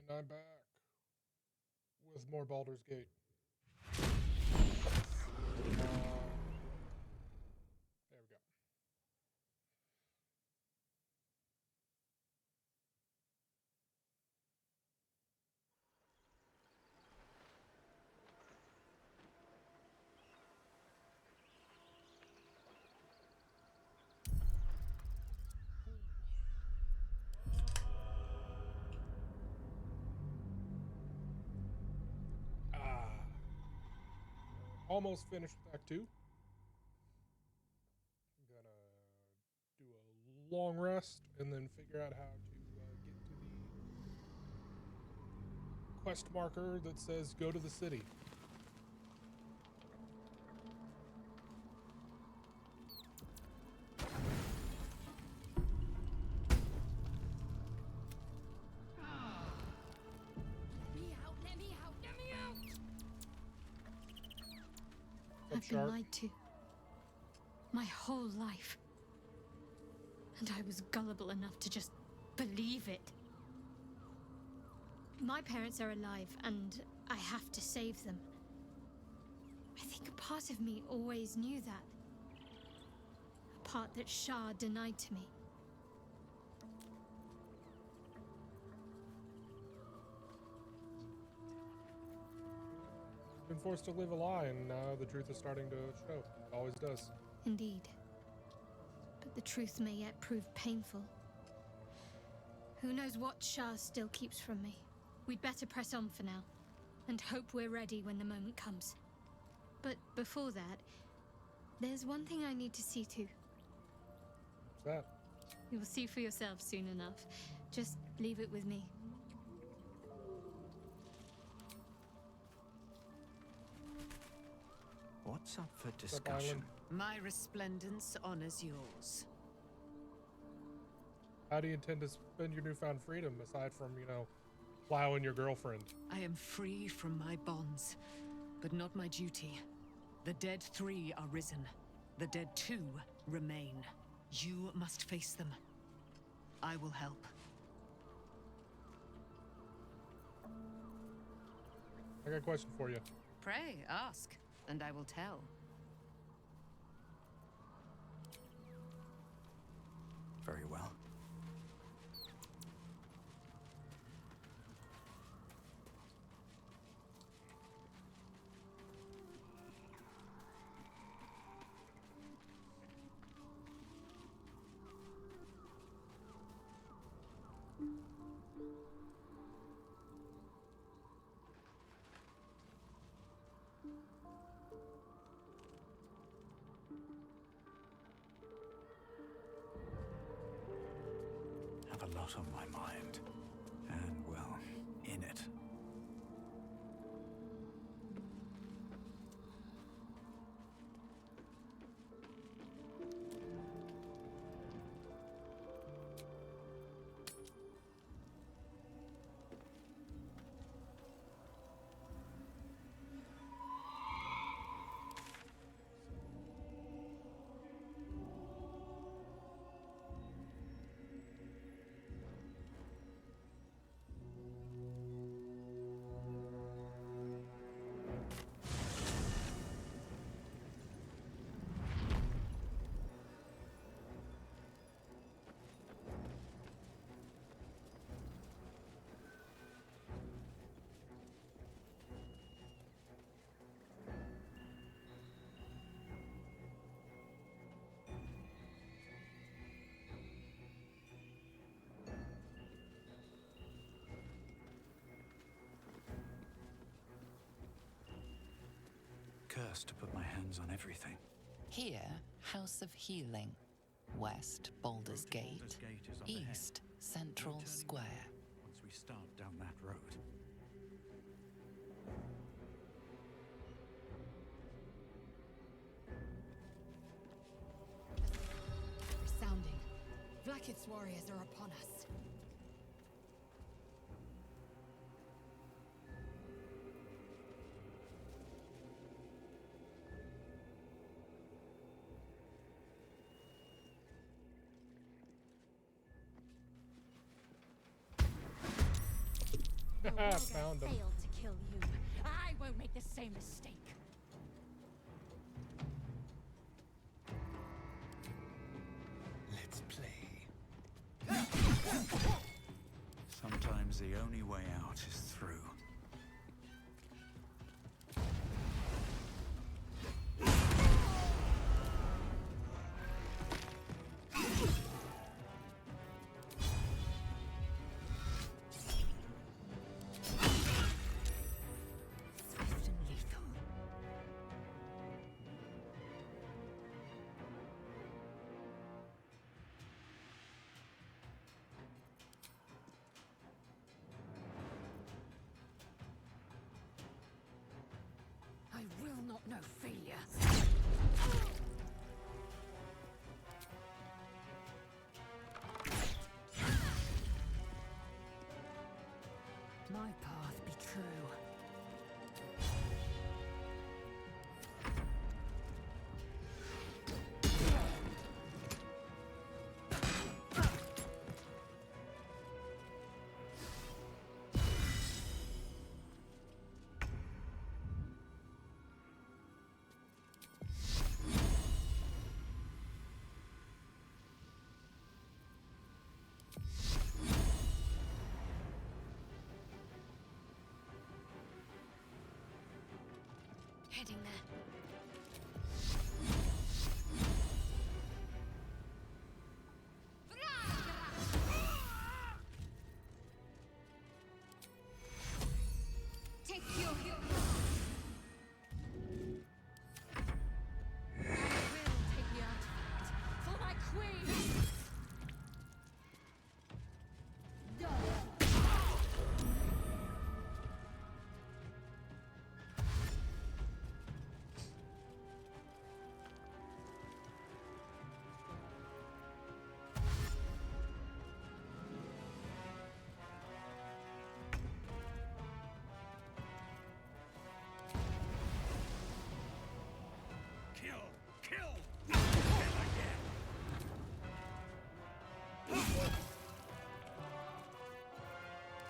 And I'm back with more Baldur's Gate. There we go. Almost finished with Act 2. I'm gonna do a long rest and then figure out how to get to the quest marker that says go to the city. I've been lied to my whole life. And I was gullible enough to just believe it. My parents are alive, and I have to save them. I think a part of me always knew that. A part that Shah denied to me. Been forced to live a lie, and now the truth is starting to show. It always does. Indeed. But the truth may yet prove painful. Who knows what Shah still keeps from me? We'd better press on for now, and hope we're ready when the moment comes. But before that, there's one thing I need to see to. What's that? You'll see for yourself soon enough. Just leave it with me. What's up for discussion? My resplendence honors yours. How do you intend to spend your newfound freedom aside from, plowing your girlfriend? I am free from my bonds, but not my duty. The dead 3 are risen. The dead 2 remain. You must face them. I will help. I got a question for you. Pray, ask, and I will tell. Very well. Have a lot on my mind. And, well, in it. Cursed to put my hands on everything. Here, House of Healing. West, Baldur's Gate. East, Central Square. Once we start down that road. Resounding. Vlaakith's warriors are upon us. Baldur Found him. failed to kill you, I won't make the same mistake. Let's play. Sometimes the only way out is through. Swift and lethal. I will not know failure. My path be true. Heading there. Take your I will take the artifact for my queen. Kill! Kill! Kill again!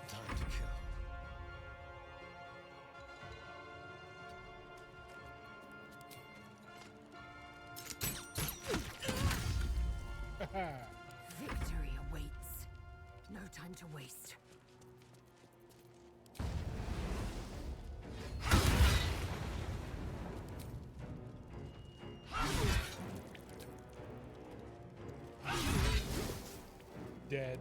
Time to kill. Victory awaits. No time to waste. Dead.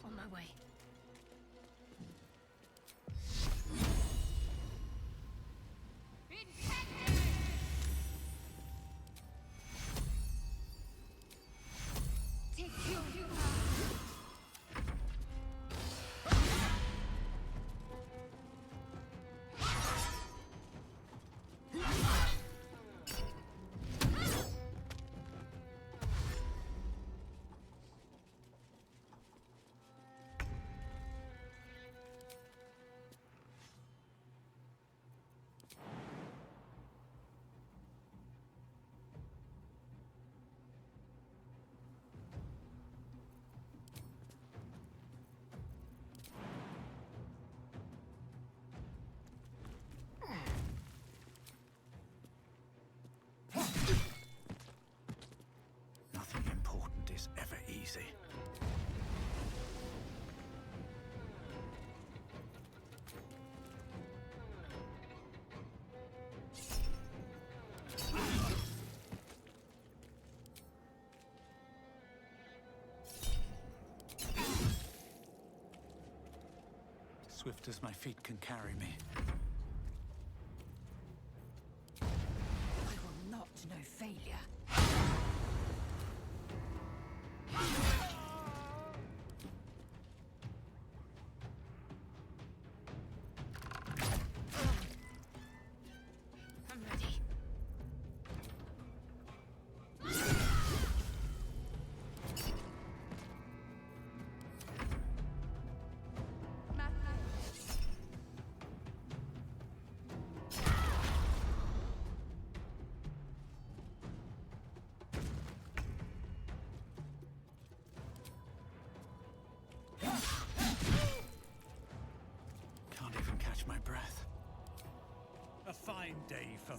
On my way. Take your Nothing important is ever easy. Swift as my feet can carry me. I will not know failure. I'm ready. Math A fine day for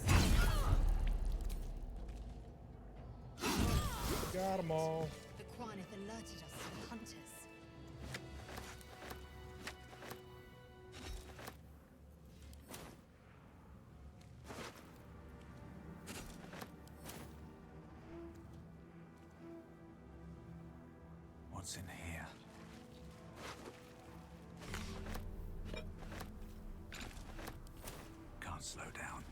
Got them all. The Quanith alerted us to the hunters. what's in here. Can't slow down.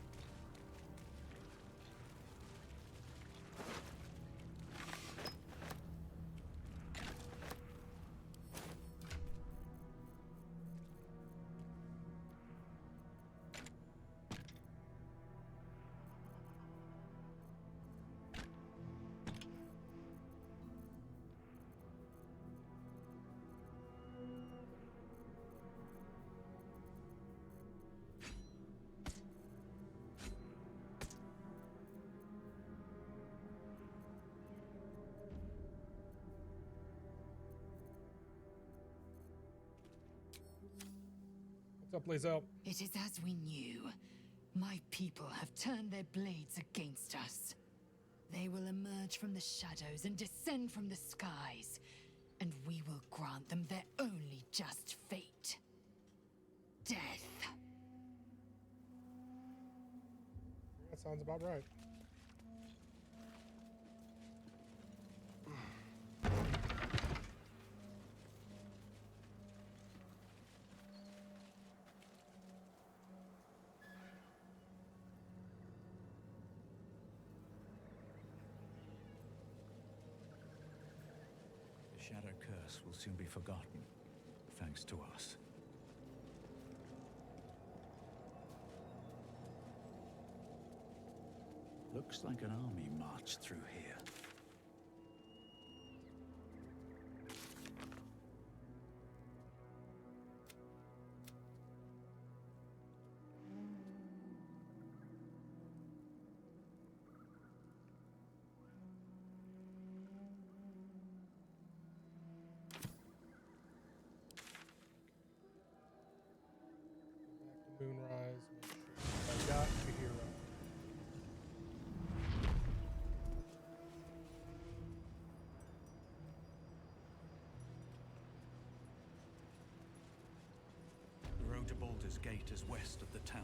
What's up, Lizelle? It is as we knew. My people have turned their blades against us. They will emerge from the shadows and descend from the skies, and we will grant them their only just fate. Death. That sounds about right. The Shadow Curse will soon be forgotten, thanks to us. Looks like an army marched through here. Back to Moonrise. Make sure I got the hero. The road to Baldur's Gate is west of the town.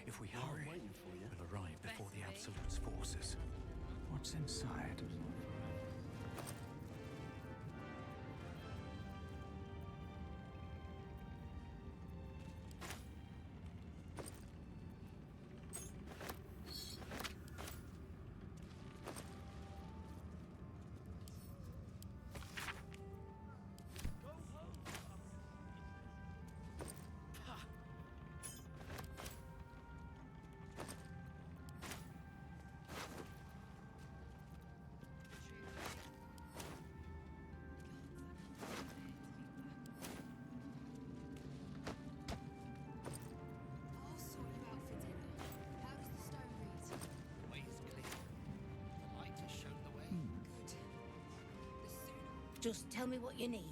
If we hurry, we'll arrive before the Absolute's forces. What's inside? I'll sort you out for dinner. How does the stone read? The way is clear. The light has shown the way. Good. The sooner. Just tell me what you need.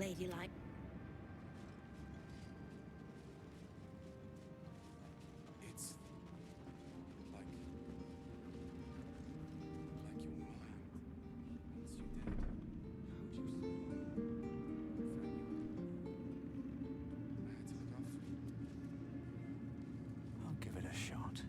ladylike. It's like you're mine. Once you did, how'd you survive? I had to look after you. I'll give it a shot.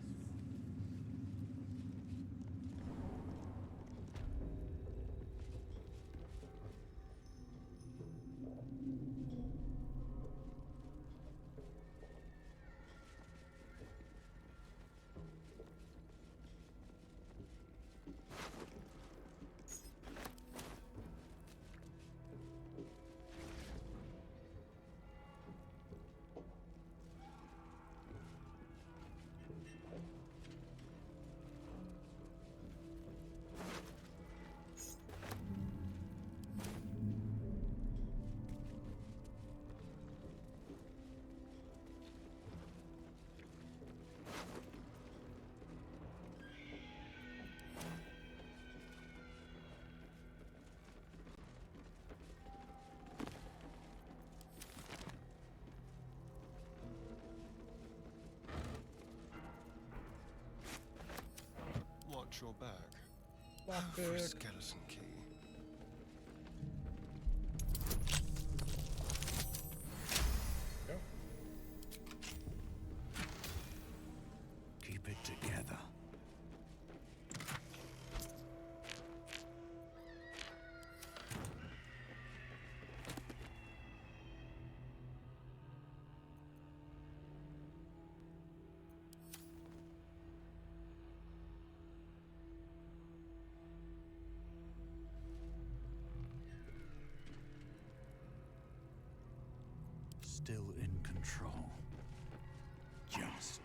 Watch your back. For a Lockpick. skeleton key. Go. Keep it together. Still in control. Just.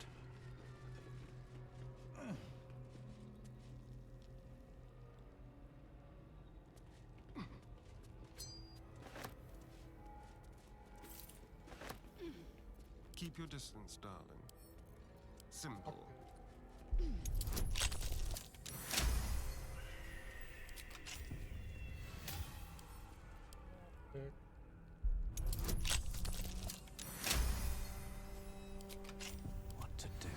Keep your distance, darling. Simple. Pick. What to do?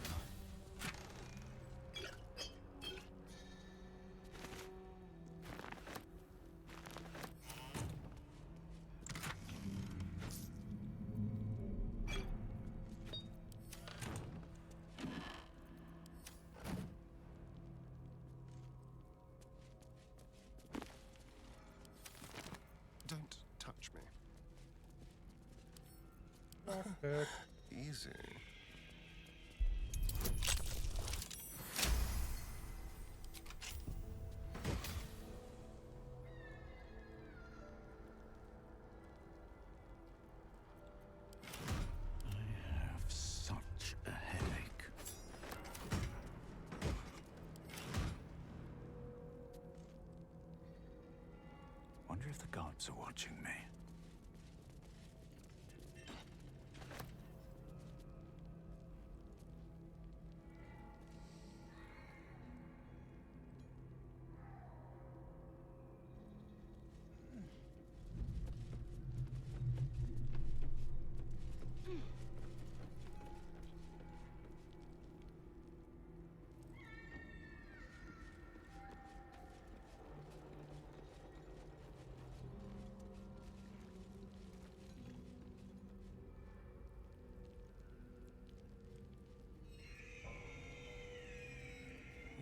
Don't touch me. Lockpick. Easy. I have such a headache. Wonder if the gods are watching me.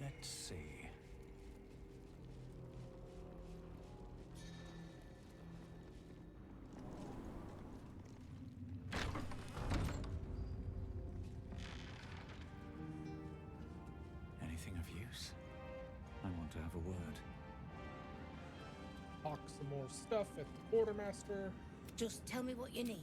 Let's see. Anything of use? I want to have a word. Hawk some more stuff at the quartermaster. Just tell me what you need.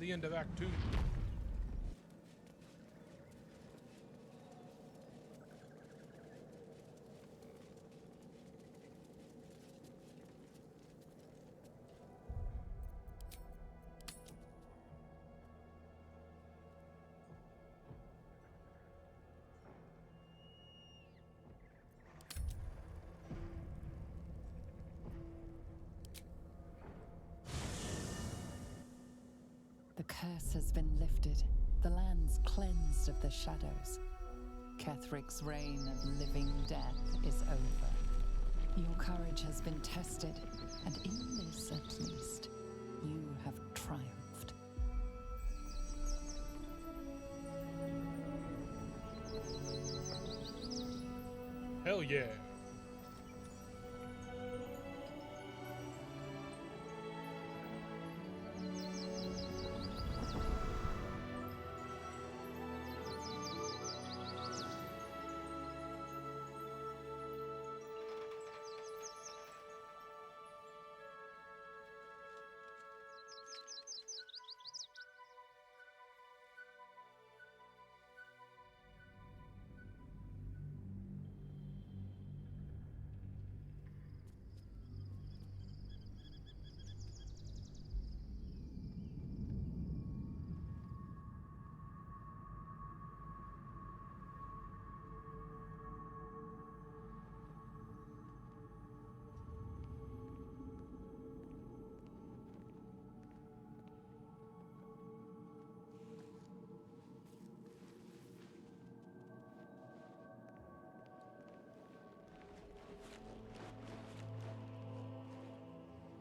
the end of Act 2. The curse has been lifted, the land's cleansed of the shadows. Kethric's reign of living death is over. Your courage has been tested, and in this at least, you have triumphed. Hell yeah.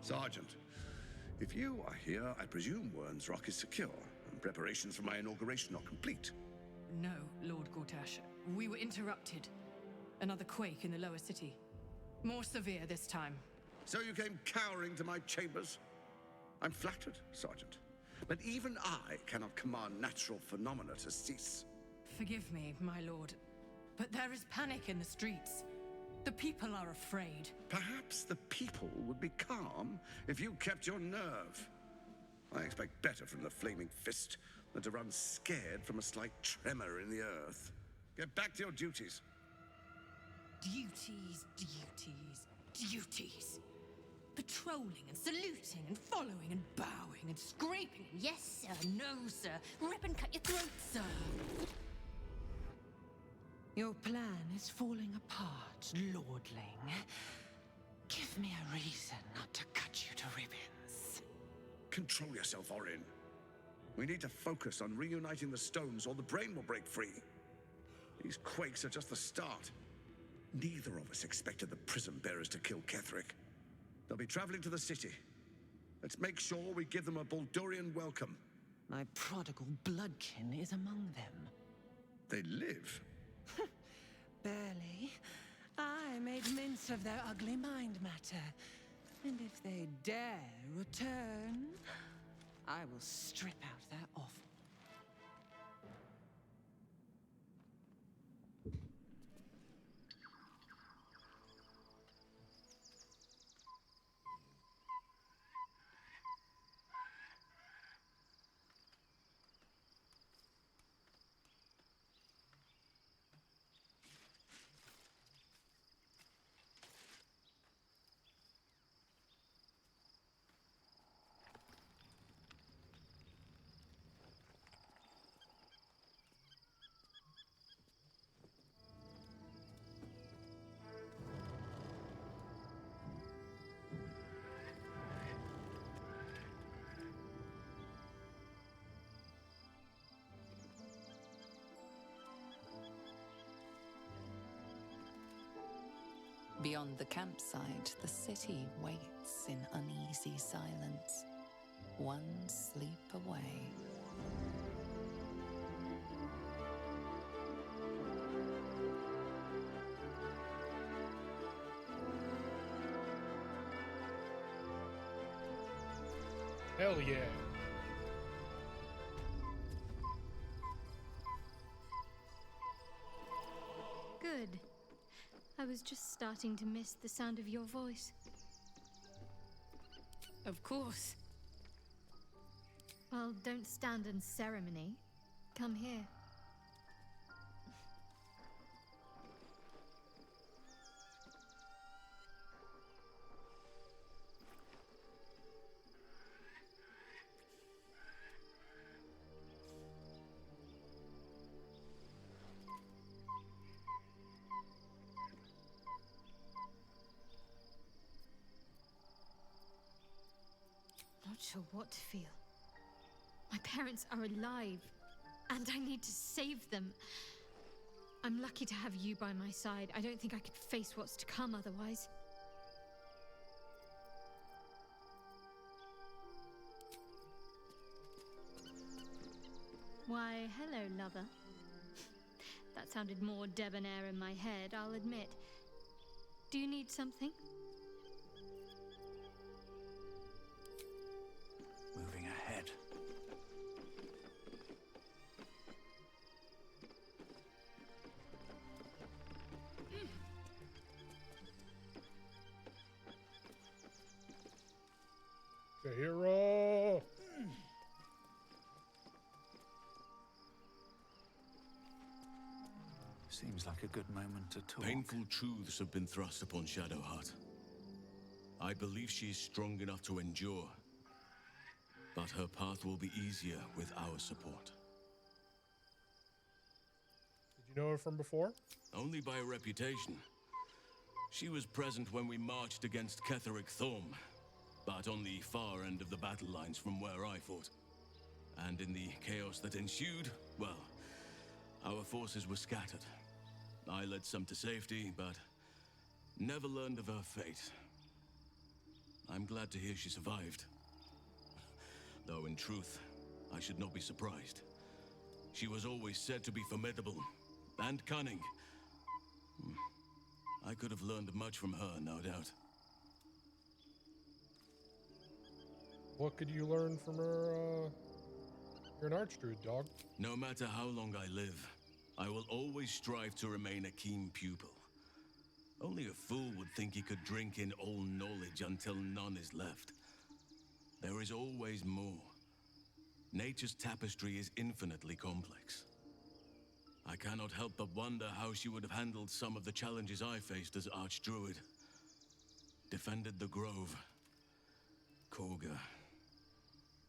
Sergeant, if you are here, I presume Wern's Rock is secure, and preparations for my inauguration are complete. No, Lord Gortash. We were interrupted. Another quake in the lower city. More severe this time. So you came cowering to my chambers? I'm flattered, Sergeant. But even I cannot command natural phenomena to cease. Forgive me, my lord, but there is panic in the streets. The people are afraid. Perhaps the people would be calm if you kept your nerve. I expect better from the Flaming Fist than to run scared from a slight tremor in the earth. Get back to your duties. Duties, duties, duties. Patrolling and saluting and following and bowing and scraping. Yes, sir. No, sir. Rip and cut your throat, sir. Your plan is falling apart, lordling. Give me a reason not to cut you to ribbons. Control yourself, Orin. We need to focus on reuniting the stones or the brain will break free. These quakes are just the start. Neither of us expected the prison bearers to kill Ketheric. They'll be traveling to the city. Let's make sure we give them a Baldurian welcome. My prodigal bloodkin is among them. They live. Barely. I made mince of their ugly mind matter. And if they dare return, I will strip out their offal. Beyond the campsite, the city waits in uneasy silence, one sleep away. Hell yeah. Good. I was just starting to miss the sound of your voice. Of course. Well, don't stand in ceremony. Come here. Not sure what to feel. My parents are alive, and I need to save them. I'm lucky to have you by my side. I don't think I could face what's to come otherwise. Why, hello, lover. That sounded more debonair in my head, I'll admit. Do you need something? Moving ahead. Shahira! Seems like a good moment to talk. Painful truths have been thrust upon Shadowheart. I believe she is strong enough to endure, but her path will be easier with our support. Did you know her from before? Only by reputation. She was present when we marched against Ketheric Thorm, but on the far end of the battle lines from where I fought. And in the chaos that ensued, well, our forces were scattered. I led some to safety, but never learned of her fate. I'm glad to hear she survived. Though in truth, I should not be surprised. She was always said to be formidable and cunning. I could have learned much from her, no doubt. What could you learn from her, You're an archdruid, dog. No matter how long I live, I will always strive to remain a keen pupil. Only a fool would think he could drink in all knowledge until none is left. There is always more. Nature's tapestry is infinitely complex. I cannot help but wonder how she would have handled some of the challenges I faced as Archdruid. Defended the Grove, Korga,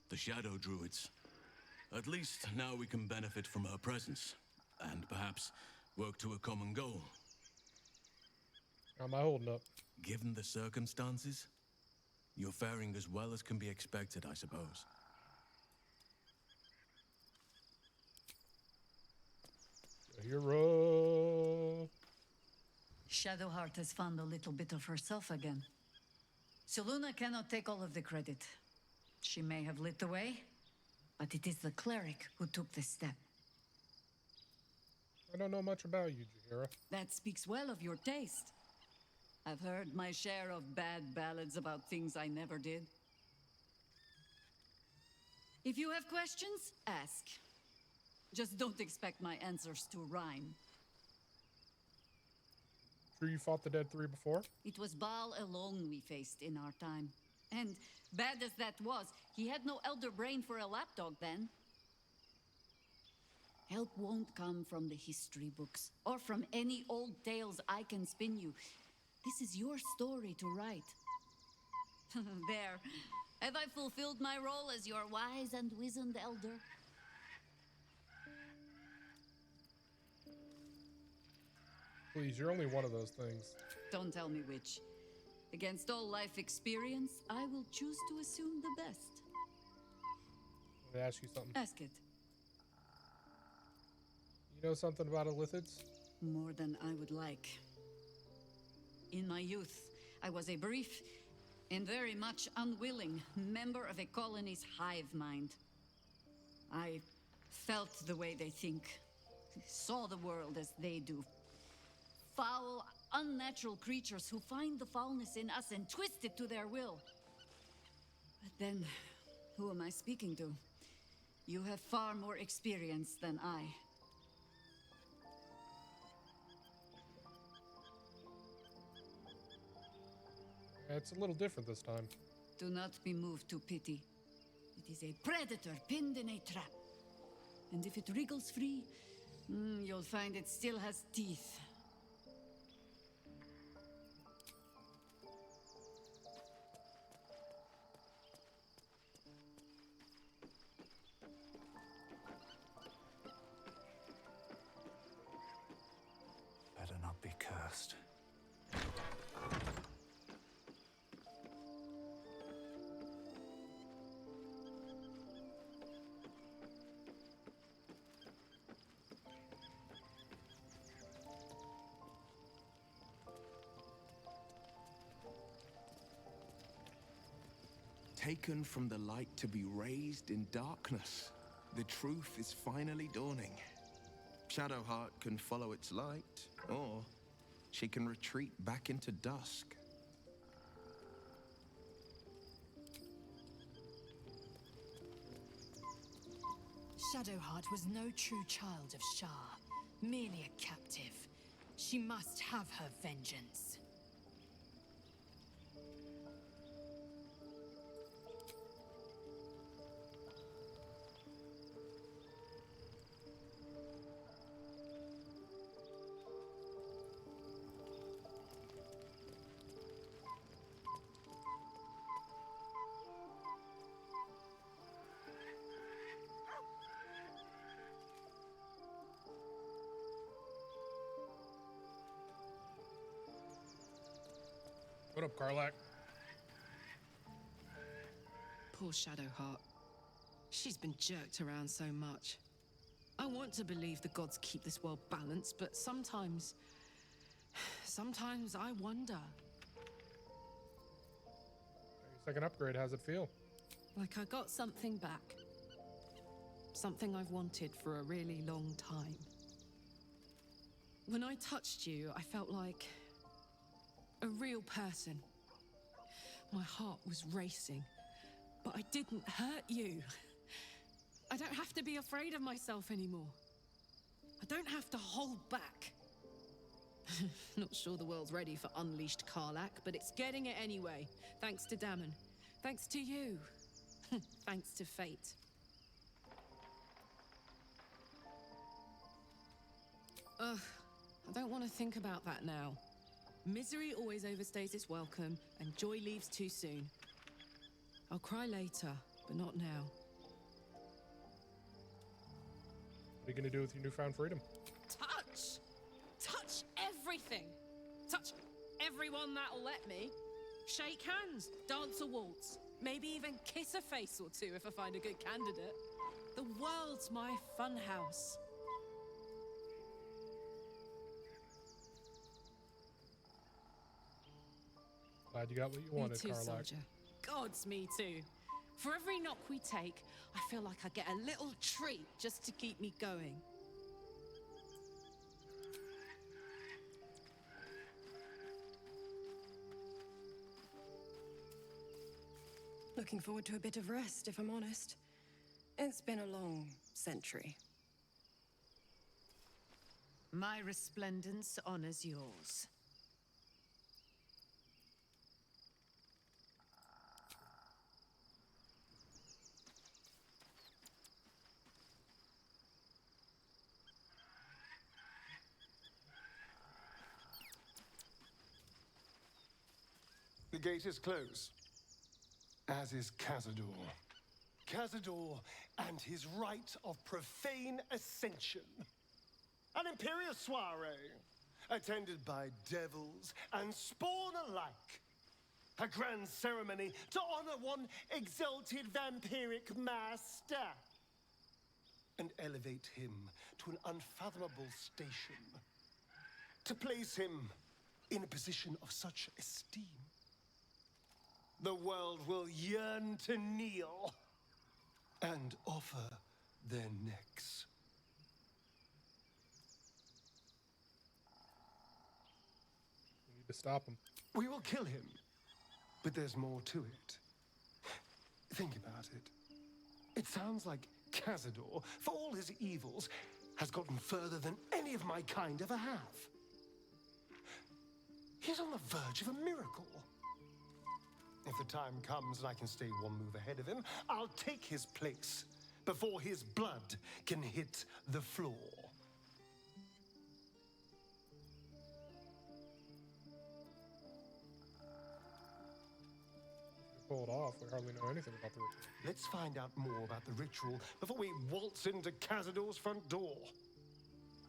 the Shadow Druids. At least now we can benefit from her presence, and perhaps work to a common goal. How am I holding up? Given the circumstances, you're faring as well as can be expected, I suppose. Hero. Shadowheart has found a little bit of herself again. Soluna cannot take all of the credit. She may have lit the way, but it is the cleric who took this step. I don't know much about you, Jaheira. That speaks well of your taste. I've heard my share of bad ballads about things I never did. If you have questions, ask. Just don't expect my answers to rhyme. Sure you fought the Dead Three before? It was Baal alone we faced in our time. And bad as that was, he had no elder brain for a lapdog then. Help won't come from the history books, or from any old tales I can spin you. This is your story to write. There. Have I fulfilled my role as your wise and wizened elder? Please, you're only one of those things. Don't tell me which. Against all life experience, I will choose to assume the best. Let me ask you something. Ask it. You know something about Illithids? More than I would like. In my youth, I was a brief and very much unwilling member of a colony's hive mind. I felt the way they think, saw the world as they do. Foul, unnatural creatures who find the foulness in us and twist it to their will. But then, who am I speaking to? You have far more experience than I. It's a little different this time. Do not be moved to pity. It is a predator pinned in a trap. And if it wriggles free, you'll find it still has teeth. Better not be cursed. Taken from the light to be raised in darkness, the truth is finally dawning. Shadowheart can follow its light, or she can retreat back into dusk. Shadowheart was no true child of Shah, merely a captive. She must have her vengeance. What up, Karlak? Poor Shadowheart. She's been jerked around so much. I want to believe the gods keep this world balanced, but sometimes I wonder. Second upgrade, how's it feel? Like I got something back. Something I've wanted for a really long time. When I touched you, I felt like a real person. My heart was racing, but I didn't hurt you. I don't have to be afraid of myself anymore. I don't have to hold back. Not sure the world's ready for unleashed Karlak, but it's getting it anyway. Thanks to Dammon. Thanks to you. Thanks to fate. Ugh, I don't want to think about that now. Misery always overstays its welcome, and joy leaves too soon. I'll cry later, but not now. What are you gonna do with your newfound freedom? Touch! Touch everything! Touch everyone that'll let me. Shake hands, dance a waltz, maybe even kiss a face or two if I find a good candidate. The world's my funhouse. Glad you got what you wanted, Me too, Karlak. soldier. Gods, me too. For every knock we take, I feel like I get a little treat just to keep me going. Looking forward to a bit of rest, if I'm honest. It's been a long century. My resplendence honors yours. The gate is closed, as is Cazador. Cazador and his rite of profane ascension. An imperial soiree, attended by devils and spawn alike. A grand ceremony to honor one exalted vampiric master. And elevate him to an unfathomable station. To place him in a position of such esteem. The world will yearn to kneel and offer their necks. We need to stop him. We will kill him, but there's more to it. Think about it. It sounds like Cazador, for all his evils, has gotten further than any of my kind ever have. He's on the verge of a miracle. If the time comes and I can stay one move ahead of him, I'll take his place before his blood can hit the floor. Pull it off. We hardly know anything about the ritual. Let's find out more about the ritual before we waltz into Cazador's front door.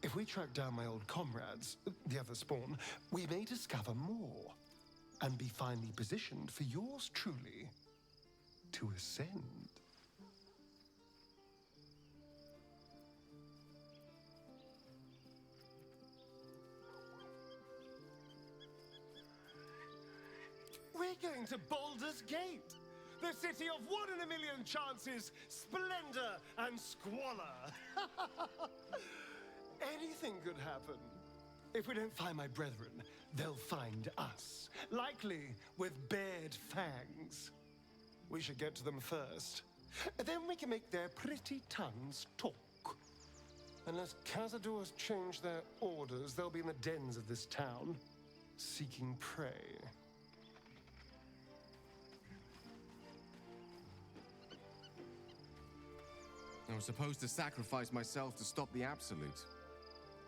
If we track down my old comrades, the other spawn, we may discover more and be finally positioned for yours truly to ascend. We're going to Baldur's Gate, the city of 1 in a million chances, splendor and squalor. Anything could happen. If we don't find my brethren, they'll find us, likely with bared fangs. We should get to them first. Then we can make their pretty tongues talk. Unless Cazador has changed their orders, they'll be in the dens of this town, seeking prey. I was supposed to sacrifice myself to stop the Absolute.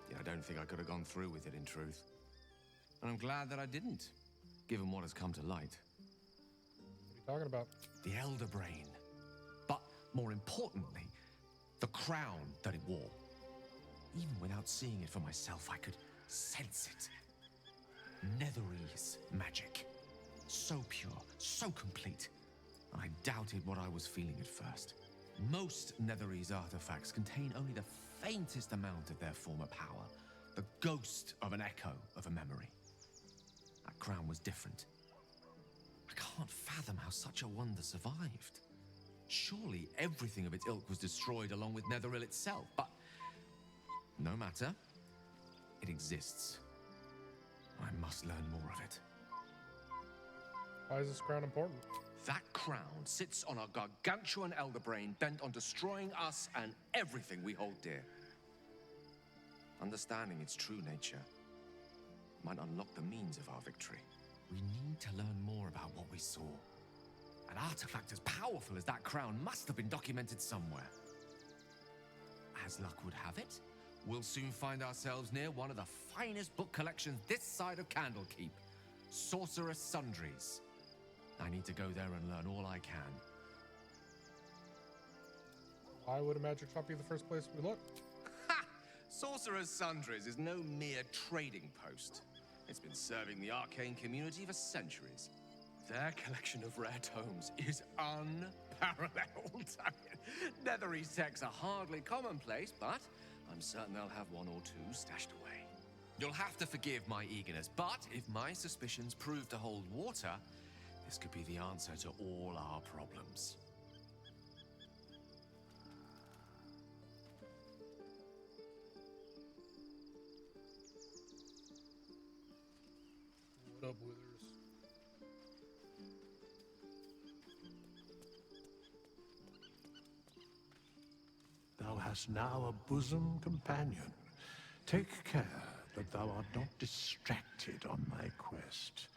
Yeah, I don't think I could have gone through with it, in truth. And I'm glad that I didn't, given what has come to light. What are you talking about? The Elder Brain. But, more importantly, the crown that it wore. Even without seeing it for myself, I could sense it. Netherese magic. So pure, so complete. And I doubted what I was feeling at first. Most Netherese artifacts contain only the faintest amount of their former power, the ghost of an echo of a memory. That crown was different. I can't fathom how such a wonder survived. Surely everything of its ilk was destroyed along with Netheril itself, but no matter. It exists. I must learn more of it. Why is this crown important? That crown sits on a gargantuan elder brain bent on destroying us and everything we hold dear. Understanding its true nature might unlock the means of our victory. We need to learn more about what we saw. An artifact as powerful as that crown must have been documented somewhere. As luck would have it, we'll soon find ourselves near one of the finest book collections this side of Candlekeep, Sorcerer's Sundries. I need to go there and learn all I can. Why would a magic shop be the first place we look? Ha! Sorcerer's Sundries is no mere trading post. It's been serving the arcane community for centuries. Their collection of rare tomes is unparalleled. I mean, Netherese texts are hardly commonplace, but I'm certain they'll have one or two stashed away. You'll have to forgive my eagerness, but if my suspicions prove to hold water, this could be the answer to all our problems. What up, Withers? Thou hast now a bosom companion. Take care that thou art not distracted on thy quest,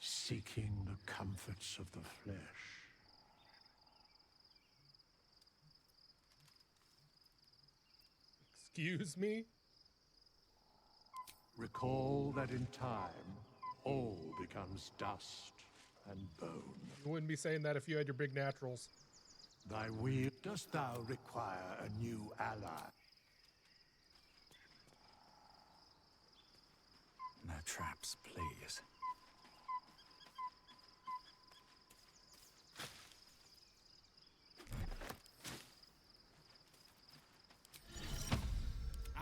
seeking the comforts of the flesh. Excuse me? Recall that in time, all becomes dust and bone. You wouldn't be saying that if you had your big naturals. Thy will, dost thou require a new ally? No traps, please.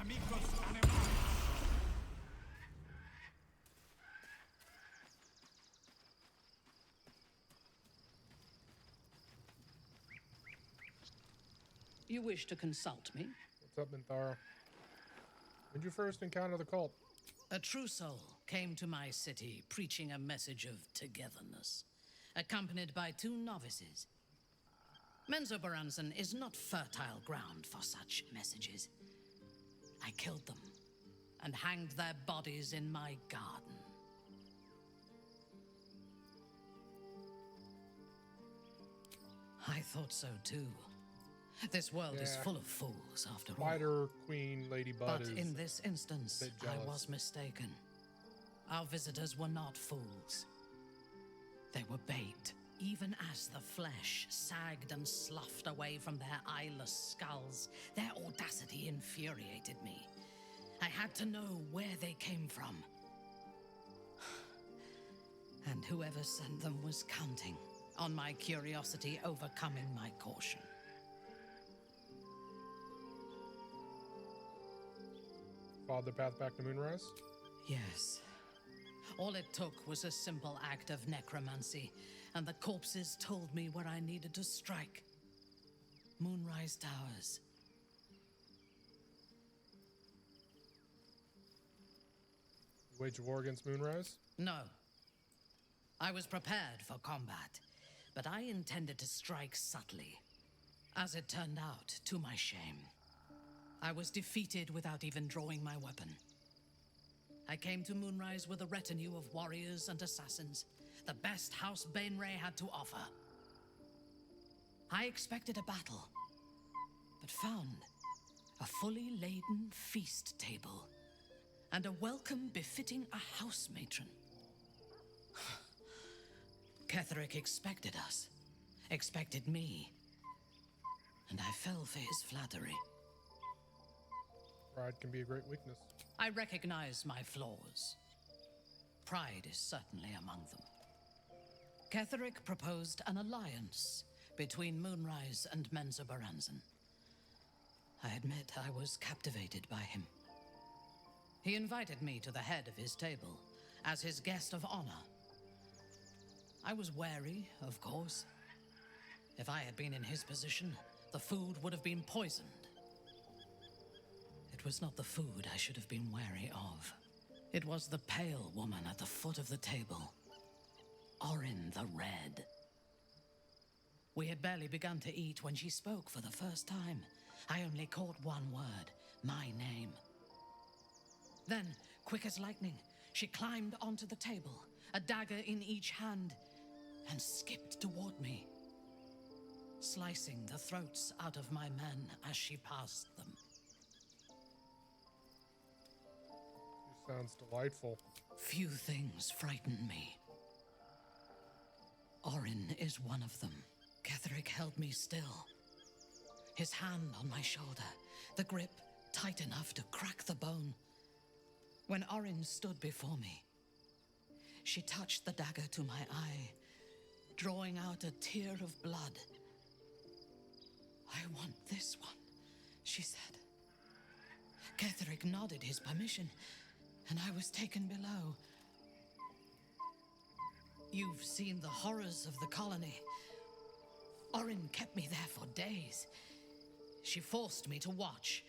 Amigos animales. You wish to consult me? What's up, Minthara? When did you first encounter the cult? A true soul came to my city preaching a message of togetherness, accompanied by 2 novices. Menzoberranzan is not fertile ground for such messages. I killed them and hanged their bodies in my garden. I thought so too. This world is Yeah. full of fools, after all. Spider Queen Lady Bud But is in this instance, a bit I jealous. was mistaken. Our visitors were not fools. They were bait. Even as the flesh sagged and sloughed away from their eyeless skulls, their audacity infuriated me. I had to know where they came from. And whoever sent them was counting on my curiosity overcoming my caution. Followed the path back to Moonrise? Yes. All it took was a simple act of necromancy, and the corpses told me where I needed to strike. Moonrise Towers. You wage war against Moonrise? No. I was prepared for combat, but I intended to strike subtly. As it turned out, to my shame, I was defeated without even drawing my weapon. I came to Moonrise with a retinue of warriors and assassins, the best House Bainray had to offer. I expected a battle, but found a fully laden feast table and a welcome befitting a house matron. Ketheric expected us, expected me, and I fell for his flattery. Pride can be a great weakness. I recognize my flaws. Pride is certainly among them. Ketheric proposed an alliance between Moonrise and Menzoberranzan. I admit I was captivated by him. He invited me to the head of his table as his guest of honor. I was wary, of course. If I had been in his position, the food would have been poisoned. It was not the food I should have been wary of. It was the pale woman at the foot of the table. Orin the Red. We had barely begun to eat when she spoke for the first time. I only caught one word, my name. Then, quick as lightning, she climbed onto the table, a dagger in each hand, and skipped toward me, slicing the throats out of my men as she passed them. She sounds delightful. Few things frighten me. Orin is one of them. Ketheric held me still, his hand on my shoulder, the grip tight enough to crack the bone. When Orin stood before me, she touched the dagger to my eye, drawing out a tear of blood. I want this one, she said. Ketheric nodded his permission, and I was taken below. You've seen the horrors of the colony. Orin kept me there for days. She forced me to watch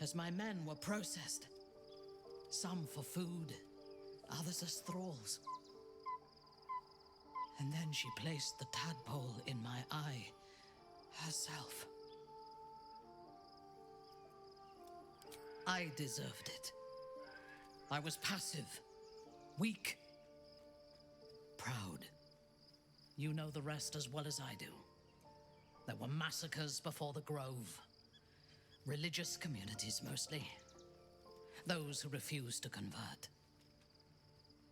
as my men were processed. Some for food, others as thralls. And then she placed the tadpole in my eye, herself. I deserved it. I was passive, weak, proud. You know the rest as well as I do. There were massacres before the Grove. Religious communities, mostly. Those who refused to convert.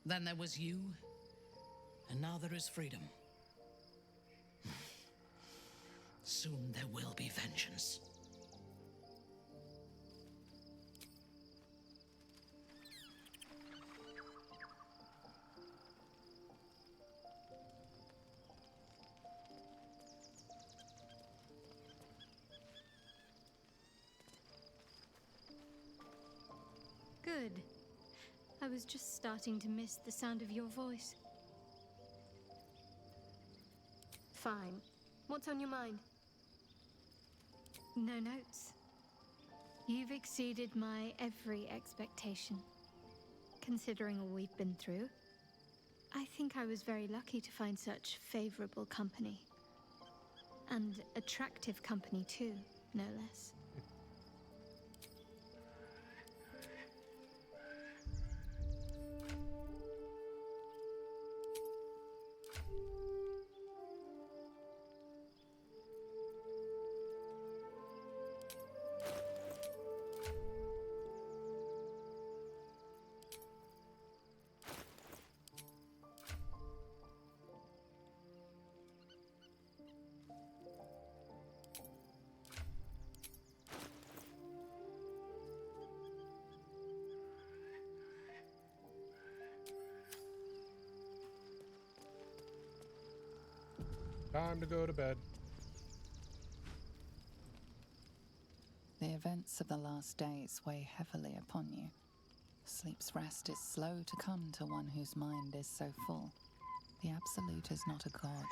Then there was you, and now there is freedom. Soon there will be vengeance. Good. I was just starting to miss the sound of your voice. Fine. What's on your mind? No notes. You've exceeded my every expectation. Considering all we've been through, I think I was very lucky to find such favorable company. And attractive company too, no less. Time to go to bed. The events of the last days weigh heavily upon you. Sleep's rest is slow to come to one whose mind is so full. The Absolute is not a god,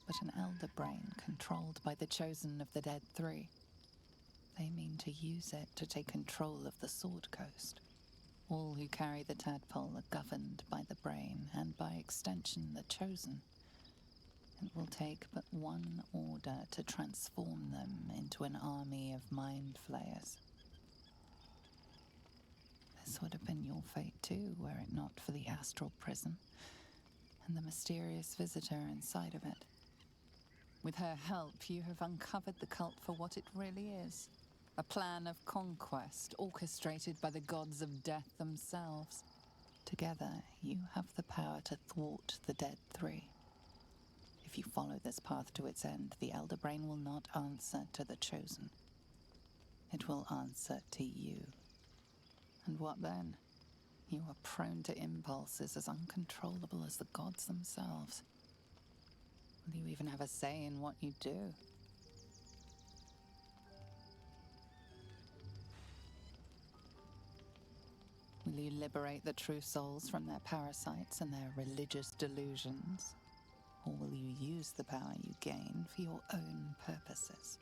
but an elder brain controlled by the chosen of the Dead Three. They mean to use it to take control of the Sword Coast. All who carry the tadpole are governed by the brain, and by extension the chosen. It will take but one order to transform them into an army of mind flayers. This would have been your fate too, were it not for the astral prison and the mysterious visitor inside of it. With her help, you have uncovered the cult for what it really is. A plan of conquest orchestrated by the gods of death themselves. Together, you have the power to thwart the Dead Three. If you follow this path to its end, the Elder Brain will not answer to the Chosen. It will answer to you. And what then? You are prone to impulses as uncontrollable as the gods themselves. Will you even have a say in what you do? Will you liberate the true souls from their parasites and their religious delusions? Or will you use the power you gain for your own purposes?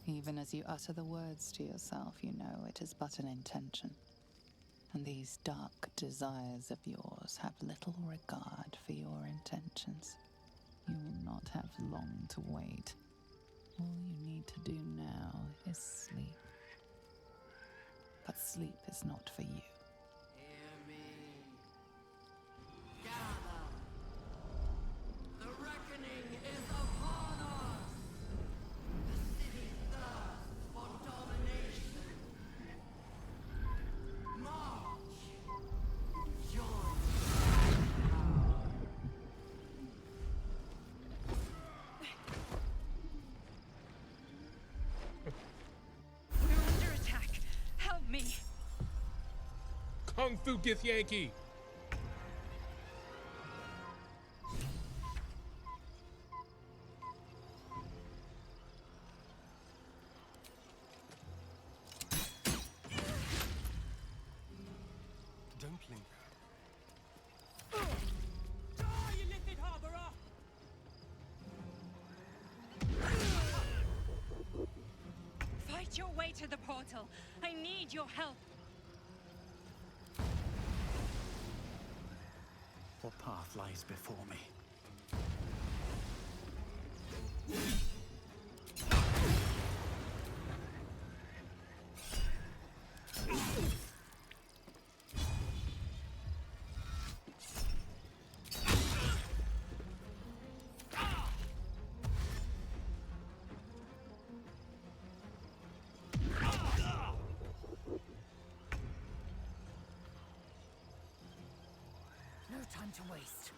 Even as you utter the words to yourself, you know it is but an intention. And these dark desires of yours have little regard for your intentions. You will not have long to wait. All you need to do now is sleep. But sleep is not for you. Hear me. Gather. The reckoning is upon us. The city thirsts for domination. March. Join. We're under attack. Help me. Kung Fu Gith Yankee. Don't linger. Die, you lifted harborer! Fight your way to the portal. I need your help. What path lies before me? No time to waste.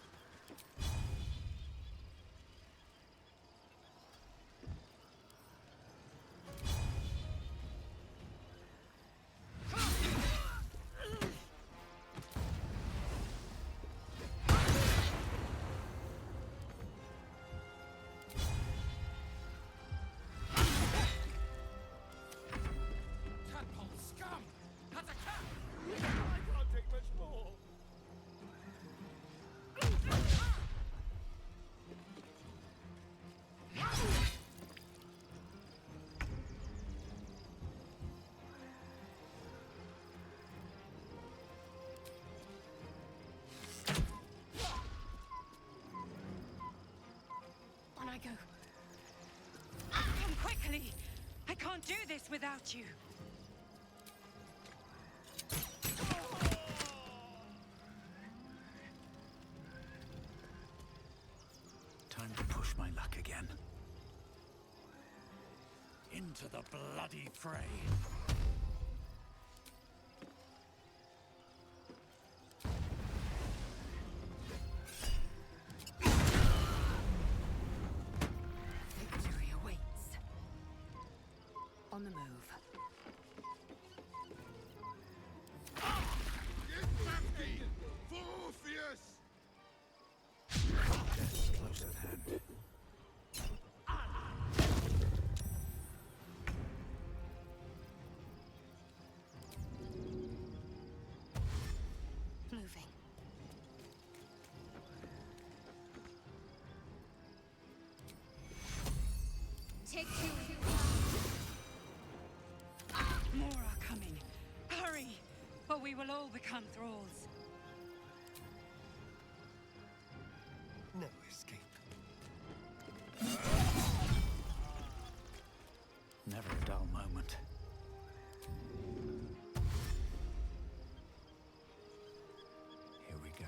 Tadpole scum! That's a cat! I can't take much more! On I go. Come quickly. I can't do this without you. Time to push my luck again. Into the bloody fray. Victory awaits. On the move. we will all become thralls. No escape. Never a dull moment. Here we go.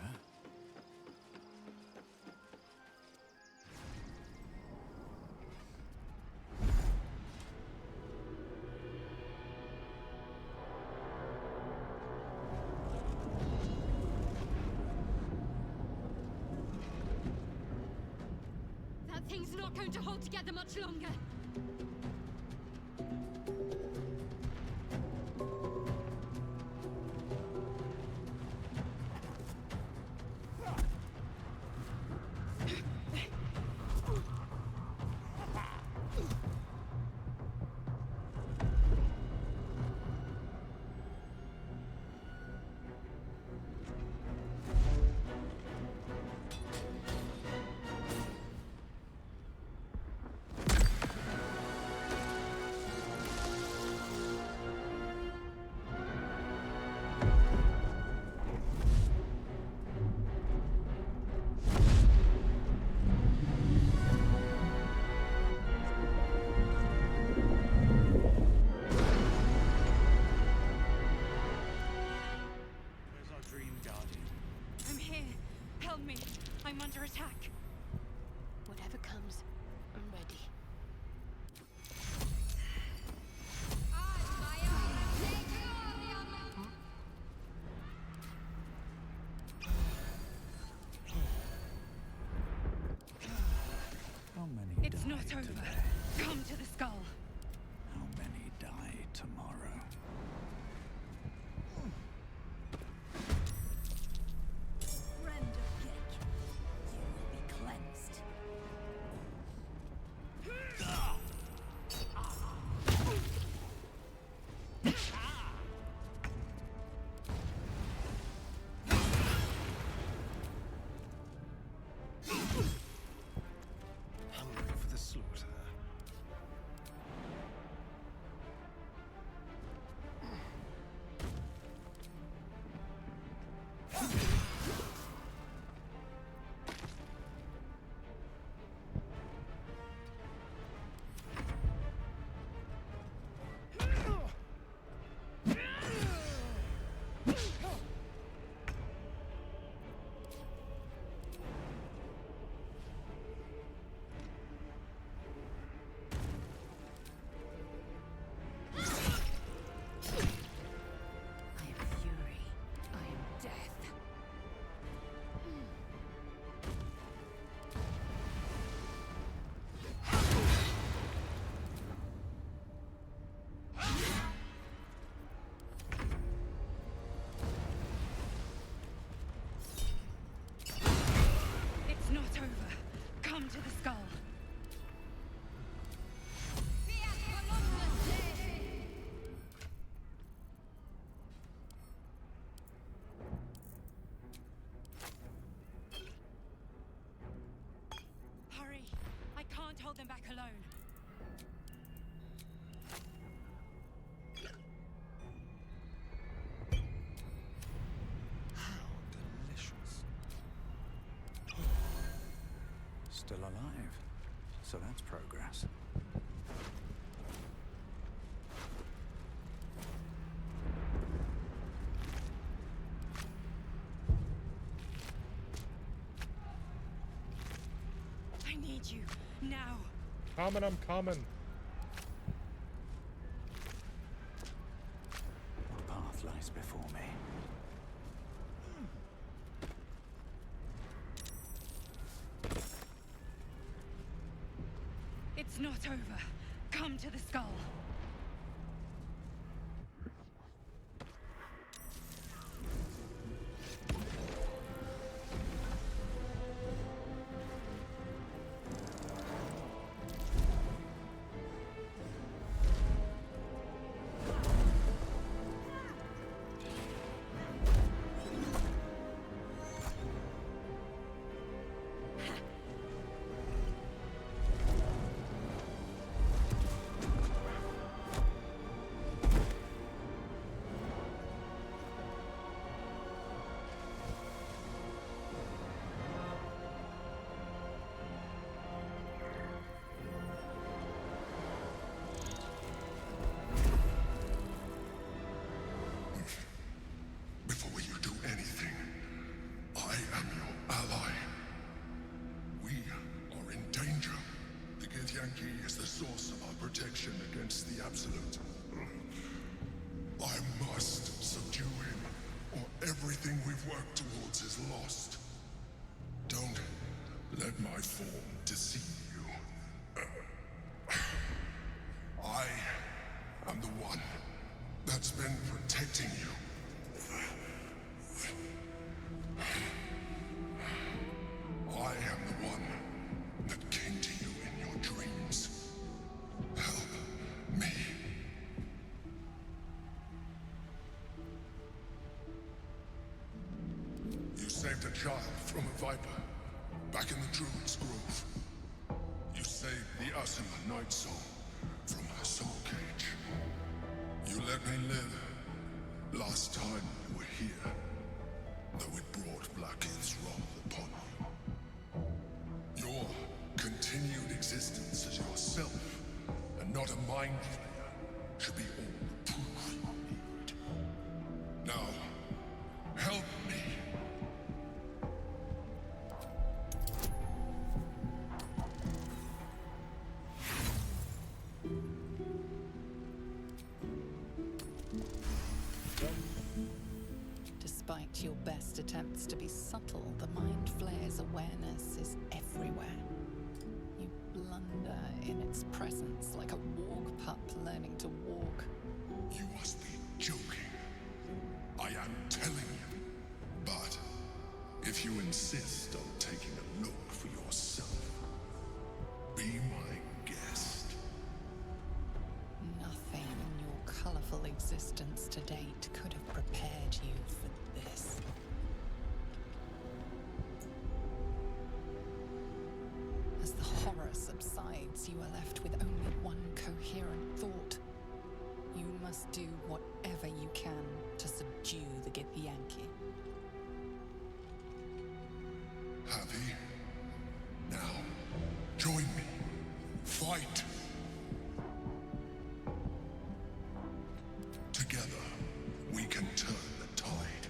That thing's not going to hold together much longer. I'm under attack. Whatever comes, I'm ready. How many It's die not over. today? Come to the skull. How many die tomorrow? Friend of Gek, you will be cleansed. Hungry for the slaughter. I am fury. I am death. It's not over. Come to the skull. Hurry! I can't hold them back alone. Delicious. Still alive. So that's progress. I need you now. Coming, I'm coming. What path lies before me? It's not over. Come to the skull. Enki is the source of our protection against the Absolute. I must subdue him, or everything we've worked towards is lost. Don't let my form deceive you. I am the one that's been protecting you. I am the one that came to you in your dreams. Help me. You saved a child from a viper, back in the Druid's Grove. You saved the Asima Night Soul from her soul cage. You let me live last time you were here, though it brought Blackheath's wrath upon you. Your continued existence as yourself, and not a mind flayer, should be all the proof you need. Now, help me. Despite your best attempts to be subtle, the Mind Flayer's awareness is everywhere. You blunder in its presence like a walk pup learning to walk. You must be joking. I am telling you. But if you insist on taking a look for yourself, be my guest. Nothing in your colorful existence to date could have prepared you for this. As the horror subsides, you are left with only one coherent thought. You must do whatever you can to subdue the Githyanki. Happy? Now, join me. Fight! Together, we can turn the tide.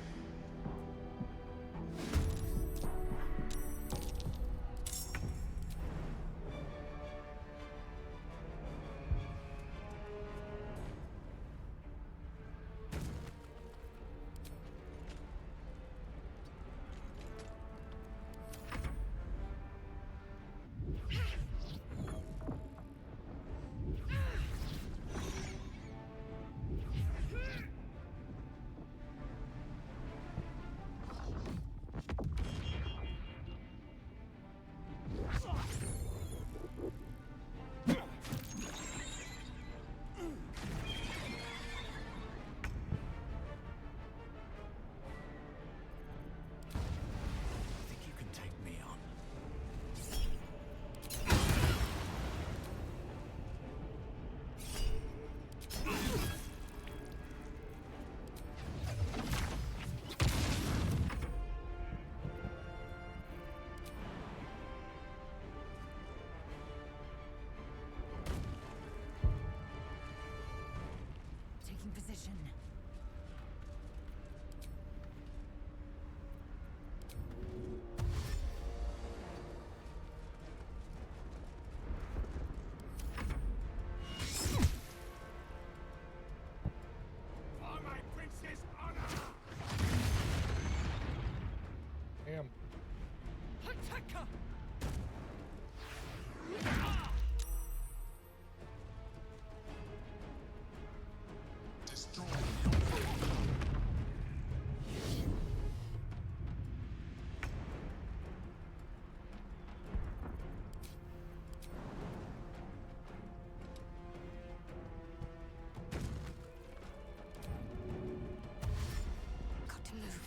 Think you can take me on? Taking position. For my prince's honor! Damn. Attacker! Destroy. Got to move.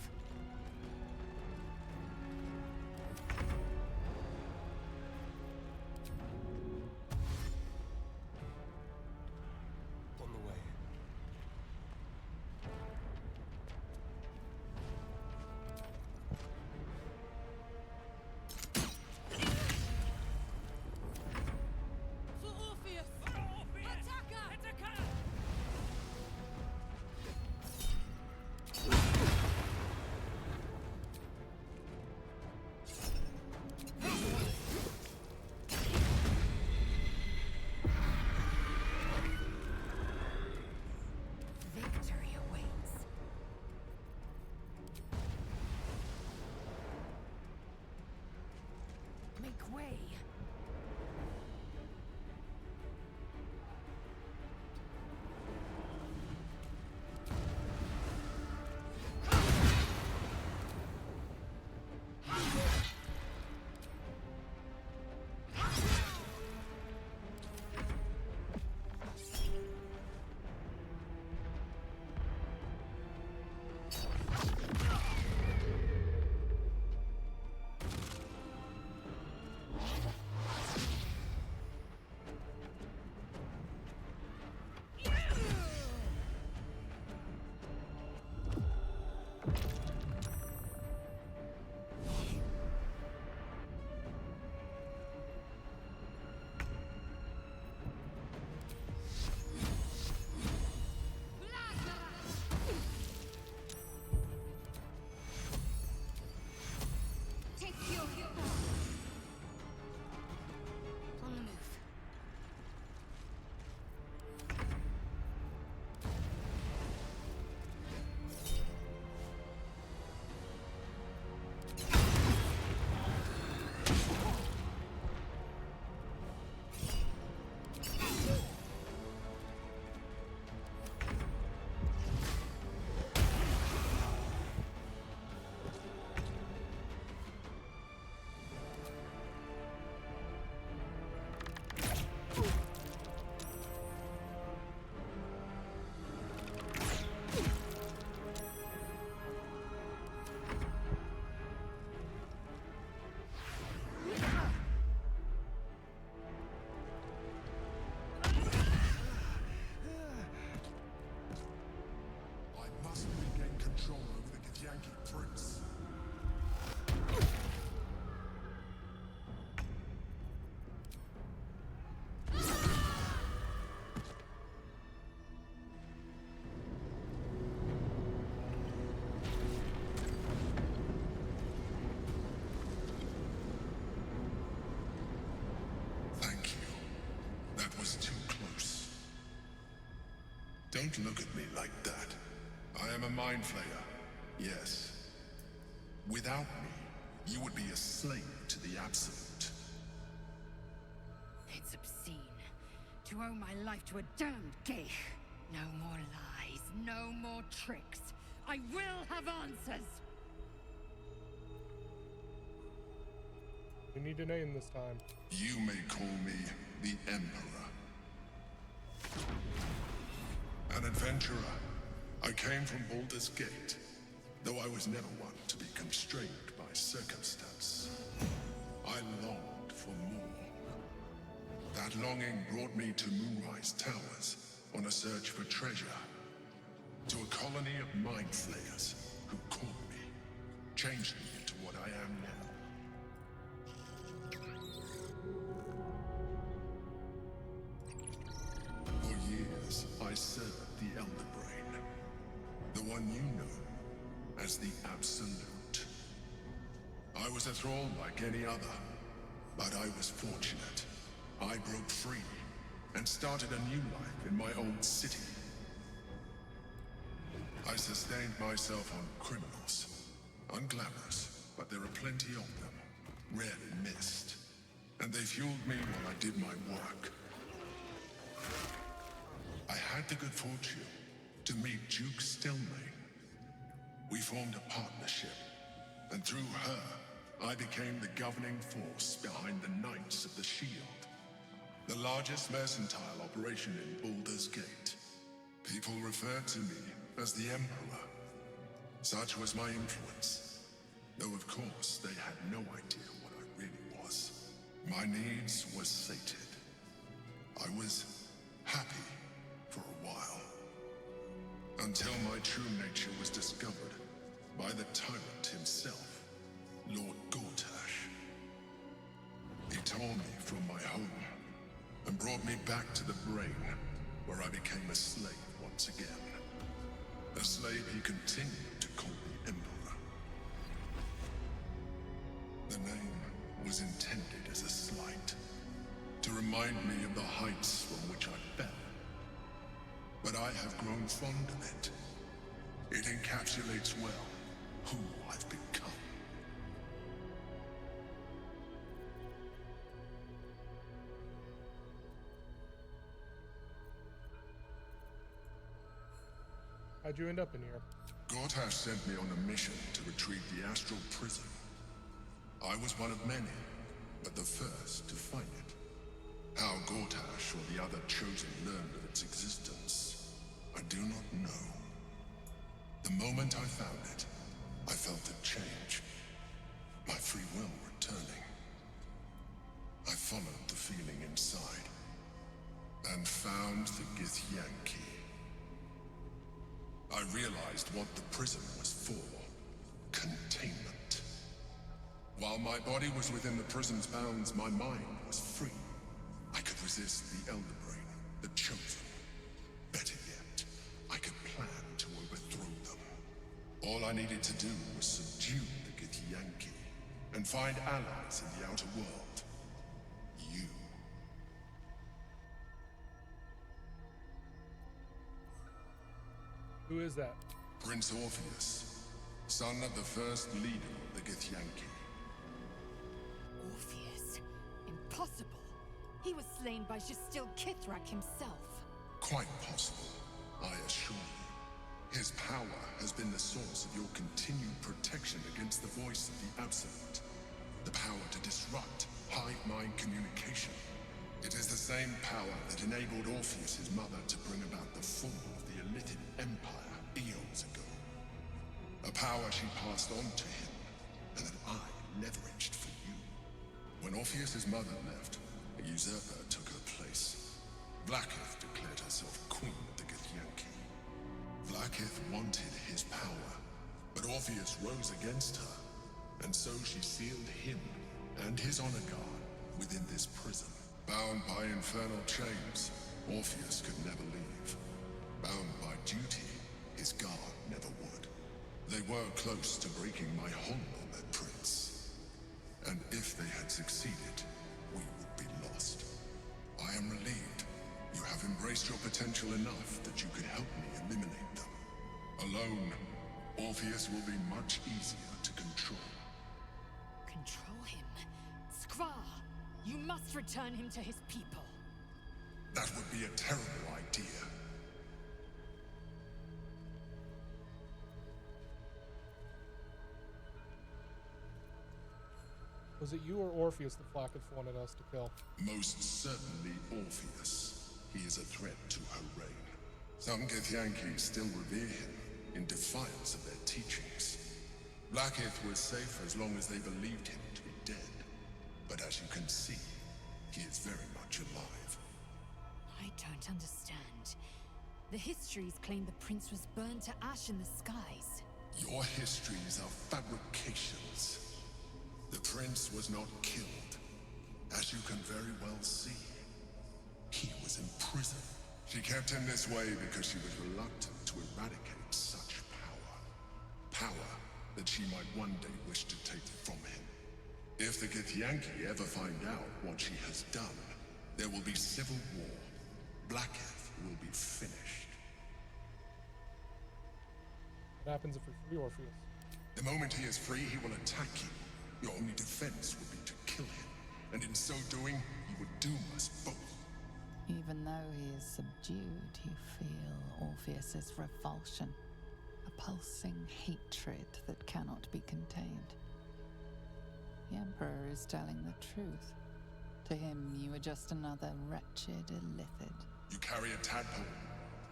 On the way. For Orpheus! Attacker! way. On the move. I must regain control over the Githyanki prince. Thank you. That was too close. Don't look at me like that. I am a mind flayer. Yes. Without me, you would be a slave to the Absolute. It's obscene to owe my life to a damned geich. No more lies, no more tricks. I will have answers! We need a name this time. You may call me the Emperor. An adventurer. I came from Baldur's Gate, though I was never one to be constrained by circumstance. I longed for more. That longing brought me to Moonrise Towers on a search for treasure. To a colony of mind flayers who caught me, changed me into what I am now. For years, I served the Elder Brain. The one you know as the Absolute. I was a thrall like any other, but I was fortunate. I broke free and started a new life in my old city. I sustained myself on criminals. Unglamorous, but there are plenty of them. Rarely missed. And they fueled me while I did my work. I had the good fortune to meet Duke Stillmain. We formed a partnership, and through her, I became the governing force behind the Knights of the Shield. The largest mercantile operation in Baldur's Gate. People referred to me as the Emperor. Such was my influence. Though of course, they had no idea what I really was. My needs were sated. I was happy for a while. Until my true nature was discovered by the tyrant himself, Lord Gortash. He tore me from my home and brought me back to the Brain, where I became a slave once again. A slave he continued to call the Emperor. The name was intended as a slight, to remind me of the heights from which I fell. But I have grown fond of it. It encapsulates well who I've become. How'd you end up in here? Gortash sent me on a mission to retrieve the astral prison. I was one of many, but the first to find it. How Gortash or the other chosen learned of its existence, I do not know. The moment I found it, I felt a change. My free will returning. I followed the feeling inside, and found the Githyanki. I realized what the prison was for. Containment. While my body was within the prison's bounds, my mind was free. I could resist the Elder Brain, the Chosen. Better yet, I could plan to overthrow them. All I needed to do was subdue the Githyanki, and find allies in the outer world. You. Who is that? Prince Orpheus, son of the first leader of the Githyanki. Orpheus? Impossible. He was slain by Justil Kithrak himself. Quite possible, I assure you. His power has been the source of your continued protection against the voice of the Absolute. The power to disrupt hive-mind communication. It is the same power that enabled Orpheus's mother to bring about the fall of the Illithid Empire eons ago. A power she passed on to him, and that I leveraged for you. When Orpheus's mother left, a usurper took her place. Blackith declared herself queen of the Githyanki. Blackith wanted his power, but Orpheus rose against her, and so she sealed him and his honor guard within this prison. Bound by infernal chains, Orpheus could never leave. Bound by duty, his guard never would. They were close to breaking my hold on that prince. And if they had succeeded, we would be lost. I am relieved. You have embraced your potential enough that you could help me eliminate them. Alone, Orpheus will be much easier to control. Control him? Skvar! You must return him to his people. That would be a terrible idea. Was it you or Orpheus that Blackith wanted us to kill? Most certainly Orpheus. He is a threat to her reign. Some Githyanki still revere him, in defiance of their teachings. Blackith was safe as long as they believed him to be dead. But as you can see, he is very much alive. I don't understand. The histories claim the prince was burned to ash in the skies. Your histories are fabrications. The prince was not killed, as you can very well see. He was in prison. She kept him this way because she was reluctant to eradicate such power. Power that she might one day wish to take from him. If the Githyanki ever find out what she has done, there will be civil war. Blackith will be finished. What happens if we free Orpheus? The moment he is free, he will attack you. Your only defense would be to kill him, and in so doing, he would doom us both. Even though he is subdued, you feel Orpheus's revulsion, a pulsing hatred that cannot be contained. The Emperor is telling the truth. To him, you are just another wretched Illithid. You carry a tadpole.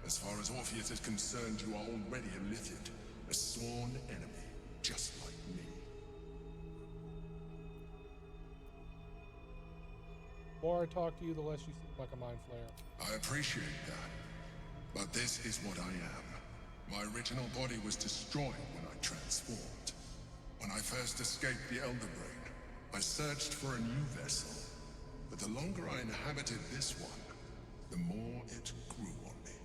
As far as Orpheus is concerned, you are already Illithid, a sworn enemy, just like me. The more I talk to you, the less you seem like a mind flayer. I appreciate that. But this is what I am. My original body was destroyed when I transformed. When I first escaped the Elder Brain, I searched for a new vessel. But the longer I inhabited this one, the more it grew on me.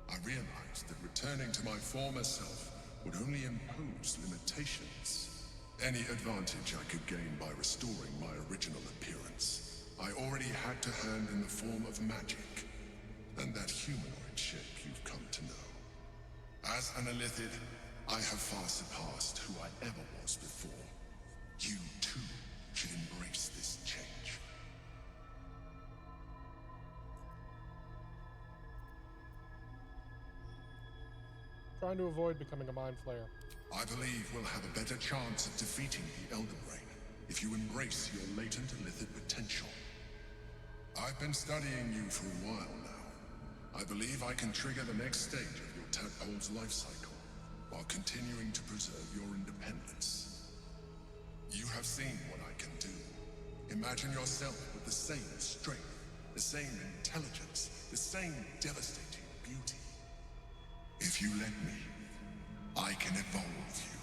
I realized that returning to my former self would only impose limitations. Any advantage I could gain by restoring my original appearance, I already had to hand in the form of magic, and that humanoid shape you've come to know. As an Illithid, I have far surpassed who I ever was before. You, too, should embrace this change. trying to avoid becoming a mind flayer. I believe we'll have a better chance of defeating the Elden Brain if you embrace your latent illithid potential. I've been studying you for a while now. I believe I can trigger the next stage of your tadpole's life cycle while continuing to preserve your independence. You have seen what I can do. Imagine yourself with the same strength, the same intelligence, the same devastating beauty. If you let me, I can evolve you.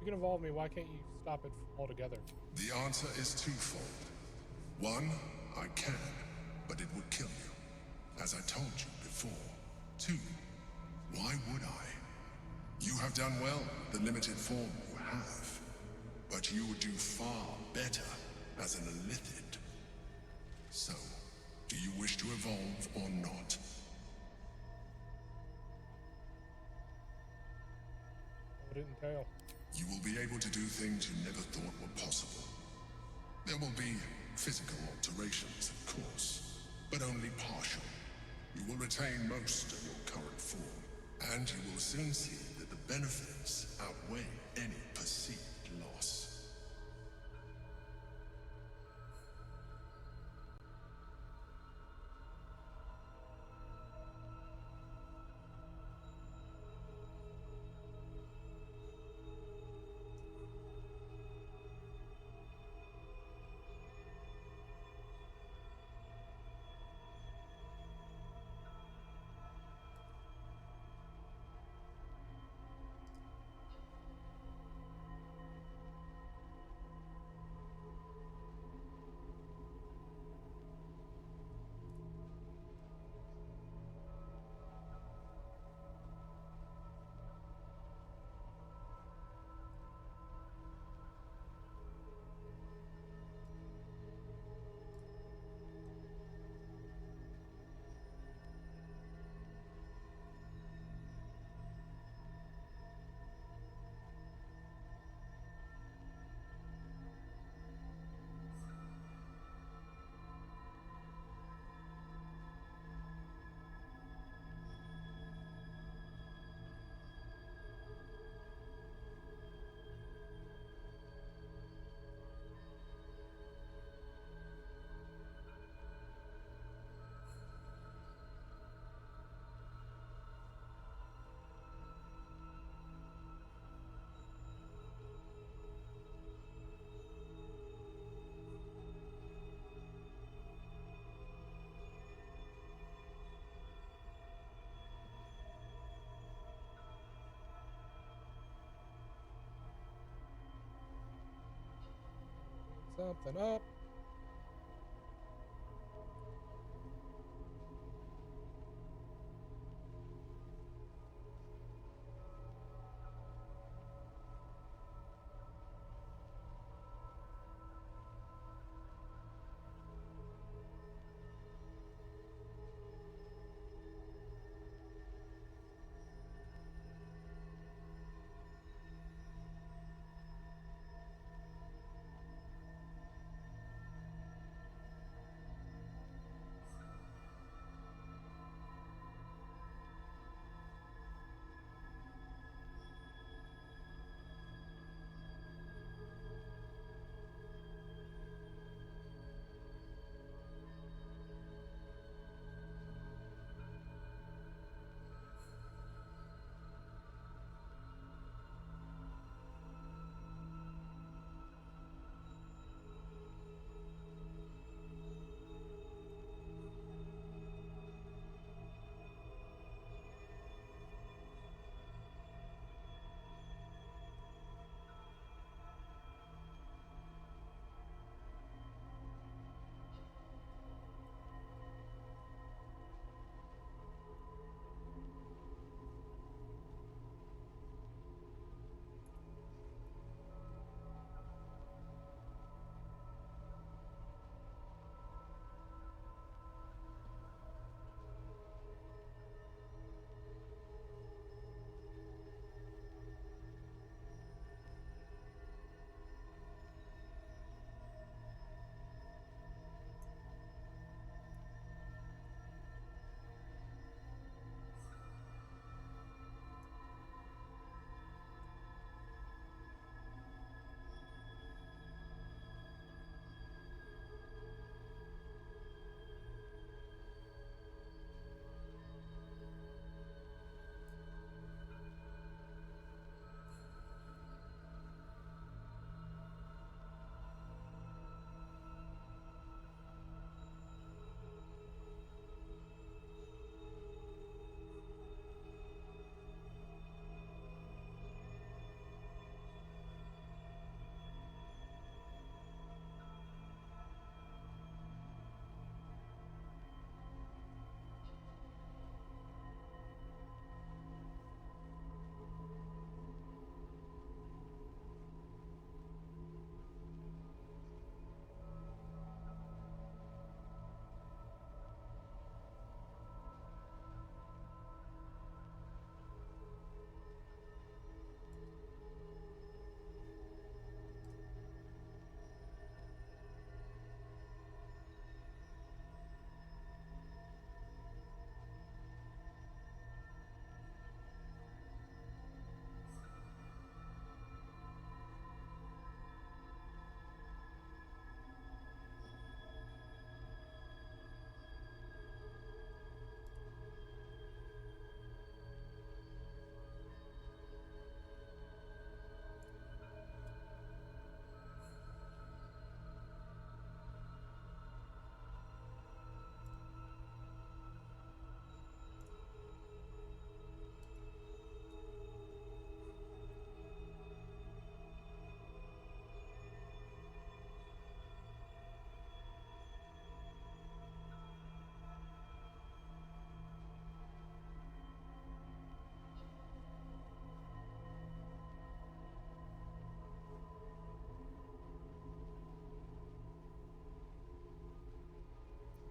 You can evolve me, why can't you stop it altogether? The answer is twofold. One, I can, but it would kill you, as I told you before. Two, why would I? You have done well with the limited form you have, but you would do far better as an illithid. So, do you wish to evolve or not? What would it entail? You will be able to do things you never thought were possible. There will be physical alterations, of course, but only partial. You will retain most of your current form, and you will soon see that the benefits outweigh any perceived loss. Something up.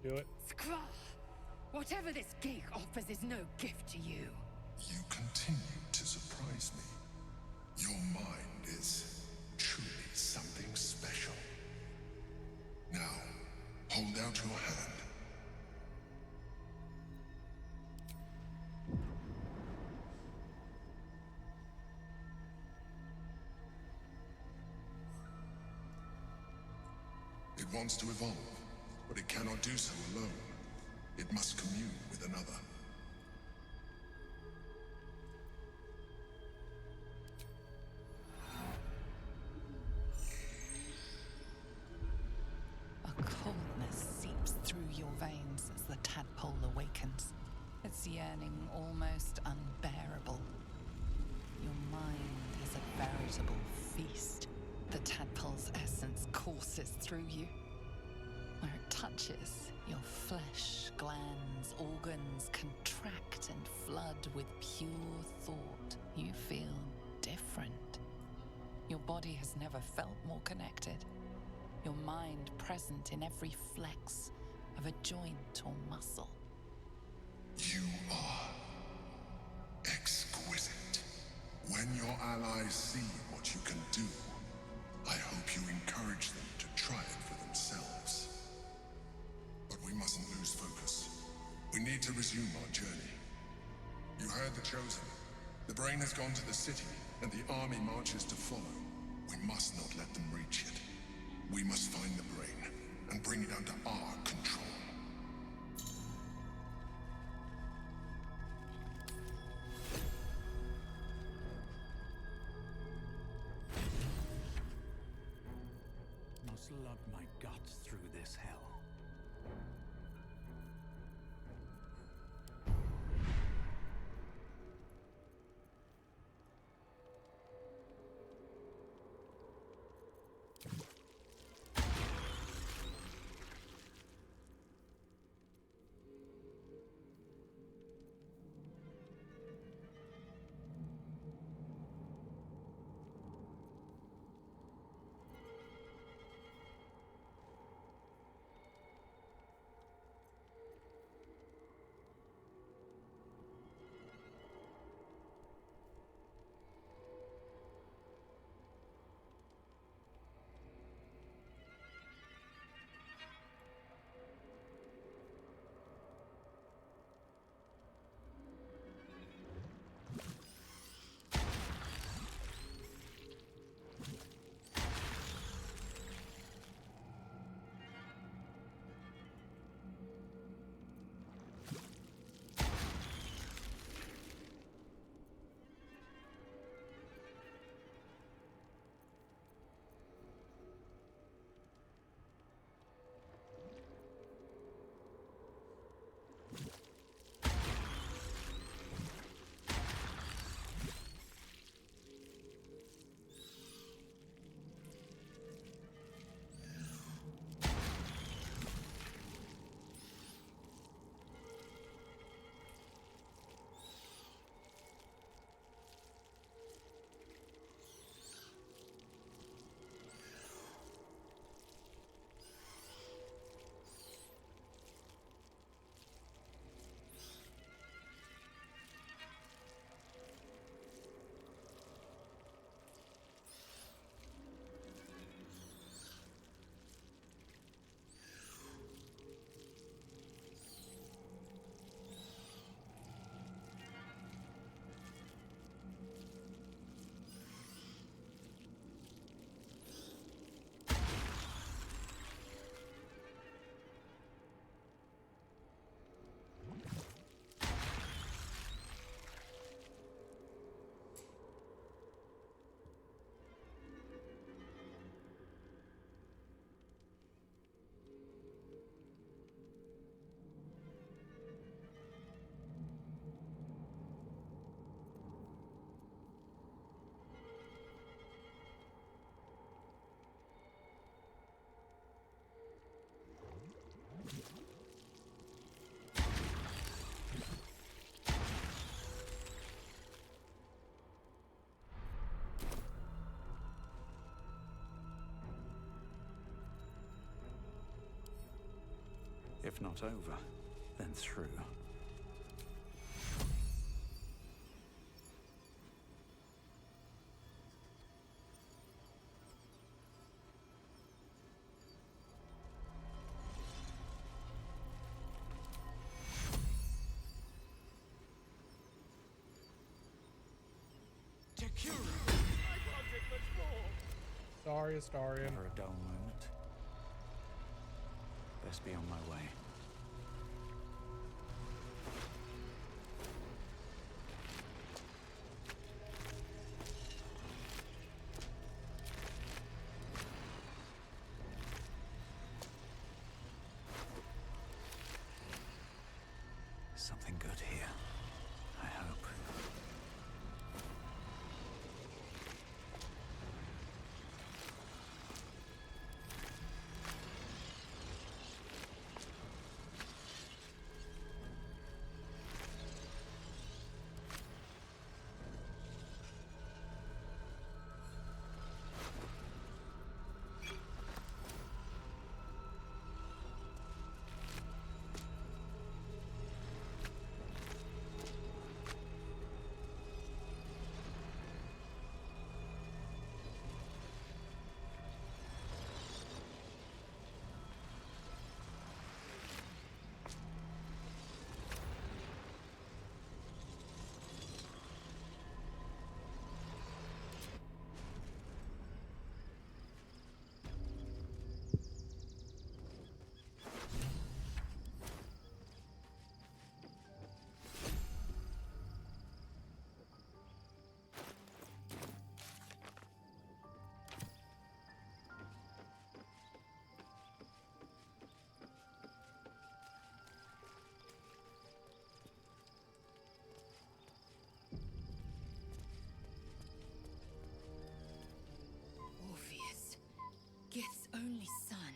do it. Skra! Whatever this gig offers is no gift to you. You continue to surprise me. Your mind is truly something special. Now, hold out your hand. It wants to evolve, but it cannot do so alone. It must commune with another. A coldness seeps through your veins as the tadpole awakens, its yearning almost unbearable. Your mind is a veritable feast. The tadpole's essence courses through you. Where it touches, your flesh, glands, organs contract and flood with pure thought. You feel different. Your body has never felt more connected. Your mind present in every flex of a joint or muscle. You are exquisite. When your allies see what you can do, I hope you encourage them to try it for themselves. But we mustn't lose focus. We need to resume our journey. You heard the Chosen. The brain has gone to the city, and the army marches to follow. We must not let them reach it. We must find the brain, and bring it under our control. Must lug my guts through this hell. If not over, then through. Sorry, Astarion. For a dull moment. Best be on my way. Something good here, I hope. Gith's only son.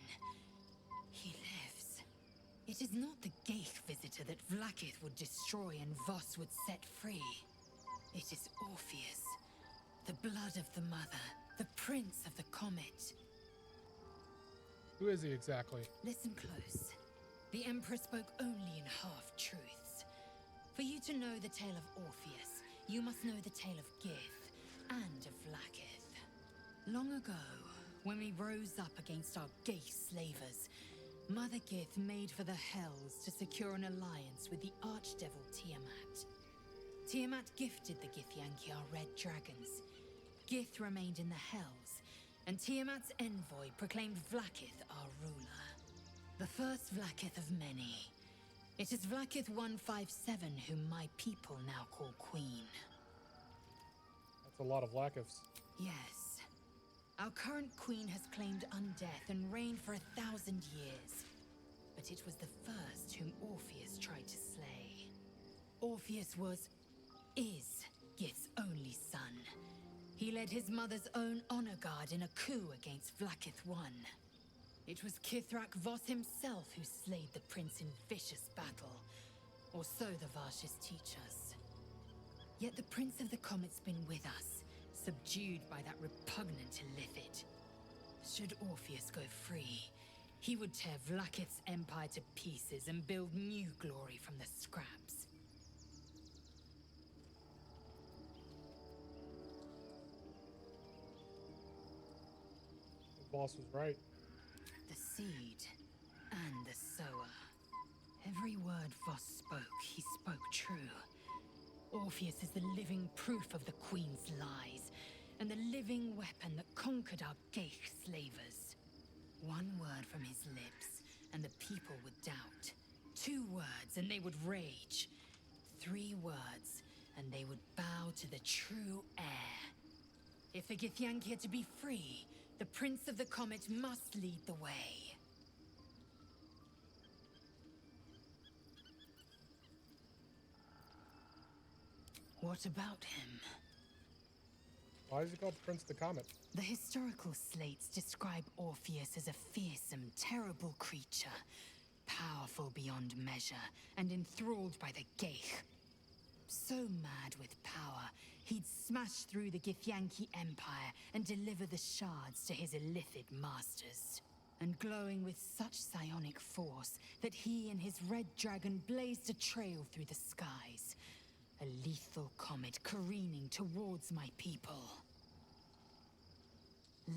He lives. It is not the Geich visitor that Vlaakith would destroy and Voss would set free. It is Orpheus, the blood of the mother, the prince of the comet. Who is he exactly? Listen close. The Emperor spoke only in half-truths. For you to know the tale of Orpheus, you must know the tale of Gith and of Vlaakith. Long ago, when we rose up against our Geich slavers, Mother Gith made for the Hells to secure an alliance with the archdevil Tiamat. Tiamat gifted the Githyanki our red dragons. Gith remained in the Hells, and Tiamat's envoy proclaimed Vlaakith our ruler. The first Vlaakith of many. It is Vlaakith 157 whom my people now call Queen. That's a lot of Vlaakiths. Yes. Our current queen has claimed undeath and reigned for 1,000 years. But it was the first whom Orpheus tried to slay. Orpheus is Gith's only son. He led his mother's own honor guard in a coup against Vlaakith I. It was Kithrak Voss himself who slayed the prince in vicious battle. Or so the Varshes teach us. Yet the Prince of the Comet's been with us, subdued by that repugnant illithid. Should Orpheus go free, he would tear Vlaakith's empire to pieces and build new glory from the scraps. The boss was right. The seed and the sower. Every word Voss spoke, he spoke true. Orpheus is the living proof of the Queen's lies, and the living weapon that conquered our Geich slavers. One word from his lips, and the people would doubt. 2 words, and they would rage. 3 words, and they would bow to the true heir. If the Githyanki are to be free, the Prince of the Comet must lead the way. What about him? Why is he called Prince the Comet? The historical slates describe Orpheus as a fearsome, terrible creature, powerful beyond measure, and enthralled by the Geich. So mad with power, he'd smash through the Githyanki Empire and deliver the shards to his illithid masters. and glowing with such psionic force that he and his red dragon blazed a trail through the skies. A lethal comet careening towards my people.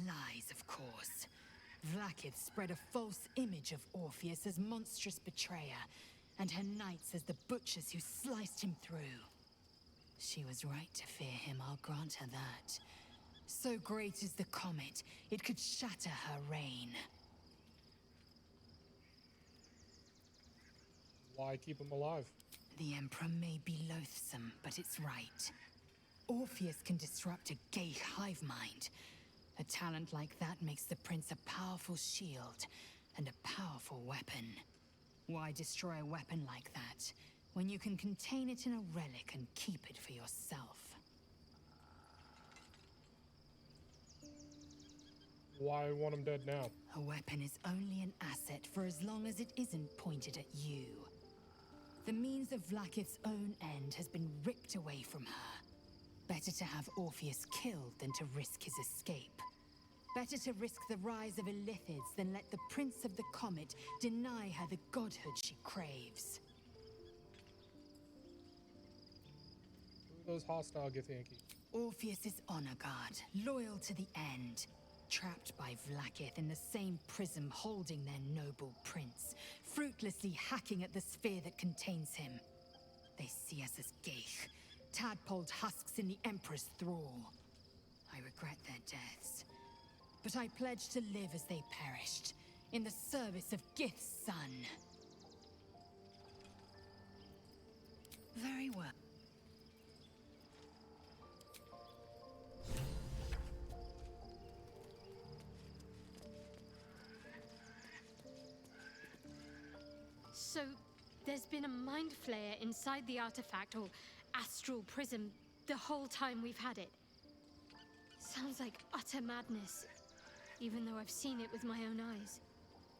Lies, of course. Vlaakith spread a false image of Orpheus as monstrous betrayer, and her knights as the butchers who sliced him through. She was right to fear him, I'll grant her that. So great is the comet, it could shatter her reign. Why keep him alive? The Emperor may be loathsome, but it's right. Orpheus can disrupt a gay hive mind. A talent like that makes the prince a powerful shield and a powerful weapon. Why destroy a weapon like that when you can contain it in a relic and keep it for yourself? Why want him dead now? A weapon is only an asset for as long as it isn't pointed at you. The means of Vlaakith's own end has been ripped away from her. Better to have Orpheus killed than to risk his escape. Better to risk the rise of Illithids than let the Prince of the Comet deny her the godhood she craves. Who are those hostile Githyanki? Orpheus is honor guard, loyal to the end. Trapped by Vlaakith in the same prism holding their noble prince, fruitlessly hacking at the sphere that contains him. They see us as geich, tadpoled husks in the Emperor's thrall. I regret their deaths, but I pledge to live as they perished, in the service of Gith's son. Very well. So, there's been a mind flayer inside the artifact, or astral prism, the whole time we've had it. Sounds like utter madness, even though I've seen it with my own eyes.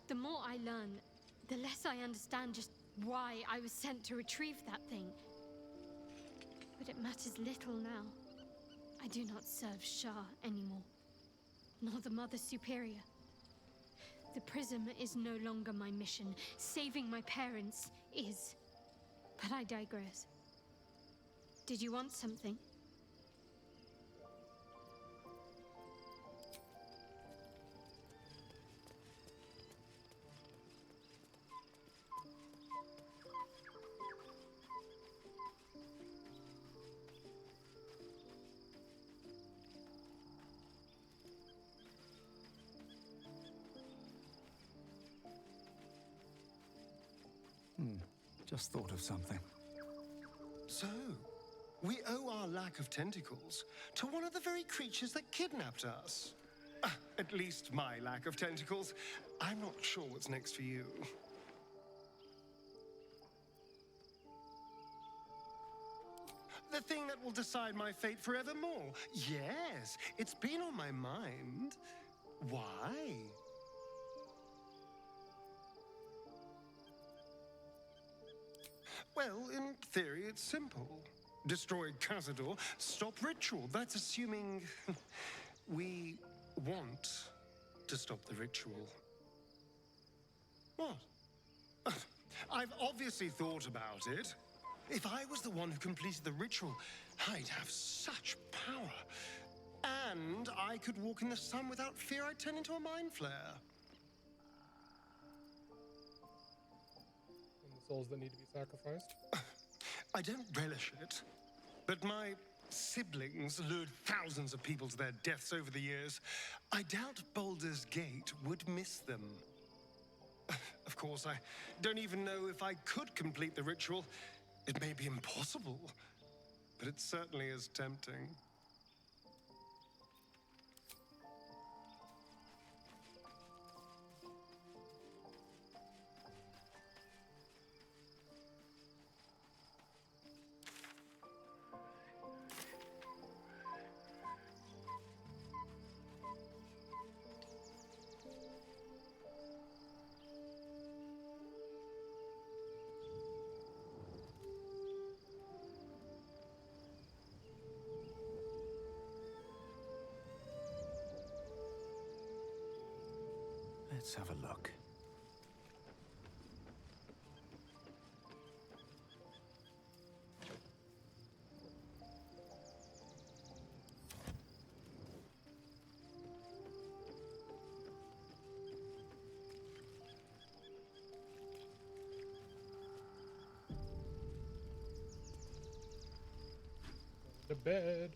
The more I learn, the less I understand just why I was sent to retrieve that thing. But it matters little now. I do not serve Shah anymore, nor the Mother Superior. The prism is no longer my mission. Saving my parents is. But I digress. Did you want something? Just thought of something. So, we owe our lack of tentacles to one of the very creatures that kidnapped us. At least my lack of tentacles. I'm not sure what's next for you. The thing that will decide my fate forevermore. Yes, it's been on my mind. Why? Well, in theory, it's simple. Destroy Cazador, stop ritual. That's assuming we want to stop the ritual. What? I've obviously thought about it. If I was the one who completed the ritual, I'd have such power. And I could walk in the sun without fear I'd turn into a mind flare. Souls that need to be sacrificed? I don't relish it, but my siblings lured thousands of people to their deaths over the years. I doubt Baldur's Gate would miss them. Of course, I don't even know if I could complete the ritual. It may be impossible, but it certainly is tempting. Let's have a look. To bed.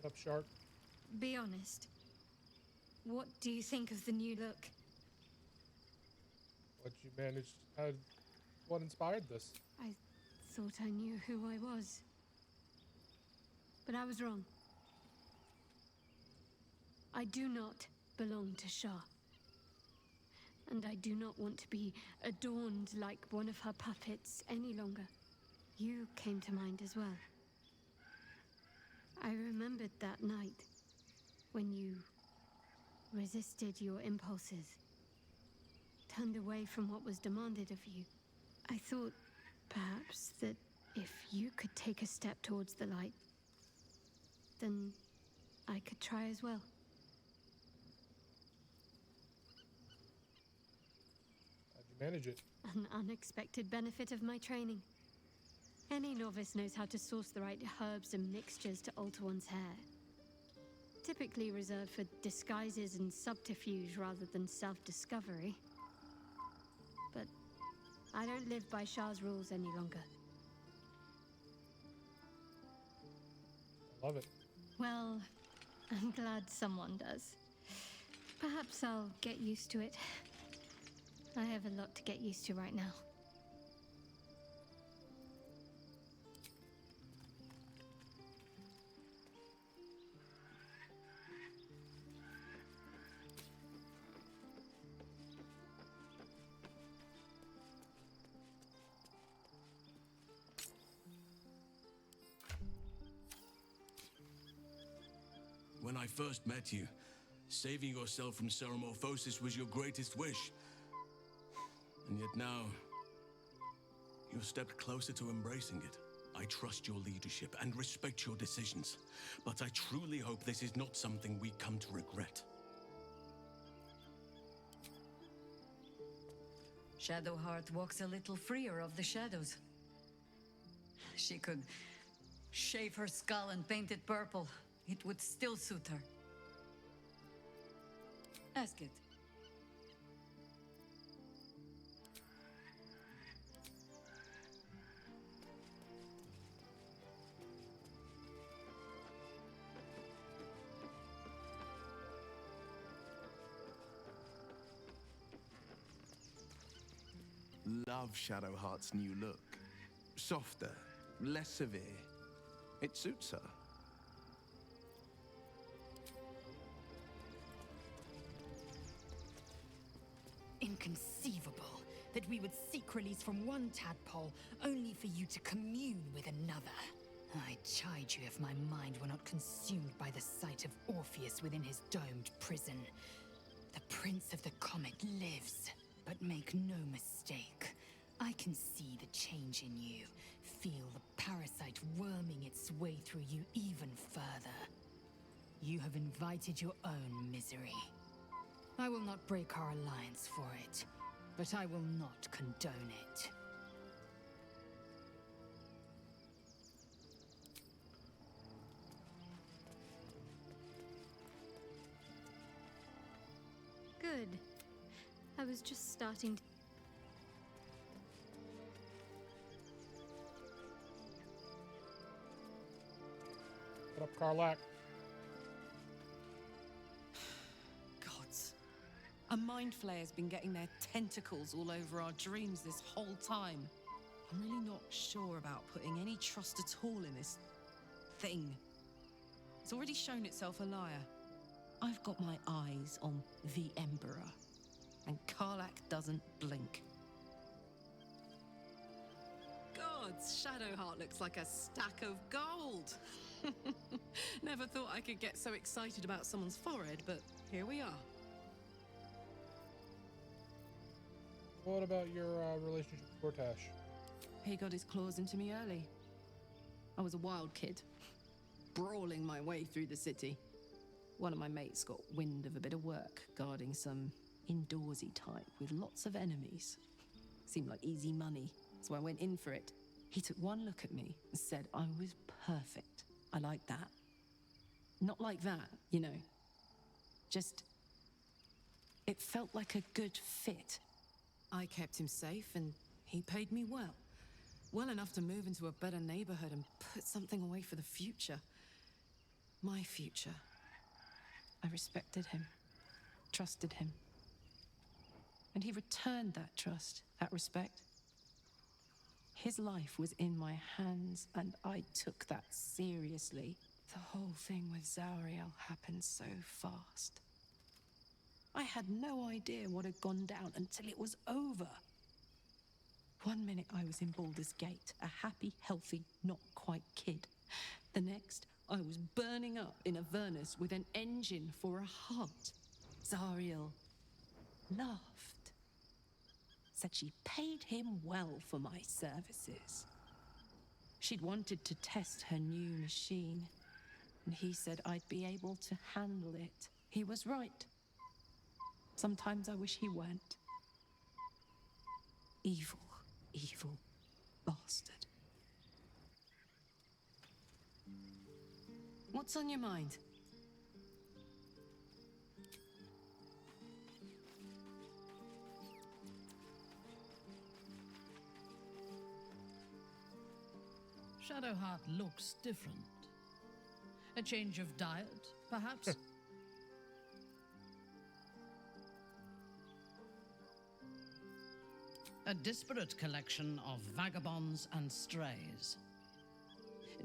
What up, Shark? Be honest. What do you think of the new look? What you managed? What inspired this? I thought I knew who I was. But I was wrong. I do not belong to Shah. And I do not want to be adorned like one of her puppets any longer. You came to mind as well. I remembered that night when you resisted your impulses, turned away from what was demanded of you. I thought perhaps that if you could take a step towards the light, then I could try as well. How'd you manage it? An unexpected benefit of my training. Any novice knows how to source the right herbs and mixtures to alter one's hair. Typically reserved for disguises and subterfuge rather than self-discovery. But I don't live by Shah's rules any longer. I love it. Well, I'm glad someone does. Perhaps I'll get used to it. I have a lot to get used to right now. When I first met you, saving yourself from Ceremorphosis was your greatest wish. And yet now, you've stepped closer to embracing it. I trust your leadership and respect your decisions, but I truly hope this is not something we come to regret. Shadowheart walks a little freer of the shadows. She could shave her skull and paint it purple. It would still suit her. Ask it. Love Shadowheart's new look. Softer, less severe. It suits her. Inconceivable that we would seek release from one tadpole only for you to commune with another. I chide you if my mind were not consumed by the sight of Orpheus within his domed prison. The Prince of the Comet lives, but make no mistake. I can see the change in you, feel the parasite worming its way through you even further. You have invited your own misery. I will not break our alliance for it, but I will not condone it. Good. I was just starting to... What up, Karlak? Gods. A mind flayer's been getting their tentacles all over our dreams this whole time. I'm really not sure about putting any trust at all in this thing. It's already shown itself a liar. I've got my eyes on the Emperor, and Karlak doesn't blink. Gods, Shadowheart looks like a stack of gold. Never thought I could get so excited about someone's forehead, but here we are. What about your relationship with Gortash? He got his claws into me early. I was a wild kid, brawling my way through the city. One of my mates got wind of a bit of work guarding some indoorsy type with lots of enemies. Seemed like easy money, so I went in for it. He took one look at me and said I was perfect. I like that. Not like that, you know. Just... it felt like a good fit. I kept him safe and he paid me well. Well enough to move into a better neighborhood and put something away for the future. My future. I respected him, trusted him. And he returned that trust, that respect. His life was in my hands, and I took that seriously. The whole thing with Zariel happened so fast. I had no idea what had gone down until it was over. One minute I was in Baldur's Gate, a happy, healthy, not quite kid. The next, I was burning up in Avernus with an engine for a heart. Zariel laughed. Said she paid him well for my services. She'd wanted to test her new machine, and he said I'd be able to handle it. He was right. Sometimes I wish he weren't. Evil, evil bastard. What's on your mind? Shadowheart looks different. A change of diet, perhaps? A disparate collection of vagabonds and strays.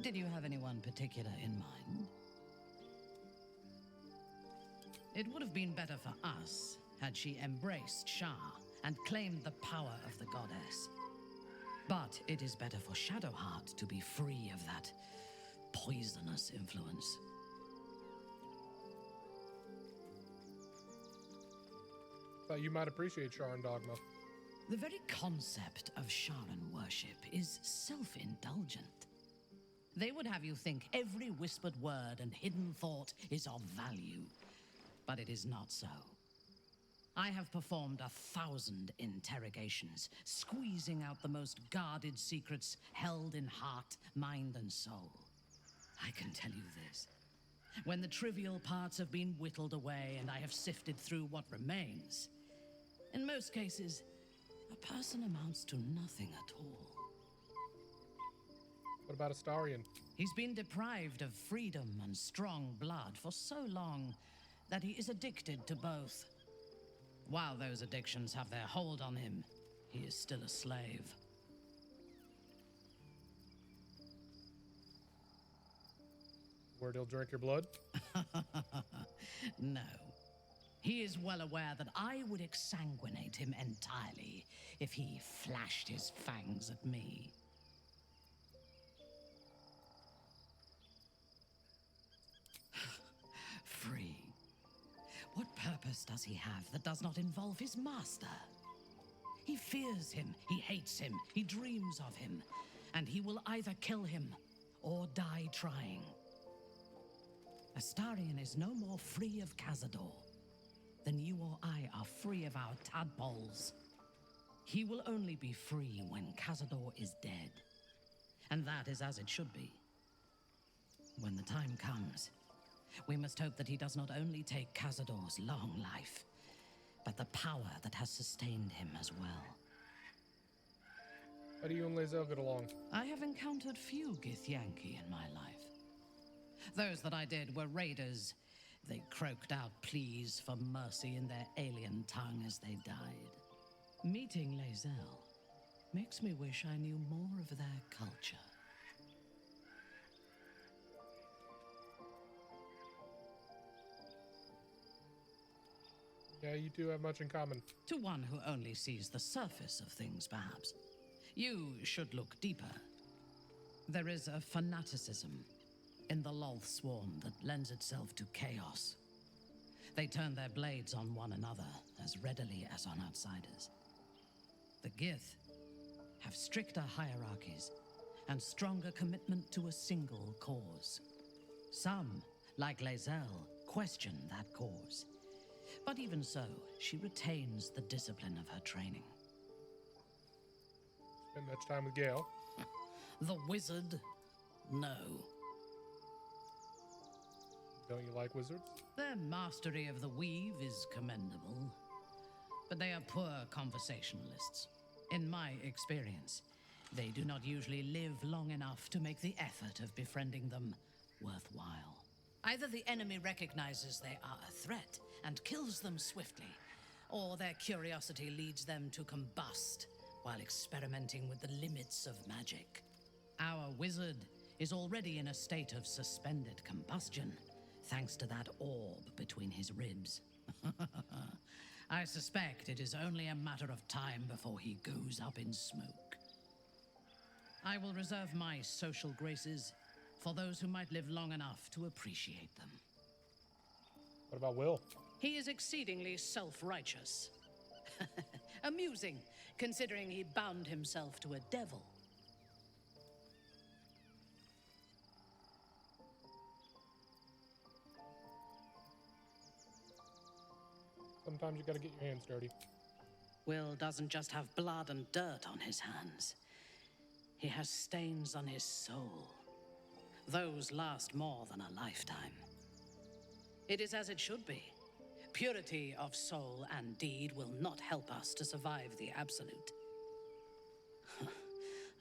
Did you have anyone particular in mind? It would have been better for us had she embraced Shah and claimed the power of the goddess. But it is better for Shadowheart to be free of that poisonous influence. Thought you might appreciate Sharon Dogma. The very concept of Sharan worship is self-indulgent. They would have you think every whispered word and hidden thought is of value. But it is not so. I have performed 1,000 interrogations, squeezing out the most guarded secrets held in heart, mind, and soul. I can tell you this. When the trivial parts have been whittled away and I have sifted through what remains, in most cases, a person amounts to nothing at all. What about Astarion? He's been deprived of freedom and strong blood for so long that he is addicted to both. While those addictions have their hold on him, he is still a slave. Word he'll drink your blood? No. He is well aware that I would exsanguinate him entirely if he flashed his fangs at me. Free. What purpose does he have that does not involve his master? He fears him, he hates him, he dreams of him, and he will either kill him or die trying. Astarion is no more free of Cazador than you or I are free of our tadpoles. He will only be free when Cazador is dead. And that is as it should be. When the time comes, we must hope that he does not only take Cazador's long life, but the power that has sustained him as well. How do you and Lae'zel get along? I have encountered few Githyanki in my life. Those that I did were raiders. They croaked out pleas for mercy in their alien tongue as they died. Meeting Lae'zel makes me wish I knew more of their culture. Yeah, you do have much in common. To one who only sees the surface of things, perhaps. You should look deeper. There is a fanaticism in the Lolth swarm that lends itself to chaos. They turn their blades on one another as readily as on outsiders. The Gith have stricter hierarchies and stronger commitment to a single cause. Some, like Lae'zel, question that cause. But even so, she retains the discipline of her training. Spend much time with Gale. The wizard? No. Don't you like wizards? Their mastery of the weave is commendable, but they are poor conversationalists. In my experience, they do not usually live long enough to make the effort of befriending them worthwhile. Either the enemy recognizes they are a threat and kills them swiftly, or their curiosity leads them to combust while experimenting with the limits of magic. Our wizard is already in a state of suspended combustion, thanks to that orb between his ribs. I suspect it is only a matter of time before he goes up in smoke. I will reserve my social graces for those who might live long enough to appreciate them. What about Will? He is exceedingly self-righteous. Amusing, considering he bound himself to a devil. Sometimes you gotta get your hands dirty. Will doesn't just have blood and dirt on his hands. He has stains on his soul. Those last more than a lifetime. It is as it should be. Purity of soul and deed will not help us to survive the Absolute.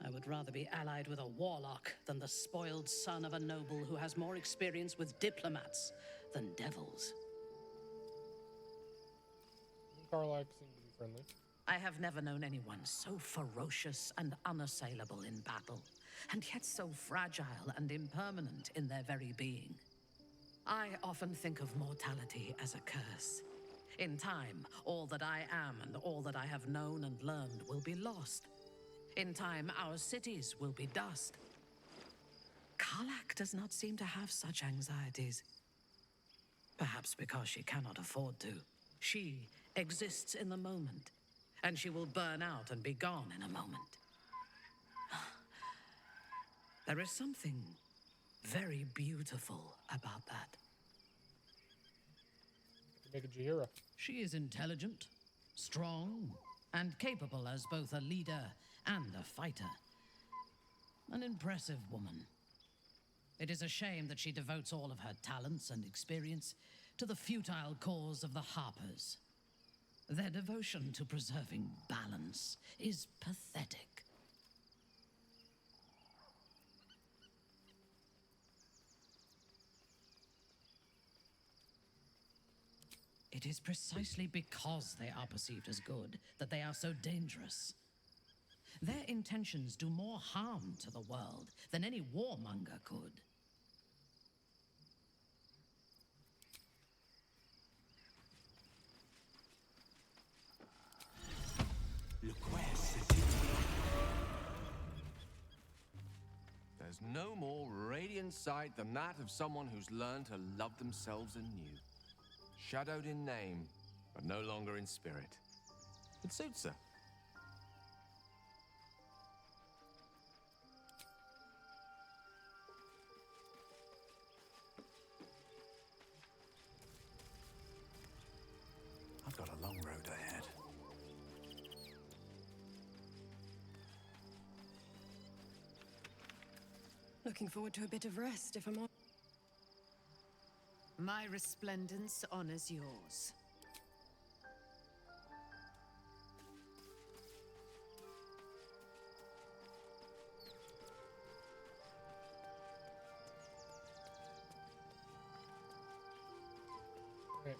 I would rather be allied with a warlock than the spoiled son of a noble who has more experience with diplomats than devils. Karlach seems to be friendly. I have never known anyone so ferocious and unassailable in battle, and yet so fragile and impermanent in their very being. I often think of mortality as a curse. In time, all that I am and all that I have known and learned will be lost. In time, our cities will be dust. Karlach does not seem to have such anxieties. Perhaps because she cannot afford to. She exists in the moment, and she will burn out and be gone in a moment. There is something very beautiful about that. Make a Jahira. She is intelligent, strong, and capable as both a leader and a fighter. An impressive woman. It is a shame that she devotes all of her talents and experience to the futile cause of the Harpers. Their devotion to preserving balance is pathetic. It is precisely because they are perceived as good that they are so dangerous. Their intentions do more harm to the world than any warmonger could. There's no more radiant sight than that of someone who's learned to love themselves anew. Shadowed in name, but no longer in spirit. It suits her. I've got a long road ahead. Looking forward to a bit of rest, if I'm on. My resplendence honors yours. Okay.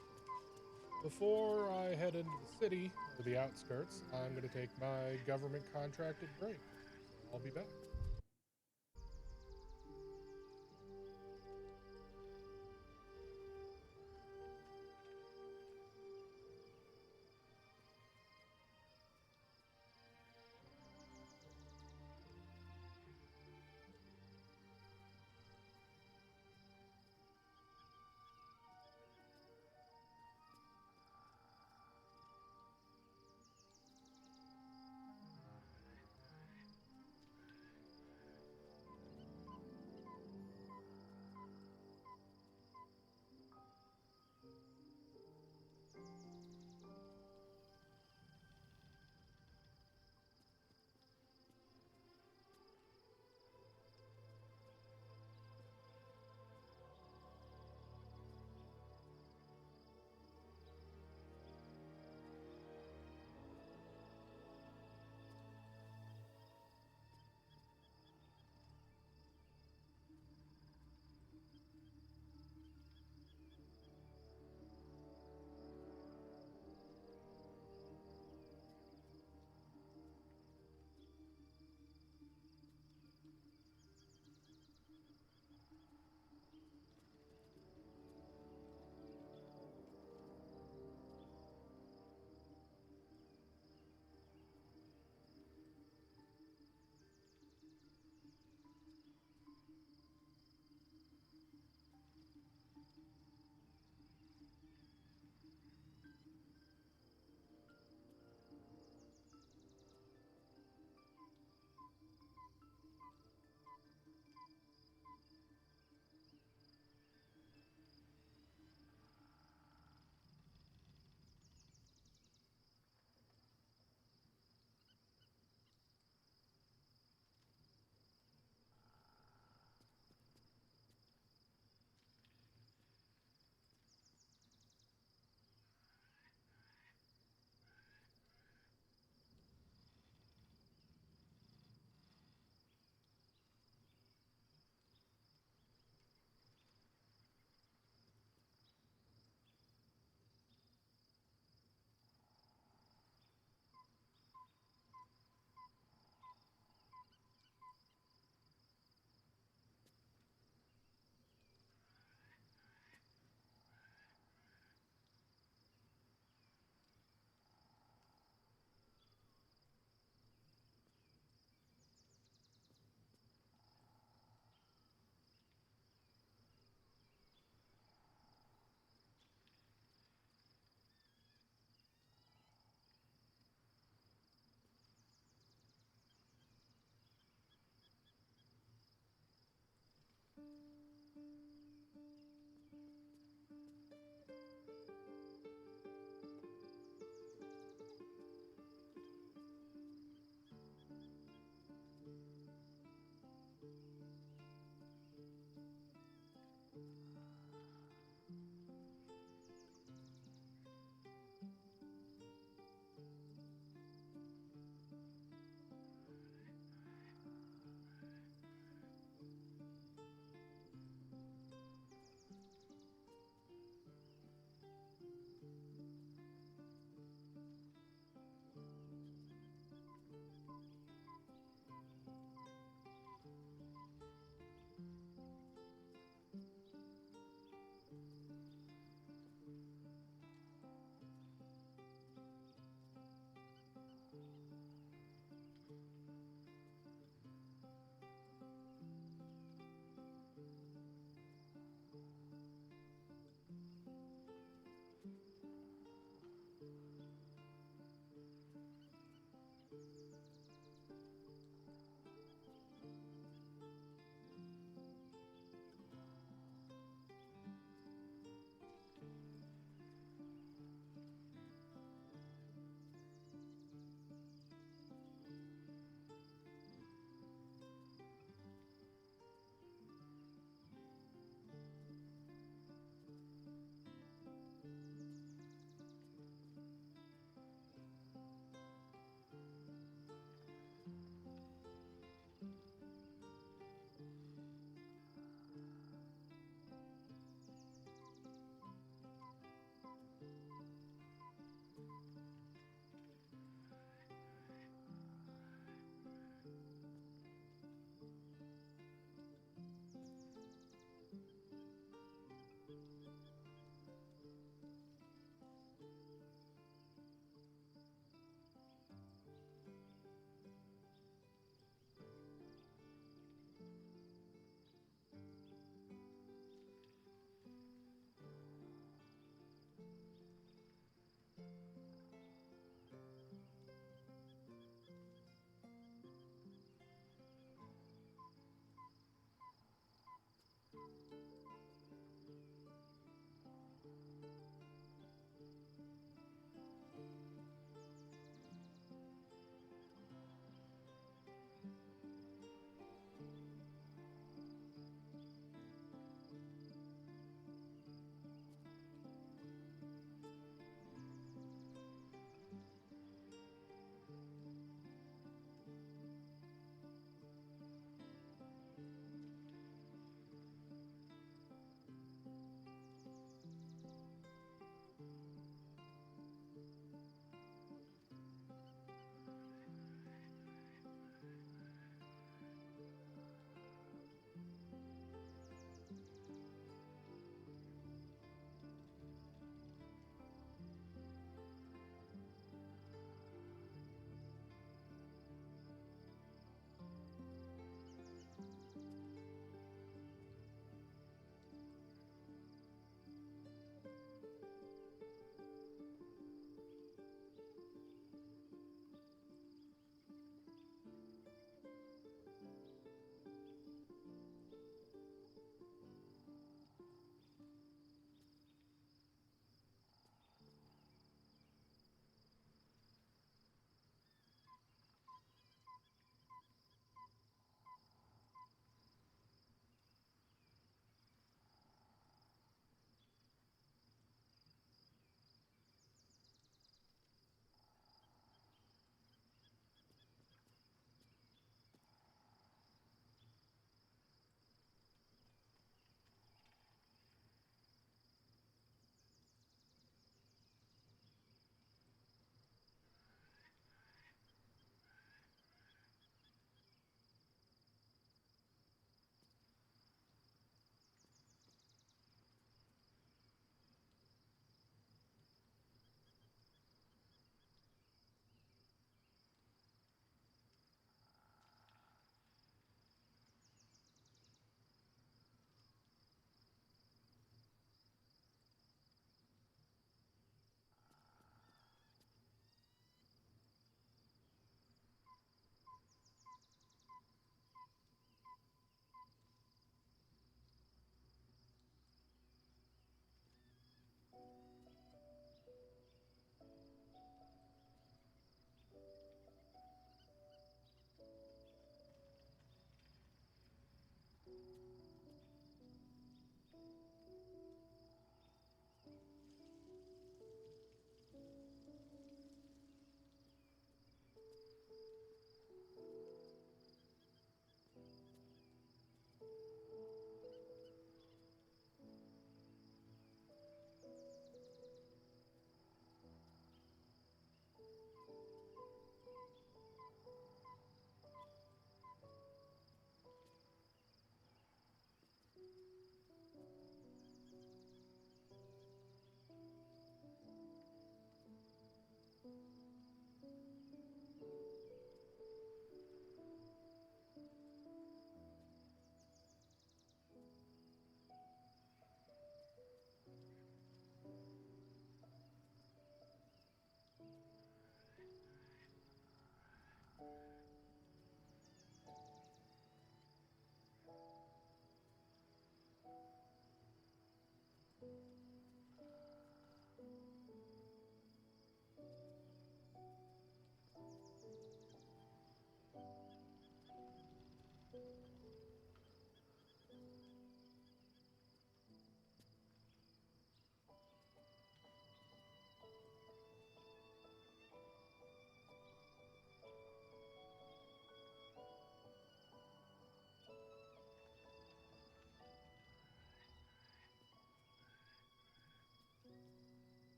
Before I head into the city, or the outskirts, I'm going to take my government contracted break. I'll be back.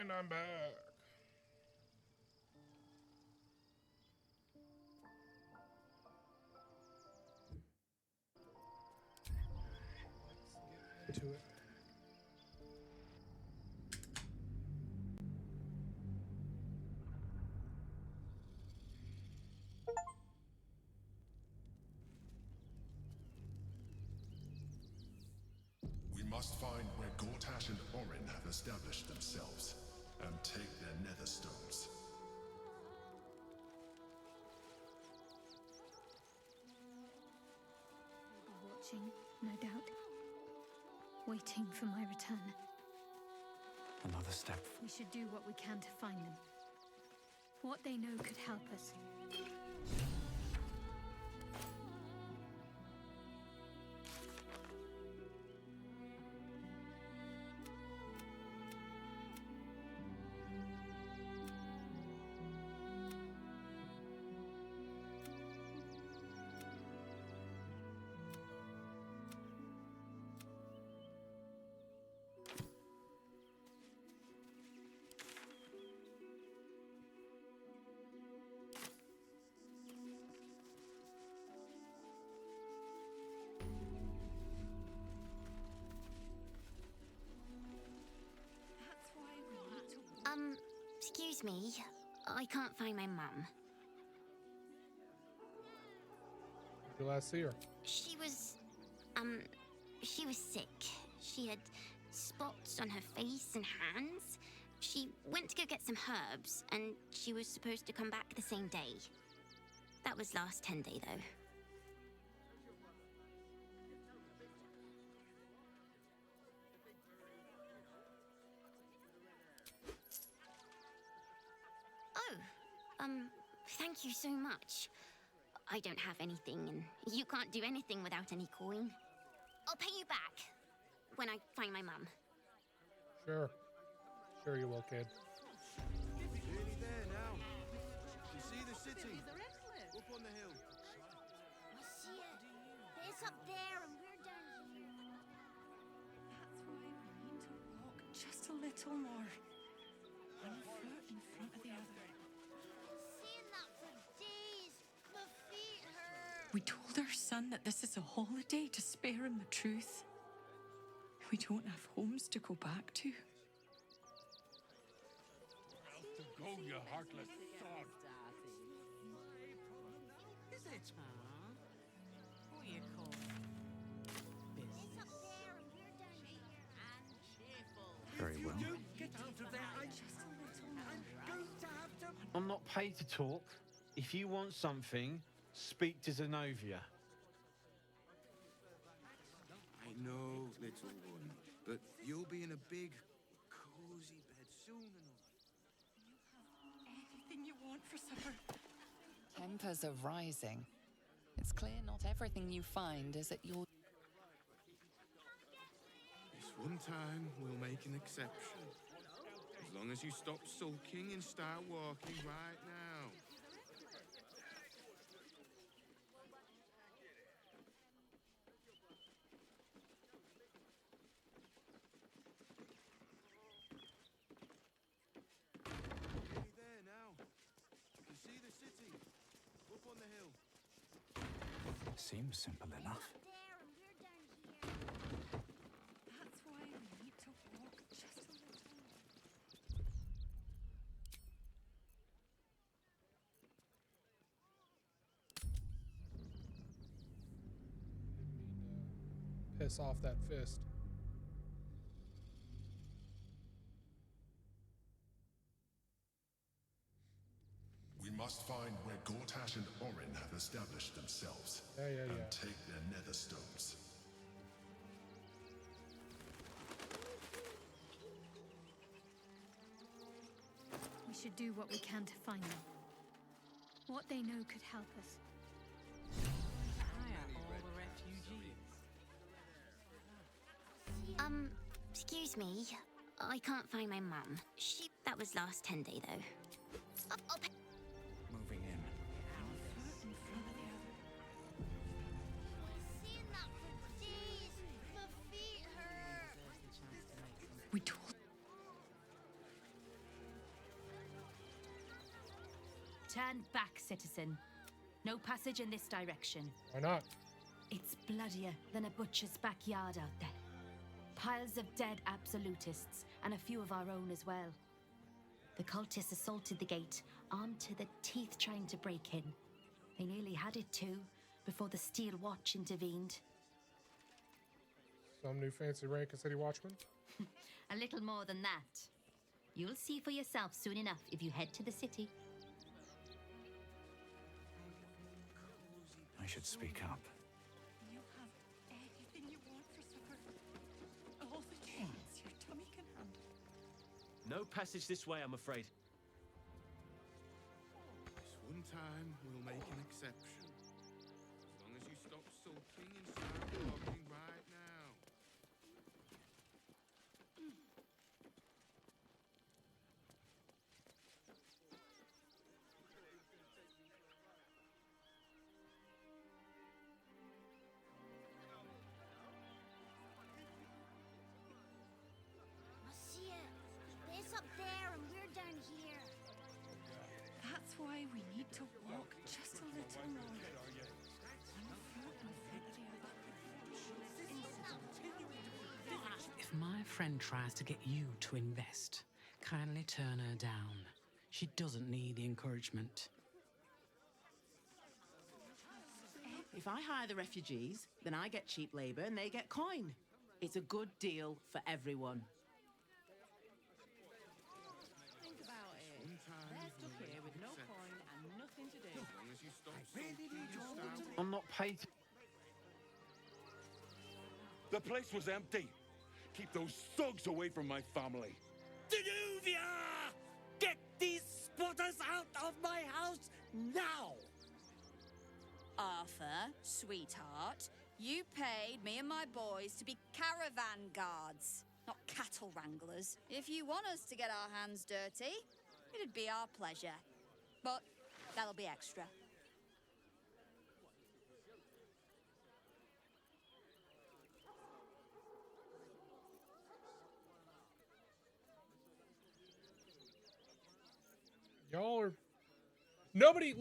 And I'm back. Let's get into it. We must find where Gortash and Orin have established themselves, and take their nether stones. Watching, no doubt. Waiting for my return. Another step. We should do what we can to find them. What they know could help us. Excuse me. I can't find my mum. Did you last see her? She was sick. She had spots on her face and hands. She went to go get some herbs, and she was supposed to come back the same day. That was last 10 day, though. Thank you so much. I don't have anything, and you can't do anything without any coin. I'll pay you back when I find my mum. Sure. Sure you will, kid. Nearly there now. You see the city? Up on the hill. I see it. It's up there, and we're down here. That's why we need to walk just a little more. One foot in front of the other. Saying that for days. My feet hurt. We told our son that this is a holiday to spare him the truth. We don't have homes to go back to. Out to go, you heartless sod. Is it? Who you call? It's up there, and we're down here. And cheerful. Very well. Get out of there. I'm going to have to. I'm not paid to talk. If you want something, speak to Zenobia. I know, little one, but you'll be in a big, cozy bed soon enough. Anything you want for supper. Tempers are rising. It's clear not everything you find is at your... This one time, we'll make an exception. As long as you stop sulking and start walking right now. Nearly there now. You see the city? Up on the hill. Seems simple enough. There, and we're down here. That's why we need to walk just a little. Piss off that fist. We must find where Gortash and Orin have established themselves, and take their nether stones. We should do what we can to find them. What they know could help us. Excuse me. I can't find my mum. That was last 10 day, though. I'll pay. Moving in. Saying that for days. My feet hurt. We told. Turn back, citizen. No passage in this direction. Why not? It's bloodier than a butcher's backyard out there. Piles of dead absolutists, and a few of our own as well. The cultists assaulted the gate, armed to the teeth trying to break in. They nearly had it too, before the Steel Watch intervened. Some new fancy rank as City Watchman? A little more than that. You'll see for yourself soon enough if you head to the city. I should speak up. You have anything you want for supper. All the treats your tummy can handle. No passage this way, I'm afraid. This one time, we'll make an exception. As long as you stop sulking and start walking right now. Monsieur, there's up there and we're down here. That's why we need to walk just a little more. If my friend tries to get you to invest, kindly turn her down. She doesn't need the encouragement. If I hire the refugees, then I get cheap labor and they get coin. It's a good deal for everyone. Think about it. They're stuck here with no coin and nothing to do. As long as you stop sulking and start I'm not paid. The place was empty. Keep those thugs away from my family. Danuvia! Get these spotters out of my house now! Arthur, sweetheart, you paid me and my boys to be caravan guards, not cattle wranglers. If you want us to get our hands dirty, it'd be our pleasure. But that'll be extra. Y'all are... Nobody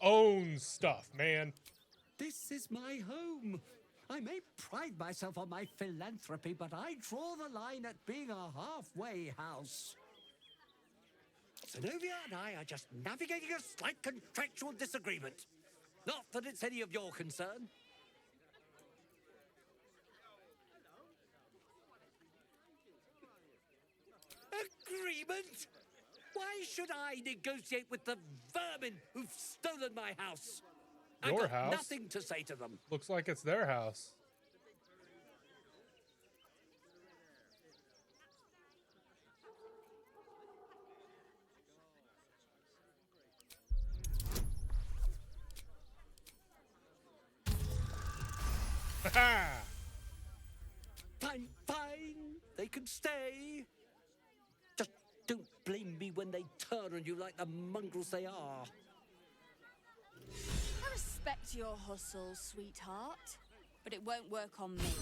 owns stuff, man. This is my home. I may pride myself on my philanthropy, but I draw the line at being a halfway house. Zenobia and I are just navigating a slight contractual disagreement. Not that it's any of your concern. Agreement? Why should I negotiate with the vermin who've stolen my house? I've Your got house? nothing to say to them. Looks like it's their house. Fine, fine. They can stay. Just don't blame me when they turn on you like the mongrels they are. I respect your hustle, sweetheart, but it won't work on me.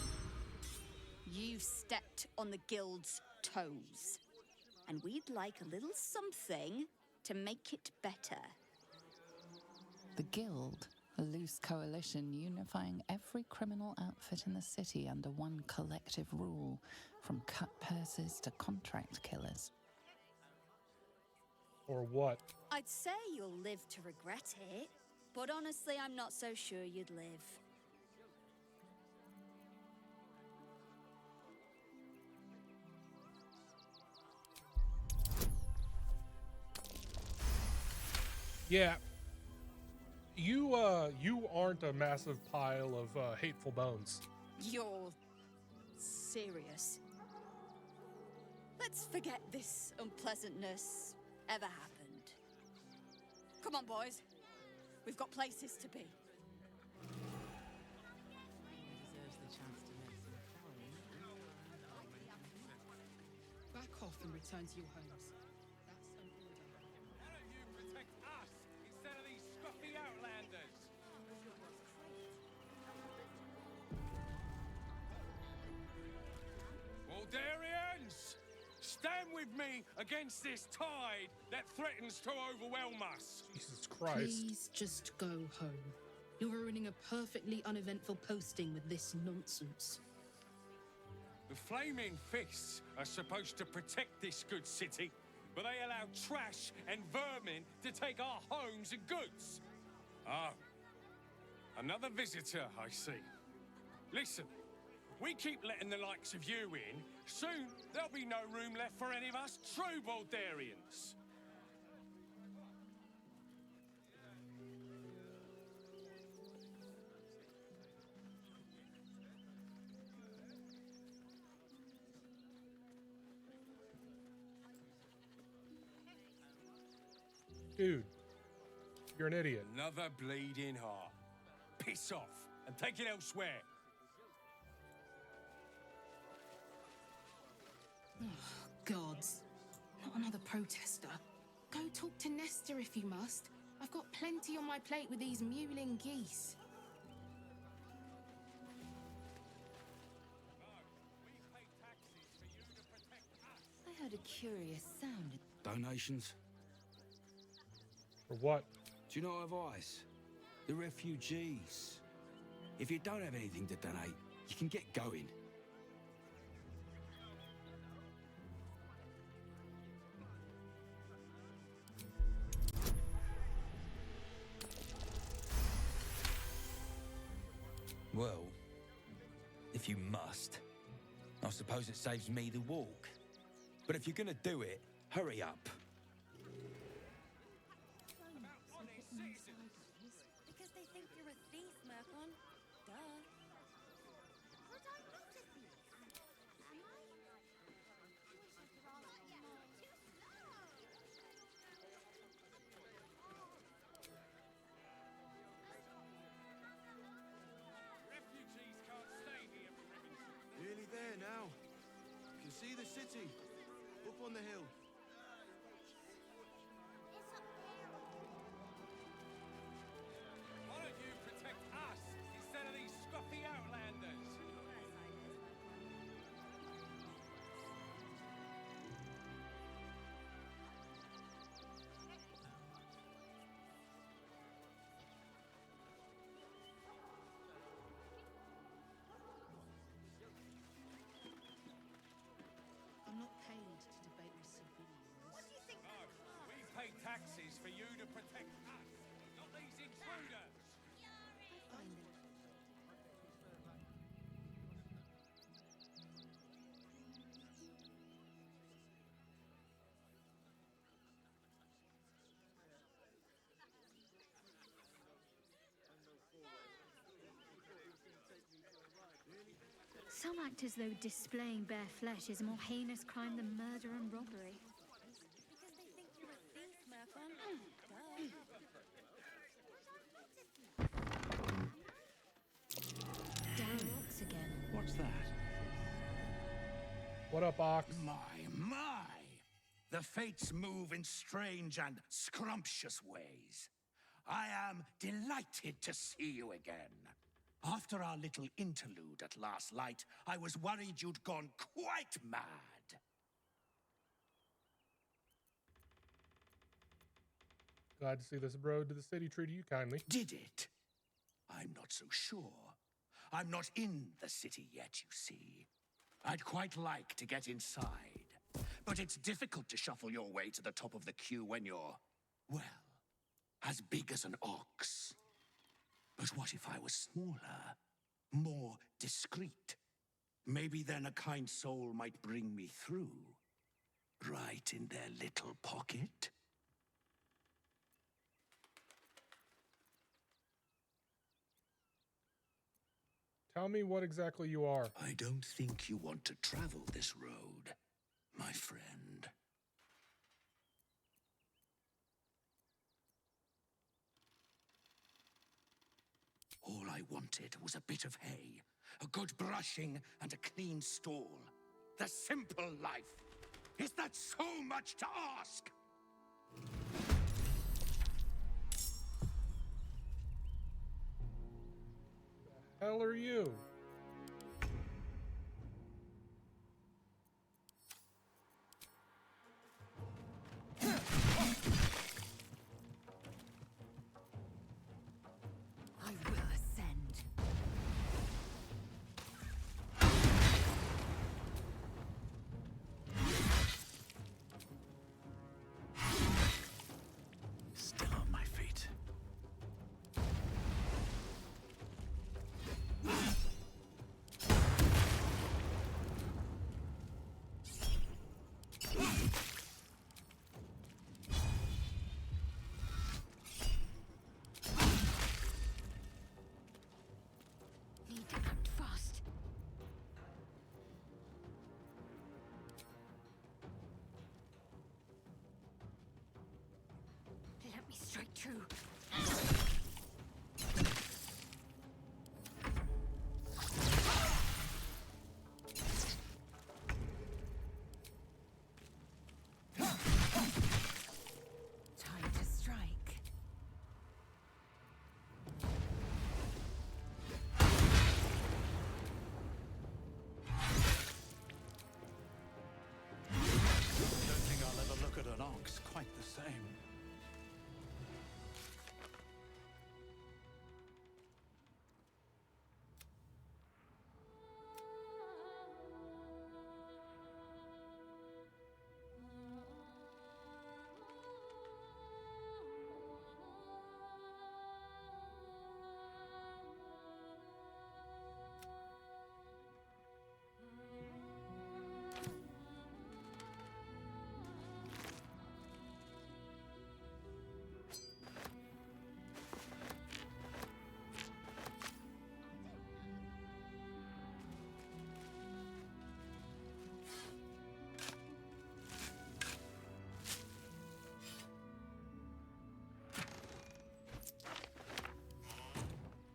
You've stepped on the guild's toes, and we'd like a little something to make it better. The Guild, a loose coalition unifying every criminal outfit in the city under one collective rule, from cut purses to contract killers. Or what? I'd say you'll live to regret it, but honestly, I'm not so sure you'd live. Yeah. You aren't a massive pile of hateful bones. You're serious? Let's forget this unpleasantness ever happened. Come on, boys. We've got places to be. Back off and return to your homes. Why don't you protect us instead of these scruffy outlanders? Waldarians! Stand with me against this tide that threatens to overwhelm us. Jesus Christ. Please just go home. You're ruining a perfectly uneventful posting with this nonsense. The Flaming Fists are supposed to protect this good city, but they allow trash and vermin to take our homes and goods. Ah, another visitor, I see. Listen, we keep letting the likes of you in, soon there'll be no room left for any of us true Baldurians. Dude, you're an idiot. Another bleeding heart. Piss off and take it elsewhere. Oh, gods. Not another protester. Go talk to Nestor if you must. I've got plenty on my plate with these mewling geese. I heard a curious sound. Donations? For what? Do you know advice? The refugees. If you don't have anything to donate, you can get going. Well, if you must, I suppose it saves me the walk. But if you're gonna do it, hurry up. Because they think you're a thief, Mercon. Duh. Refugees can't stay here forever. Nearly there now. You can see the city. Up on the hill. Why don't you protect us instead of these scruffy outlanders? I'm not paid to debate with civilians. No, we pay taxes for you to protect us, not these intruders. I find it. Some act as though displaying bare flesh is a more heinous crime than murder and robbery. Because they think you're a thief, Mercon. Duh. Down Ox again. What's that? What up, Ox? My! The fates move in strange and scrumptious ways. I am delighted to see you again. After our little interlude at last light, I was worried you'd gone quite mad. Glad to see this road to the city treated you kindly. Did it? I'm not so sure. I'm not in the city yet, you see. I'd quite like to get inside. But it's difficult to shuffle your way to the top of the queue when you're, well, as big as an ox. But what if I was smaller, more discreet? Maybe then a kind soul might bring me through, right in their little pocket. Tell me what exactly you are. I don't think you want to travel this road, my friend. All I wanted was a bit of hay, a good brushing, and a clean stall. The simple life. Is that so much to ask? The hell are you? true. Time to strike. Don't think I'll ever look at an ox quite the same.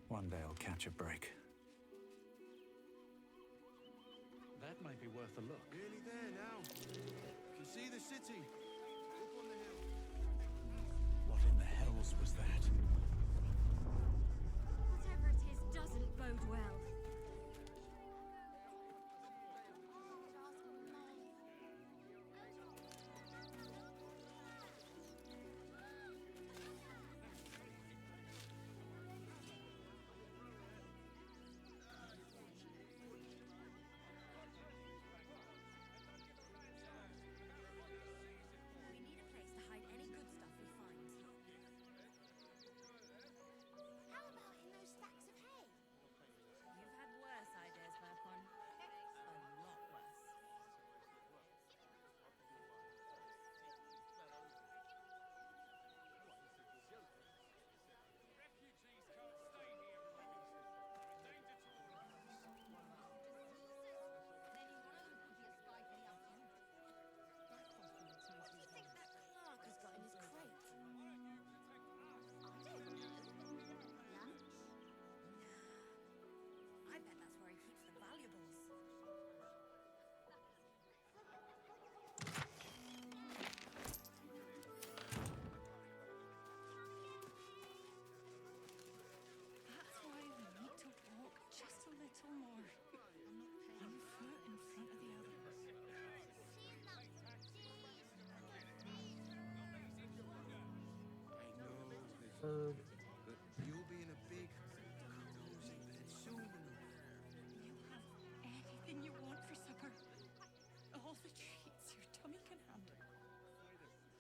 One day I'll catch a break. That might be worth a look. Nearly there now. You can see the city. Up on the hill. What in the hells was that? Whatever it is doesn't bode well. We need a place to hide any good stuff we find. How about in those stacks of hay? You've had worse ideas, Verpon. A lot worse. What do you think that clerk has got in his crate? Lunch? I bet that's where he keeps the valuables. That's why we need to walk just a little more. One foot in front of the other. I know, Herb. but you'll be in a big, cozy bed soon enough. You'll have anything you want for supper. All the treats your tummy can handle.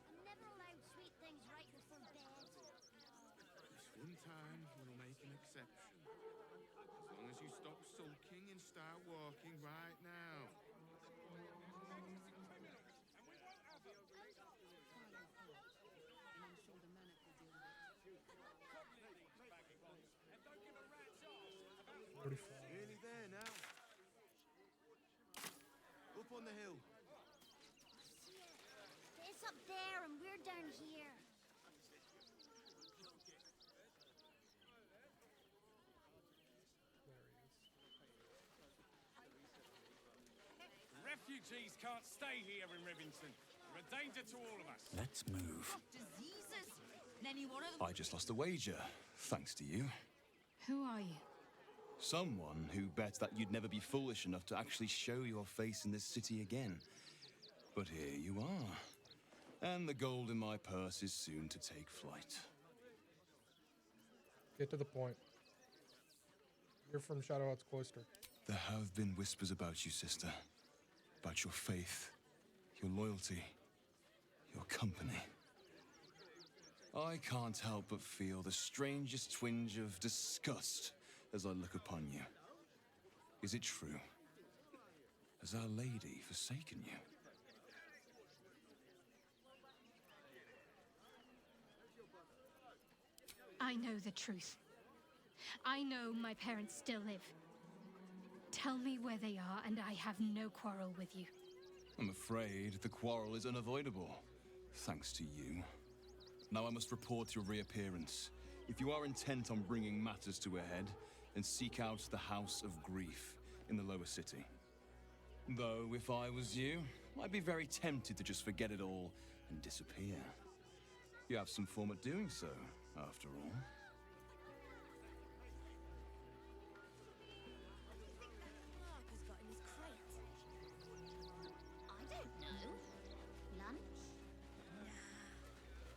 I'm never allowed sweet things right before bed. This one time, we'll make an exception. As long as you stop sulking and start walking right now. Nearly there now. Up on the hill. See it? It's up there and we're down here. Refugees can't stay here in Rivington. They're a danger to all of us. Let's move. Diseases? Then you want to... I just lost a wager, thanks to you. Who are you? Someone who bets that you'd never be foolish enough to actually show your face in this city again. But here you are. And the gold in my purse is soon to take flight. Get to the point. You're from Shadowheart's Cloister. There have been whispers about you, sister. About your faith, your loyalty, your company. I can't help but feel the strangest twinge of disgust as I look upon you. Is it true? Has Our Lady forsaken you? I know the truth. I know my parents still live. Tell me where they are, and I have no quarrel with you. I'm afraid the quarrel is unavoidable, thanks to you. Now I must report your reappearance. If you are intent on bringing matters to a head, then seek out the House of Grief in the lower city. Though, if I was you, I'd be very tempted to just forget it all and disappear. You have some form at doing so, after all. Mark has got in his crate. I don't know. Lunch?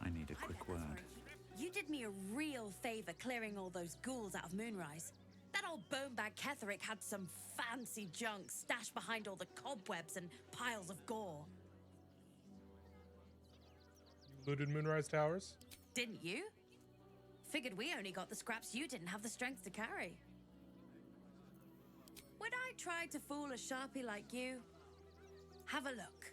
I need a quick word. You did me a real favor clearing all those ghouls out of Moonrise. That old bonebag Ketherick had some fancy junk stashed behind all the cobwebs and piles of gore. You looted Moonrise Towers? Didn't you? Figured we only got the scraps you didn't have the strength to carry. Would I try to fool a sharpie like you? Have a look.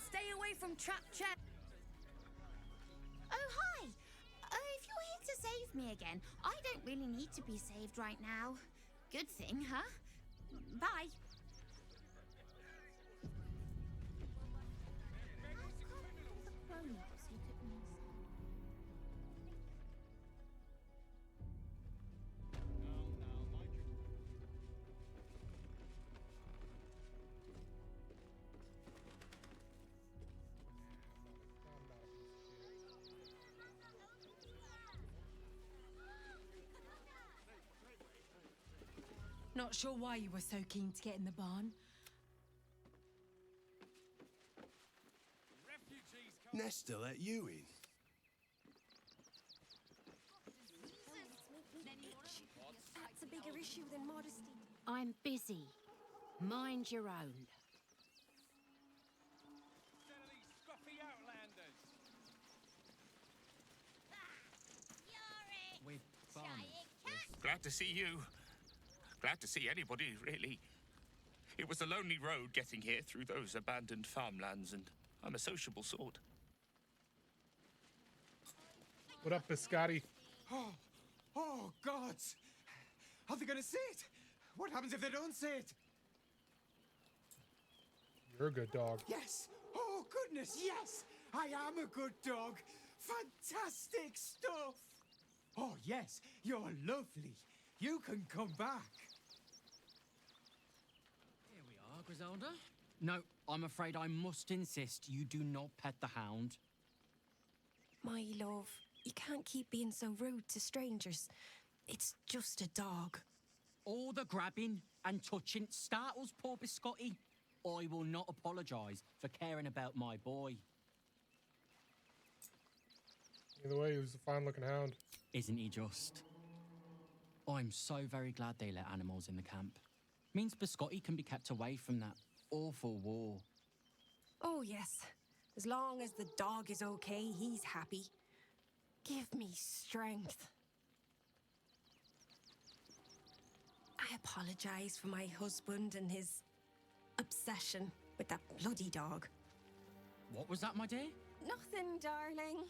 Stay away from trap chat. Oh, hi! If you're here to save me again, I don't really need to be saved right now. Good thing, huh? Bye. Not sure why you were so keen to get in the barn. Nesta let you in. That's a bigger issue than modesty. I'm busy. Mind your own. Scruffy outlanders. We've farmers. Glad to see you. Glad to see anybody, really. It was a lonely road getting here through those abandoned farmlands, and I'm a sociable sort. What up, Biscotti? Oh, gods! Are they gonna see it? What happens if they don't see it? You're a good dog. Yes! Oh, goodness, yes! I am a good dog! Fantastic stuff! Oh, yes, you're lovely. You can come back. Here we are, Griselda. No, I'm afraid I must insist you do not pet the hound. My love, you can't keep being so rude to strangers. It's just a dog. All the grabbing and touching startles poor Biscotti. I will not apologise for caring about my boy. Either way, he was a fine-looking hound. Isn't he just? I'm so very glad they let animals in the camp. Means Biscotti can be kept away from that awful war. Oh, yes. As long as the dog is okay, he's happy. Give me strength. I apologize for my husband and his obsession with that bloody dog. What was that, my dear? Nothing, darling.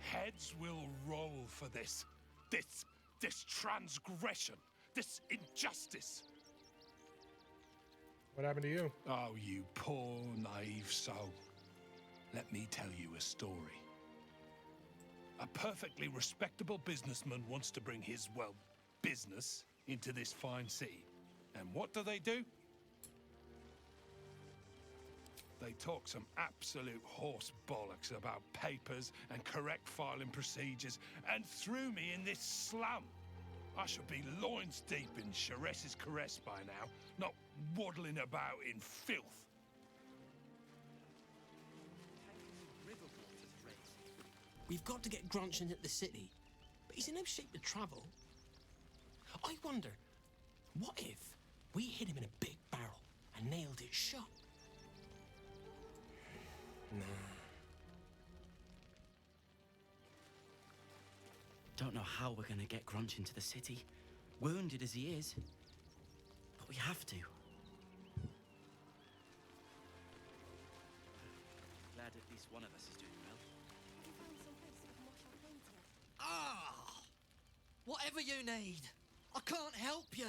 Heads will roll for this. This transgression. This injustice. What happened to you? Oh, you poor, naive soul. Let me tell you a story. A perfectly respectable businessman wants to bring his, well, business into this fine city. And what do? They talk some absolute horse bollocks about papers and correct filing procedures and threw me in this slum. I should be loins deep in Chares's caress by now, not waddling about in filth. We've got to get Grunch into the city, but he's in no shape to travel. I wonder, what if we hid him in a big barrel and nailed it shut? Nah. Don't know how we're gonna get Grunch into the city, wounded as he is. But we have to. Glad at least one of us is doing well. Whatever you need. I can't help you.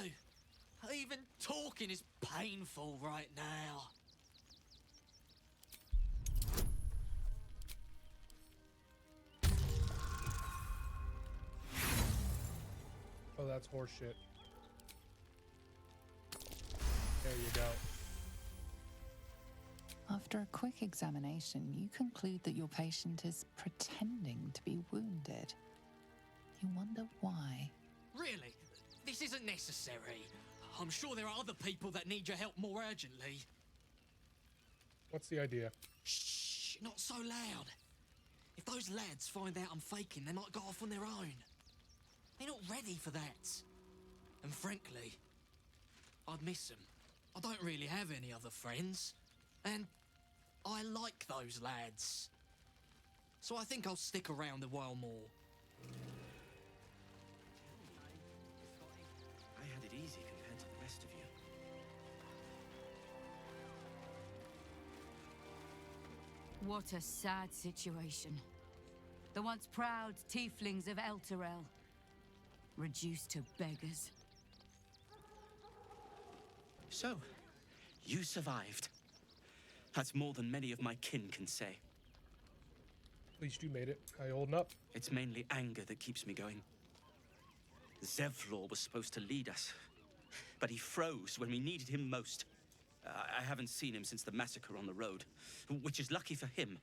Even talking is painful right now. Oh, that's horseshit. There you go. After a quick examination, you conclude that your patient is pretending to be wounded. You wonder why. Really? This isn't necessary. I'm sure there are other people that need your help more urgently. What's the idea? Shh, not so loud. If those lads find out I'm faking, they might go off on their own. They're not ready for that. And frankly, I'd miss them. I don't really have any other friends. And I like those lads. So I think I'll stick around a while more. I had it easy compared to the rest of you. What a sad situation. The once proud tieflings of Elturel, reduced to beggars. So, you survived. That's more than many of my kin can say. At least you made it. How you holding up? It's mainly anger that keeps me going. Zevlor was supposed to lead us, but he froze when we needed him most. I haven't seen him since the massacre on the road, which is lucky for him.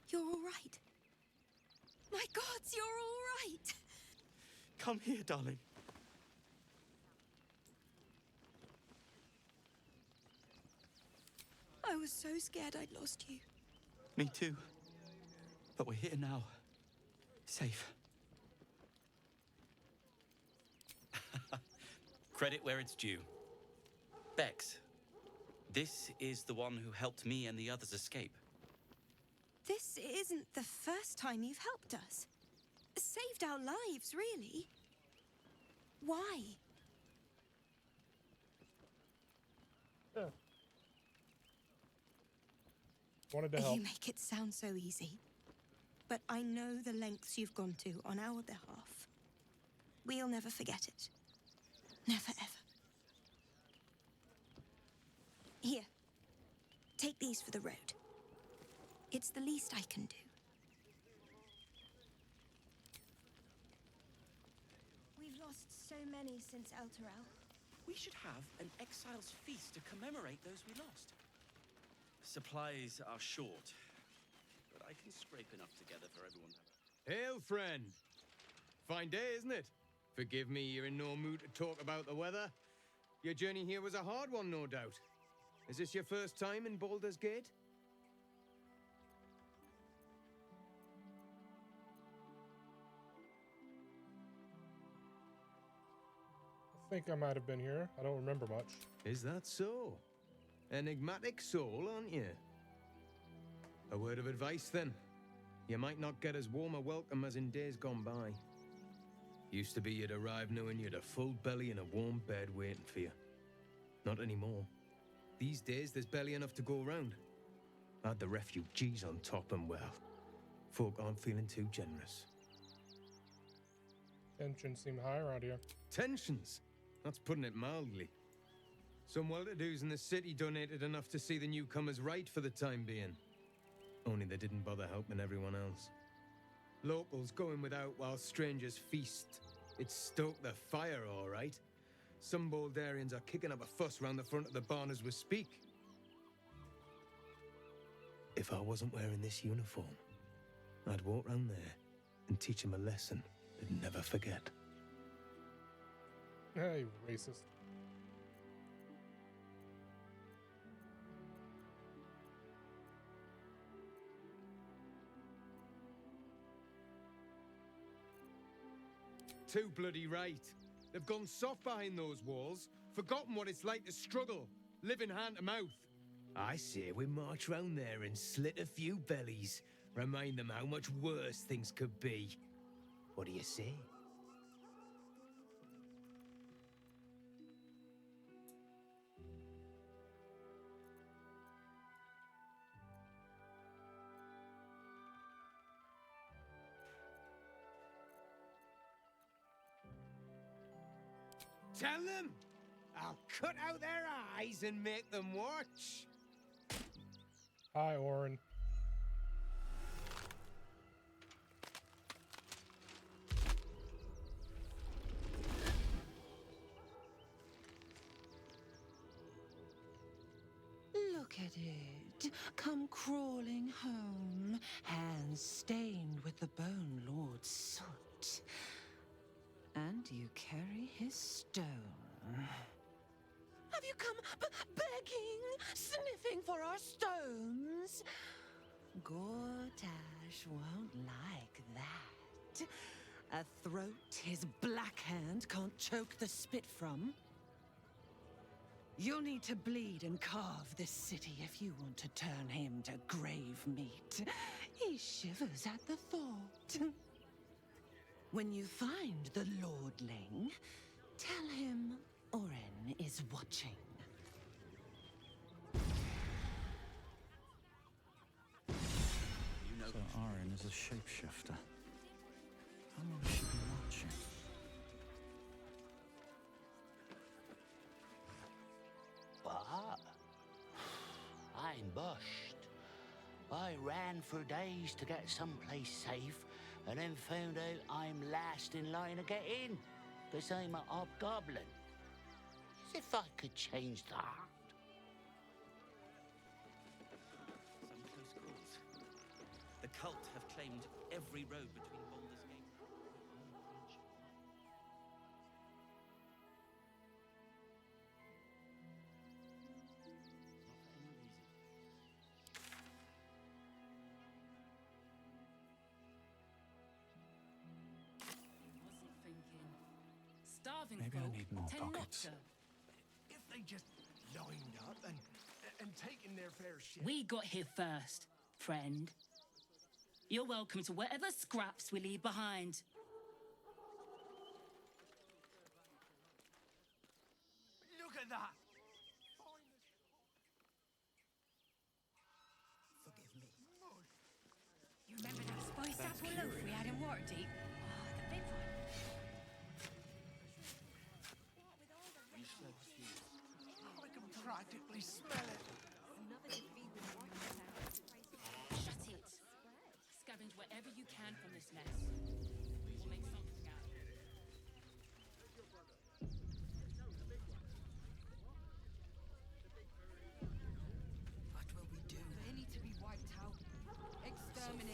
You're all right. My gods, you're all right. Come here, darling. I was so scared I'd lost you. Me too. But we're here now. Safe. Credit where it's due. Bex, this is the one who helped me and the others escape. This isn't the first time you've helped us. Saved our lives, really. Why? Yeah. Wanted to help. You make it sound so easy. But I know the lengths you've gone to on our behalf. We'll never forget it. Never, ever. Here. Take these for the road. It's the least I can do. We've lost so many since Elturel. We should have an exile's feast to commemorate those we lost. Supplies are short. I can scrape enough together for everyone to have Hail, friend. Fine day, isn't it? Forgive me, you're in no mood to talk about the weather. Your journey here was a hard one, no doubt. Is this your first time in Baldur's Gate? I think I might have been here. I don't remember much. Is that so? Enigmatic soul, aren't you? A word of advice, then. You might not get as warm a welcome as in days gone by. Used to be you'd arrive knowing you'd a full belly and a warm bed waiting for you. Not anymore. These days, there's barely enough to go around. Add the refugees on top and, well, folk aren't feeling too generous. Tensions seem high around here. Tensions? That's putting it mildly. Some well-to-dos in the city donated enough to see the newcomers right for the time being. Only they didn't bother helping everyone else. Locals going without while strangers feast. It stoked the fire, all right. Some Baldurians are kicking up a fuss round the front of the barn as we speak. If I wasn't wearing this uniform, I'd walk round there and teach them a lesson they'd never forget. Hey, racist. Too bloody right. They've gone soft behind those walls, forgotten what it's like to struggle, living hand to mouth. I say we march round there and slit a few bellies, remind them how much worse things could be. What do you say? Tell them! I'll cut out their eyes and make them watch! Hi, Orin. Look at it. Come crawling home, hands stained with the Bone Lord's soot. And you carry his stone. Have you come begging, sniffing for our stones? Gortash won't like that. A throat his black hand can't choke the spit from. You'll need to bleed and carve this city if you want to turn him to grave meat. He shivers at the thought. When you find the Lordling, tell him Orin is watching. You know, so Orin is a shapeshifter. How long has she been watching? What? I'm bushed. I ran for days to get someplace safe, and then found out I'm last in line to get in, because I'm a hobgoblin. As if I could change that. some close calls. The cult have claimed every road between Baldur's Gate. Starving Maybe I folk need more tend pockets. not to. If they just lined up and taken their fair share. We got here first, friend. You're welcome to whatever scraps we leave behind. Look at that! You remember that spiced apple loaf we had in Waterdeep? Oh, the big one. I can practically smell it. Shut it. Scavenge whatever you can from this mess. We'll make something out of it. What will we do? They need to be wiped out. Exterminated.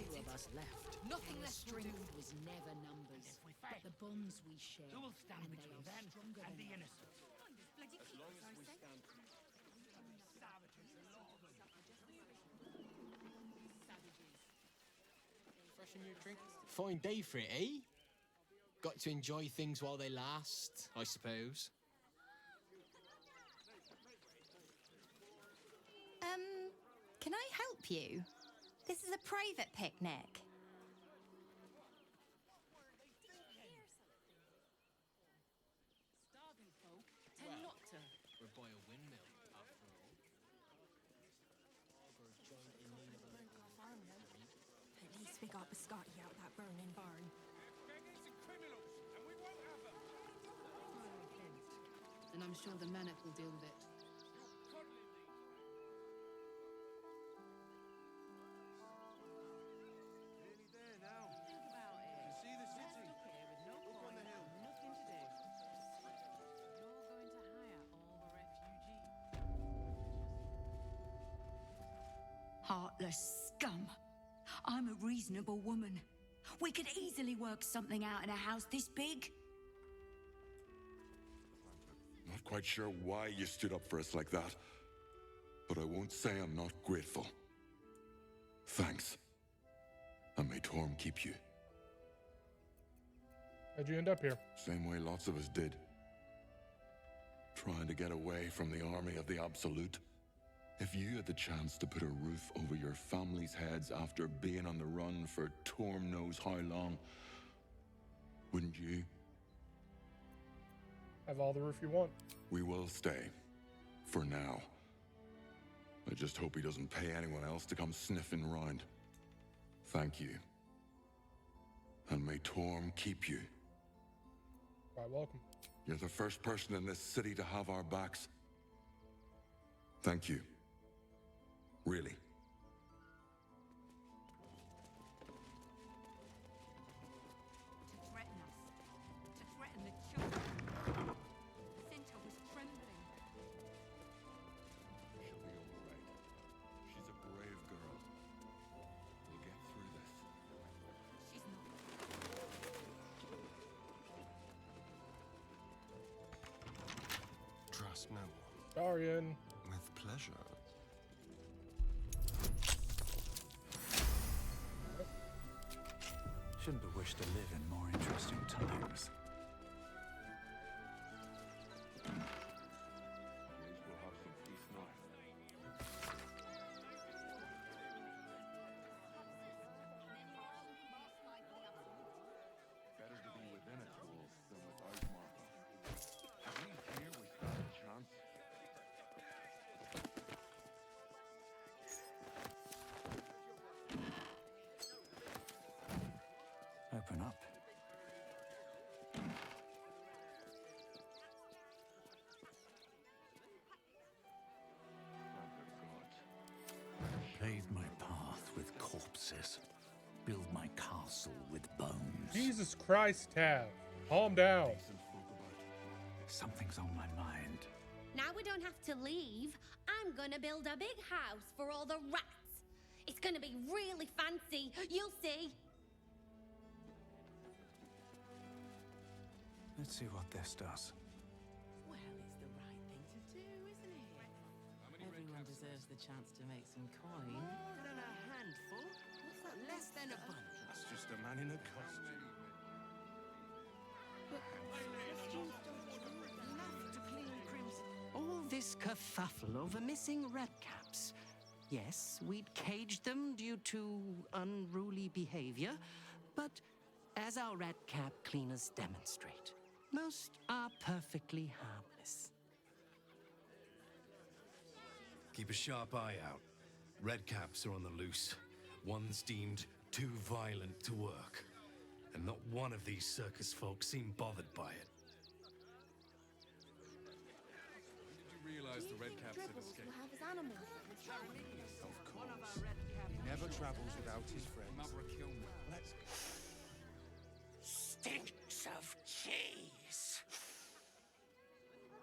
is never numbers, but the bonds we share. Who will stand and they between are them stronger and than the us. innocent? As long as we stand. Fresh in your drink? Fine day for it, eh? Got to enjoy things while they last, I suppose. Can I help you? This is a private picnic. Starving folk tend not to. We're by a windmill, after all. Barbers joined in need of a little At least we got Biscotti out that burning barn. And I'm sure the Manic will deal with it. Heartless scum. I'm a reasonable woman. We could easily work something out in a house this big. Not quite sure why you stood up for us like that, but I won't say I'm not grateful. Thanks. And may Torm keep you. How'd you end up here? Same way lots of us did. Trying to get away from the army of the Absolute. If you had the chance to put a roof over your family's heads after being on the run for Torm knows how long, wouldn't you? Have all the roof you want. We will stay. For now. I just hope he doesn't pay anyone else to come sniffing round. Thank you. And may Torm keep you. Quite welcome. You're the first person in this city to have our backs. Thank you. Really. To threaten us. To threaten the children. Cinta was trembling. She'll be all right. She's a brave girl. We'll get through this. She's not. Trust no one. Darian. With pleasure. Shouldn't have wished to live in more interesting times. We'll have some peace now. Better to be within its walls than without, Martha. At least here we stand a chance. Open up. Pave my path with corpses. Build my castle with bones. Jesus Christ, Tav. Calm down. Something's on my mind. Now we don't have to leave. I'm gonna build a big house for all the rats. It's gonna be really fancy. You'll see. Let's see what this does. Well, it's the right thing to do, isn't it? Everyone deserves the chance to make some coin. More than a handful? What's that? Less than a bunch. That's just a man in a costume. Enough to clean crimson. All this kerfuffle over missing redcaps. Yes, we'd caged them due to unruly behavior, but as our redcap cleaners demonstrate, most are perfectly harmless. Keep a sharp eye out. Redcaps are on the loose. One's deemed too violent to work. And not one of these circus folk seem bothered by it. Did you realize the Redcaps had escaped? Of course. He never travels without his friends. Mother kill me. Let's go. Stinks of cheese.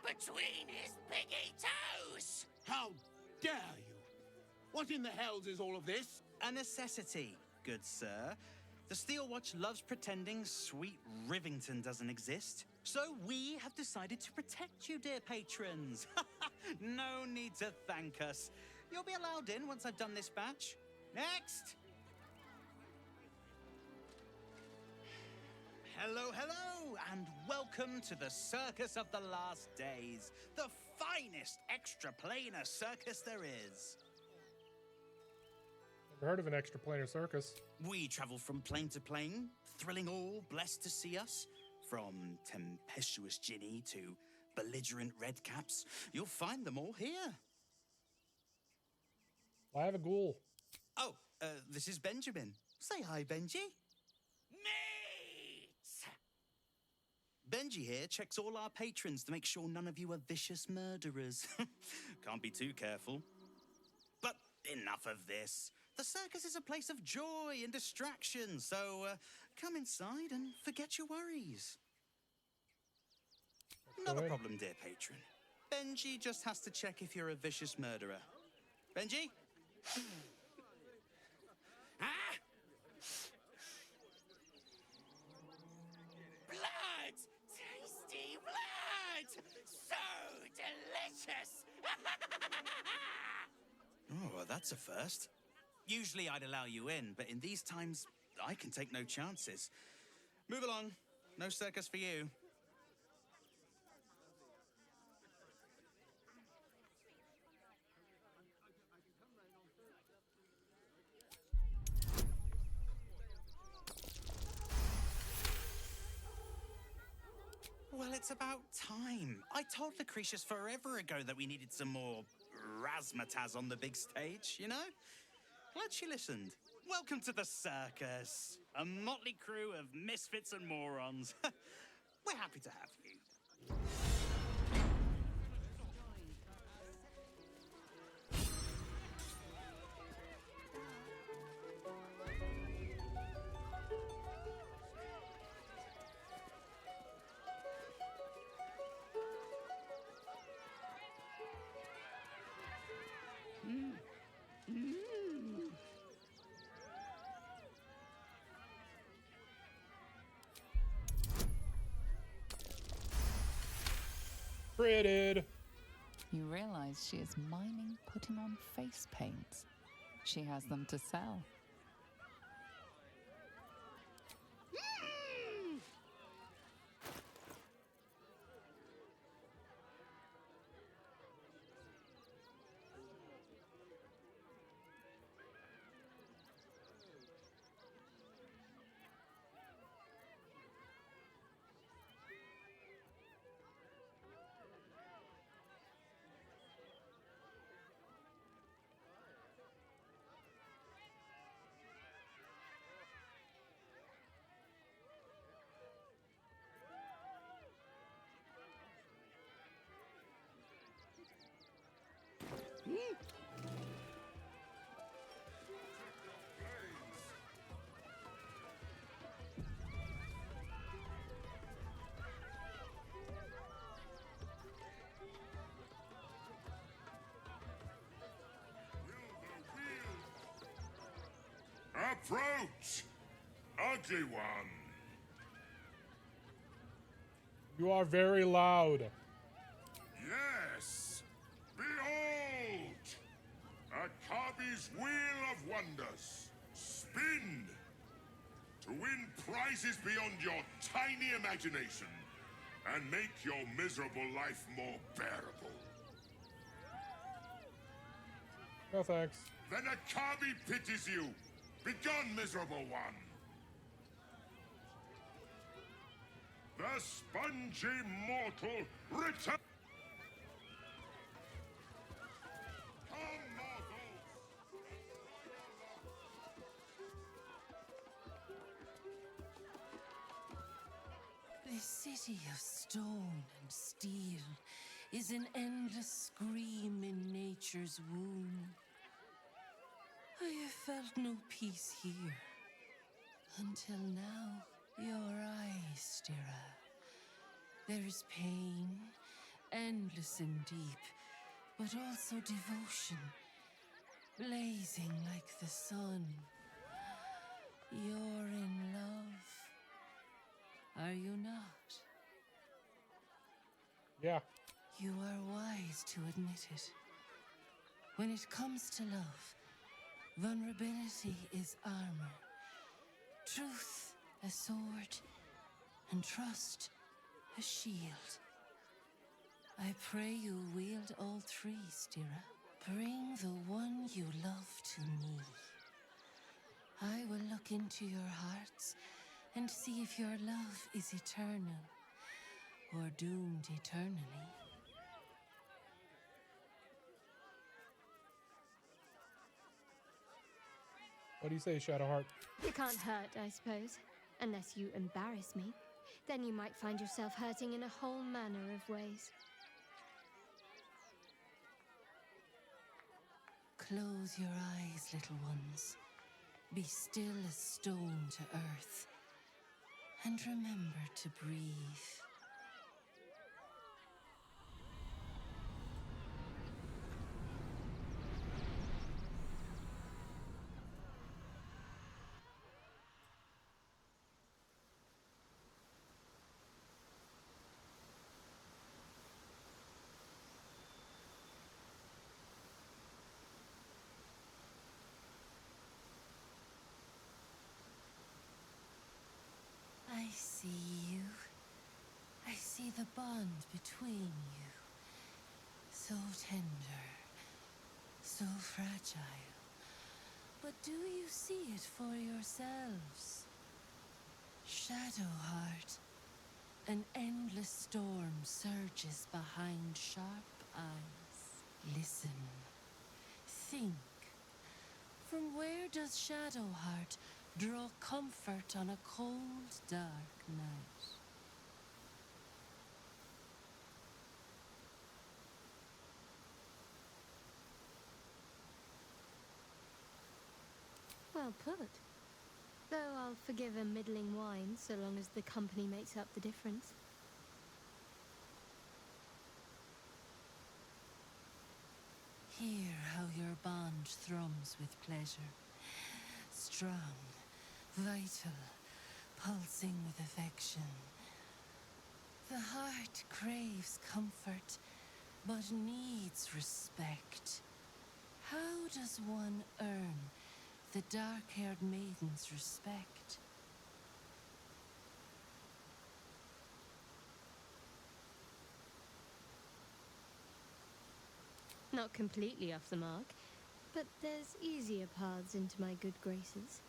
Between his piggy toes! How dare you? What in the hells is all of this? A necessity, good sir. The Steel Watch loves pretending sweet Rivington doesn't exist. So we have decided to protect you, dear patrons. No need to thank us. You'll be allowed in once I've done this batch. Next! Hello, hello, and welcome to the Circus of the Last Days, the finest extra-planar circus there is. Never heard of an extra-planar circus. We travel from plane to plane, thrilling all blessed to see us. From tempestuous Ginny to belligerent redcaps, you'll find them all here. I have a ghoul. Oh, this is Benjamin. Say hi, Benji. Benji here checks all our patrons to make sure none of you are vicious murderers. Can't be too careful. But enough of this. The circus is a place of joy and distraction, so come inside and forget your worries. Not a problem, dear patron. Benji just has to check if you're a vicious murderer. Benji? Blood! Tasty blood! So delicious! Oh, that's a first. Usually I'd allow you in, but in these times, I can take no chances. Move along. No circus for you. Well, it's about time. I told Lucretius forever ago that we needed some more razzmatazz on the big stage, you know? Glad she listened. Welcome to the circus. A motley crew of misfits and morons. We're happy to have you. Critted. You realize she is mining putting on face paints. She has them to sell. Approach, ugly one. You are very loud. Yes, behold, Akabi's wheel of wonders. Spin to win prizes beyond your tiny imagination and make your miserable life more bearable. No thanks. Then Akabi pities you. Begone, miserable one! The spongy mortal return! Come, mortals! This city of stone and steel is an endless scream in nature's womb. I have felt no peace here. Until now, your eyes, Stira. There is pain, endless and deep, but also devotion, blazing like the sun. You're in love. Are you not? Yeah. You are wise to admit it. When it comes to love, vulnerability is armor, truth a sword, and trust a shield. I pray you wield all three, Stira. Bring the one you love to me. I will look into your hearts and see if your love is eternal or doomed eternally. What do you say, Shadowheart? It can't hurt, I suppose. Unless you embarrass me. Then you might find yourself hurting in a whole manner of ways. Close your eyes, little ones. Be still as stone to earth. And remember to breathe. I see you. I see the bond between you. So tender, so fragile. But do you see it for yourselves? Shadowheart, an endless storm surges behind sharp eyes. Listen. Think. From where does Shadowheart draw comfort on a cold, dark night? Well put. Though I'll forgive a middling wine so long as the company makes up the difference. Hear how your bond thrums with pleasure. Strong, vital, pulsing with affection. The heart craves comfort, but needs respect. How does one earn the dark-haired maiden's respect? Not completely off the mark, but there's easier paths into my good graces.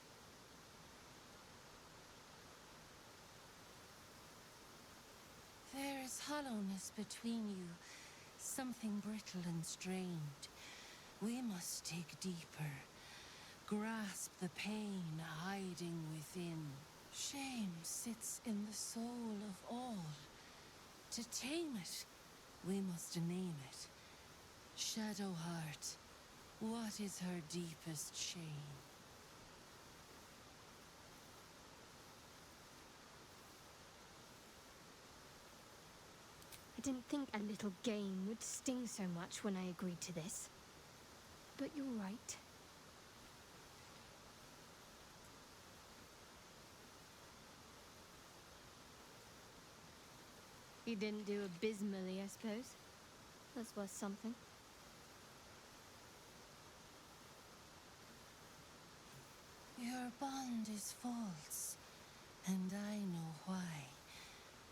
There is hollowness between you, something brittle and strained. We must dig deeper, grasp the pain hiding within. Shame sits in the soul of all. To tame it, we must name it. Shadowheart, what is her deepest shame? I didn't think a little game would sting so much when I agreed to this. But you're right. You didn't do abysmally, I suppose. That's worth something. Your bond is false, and I know why.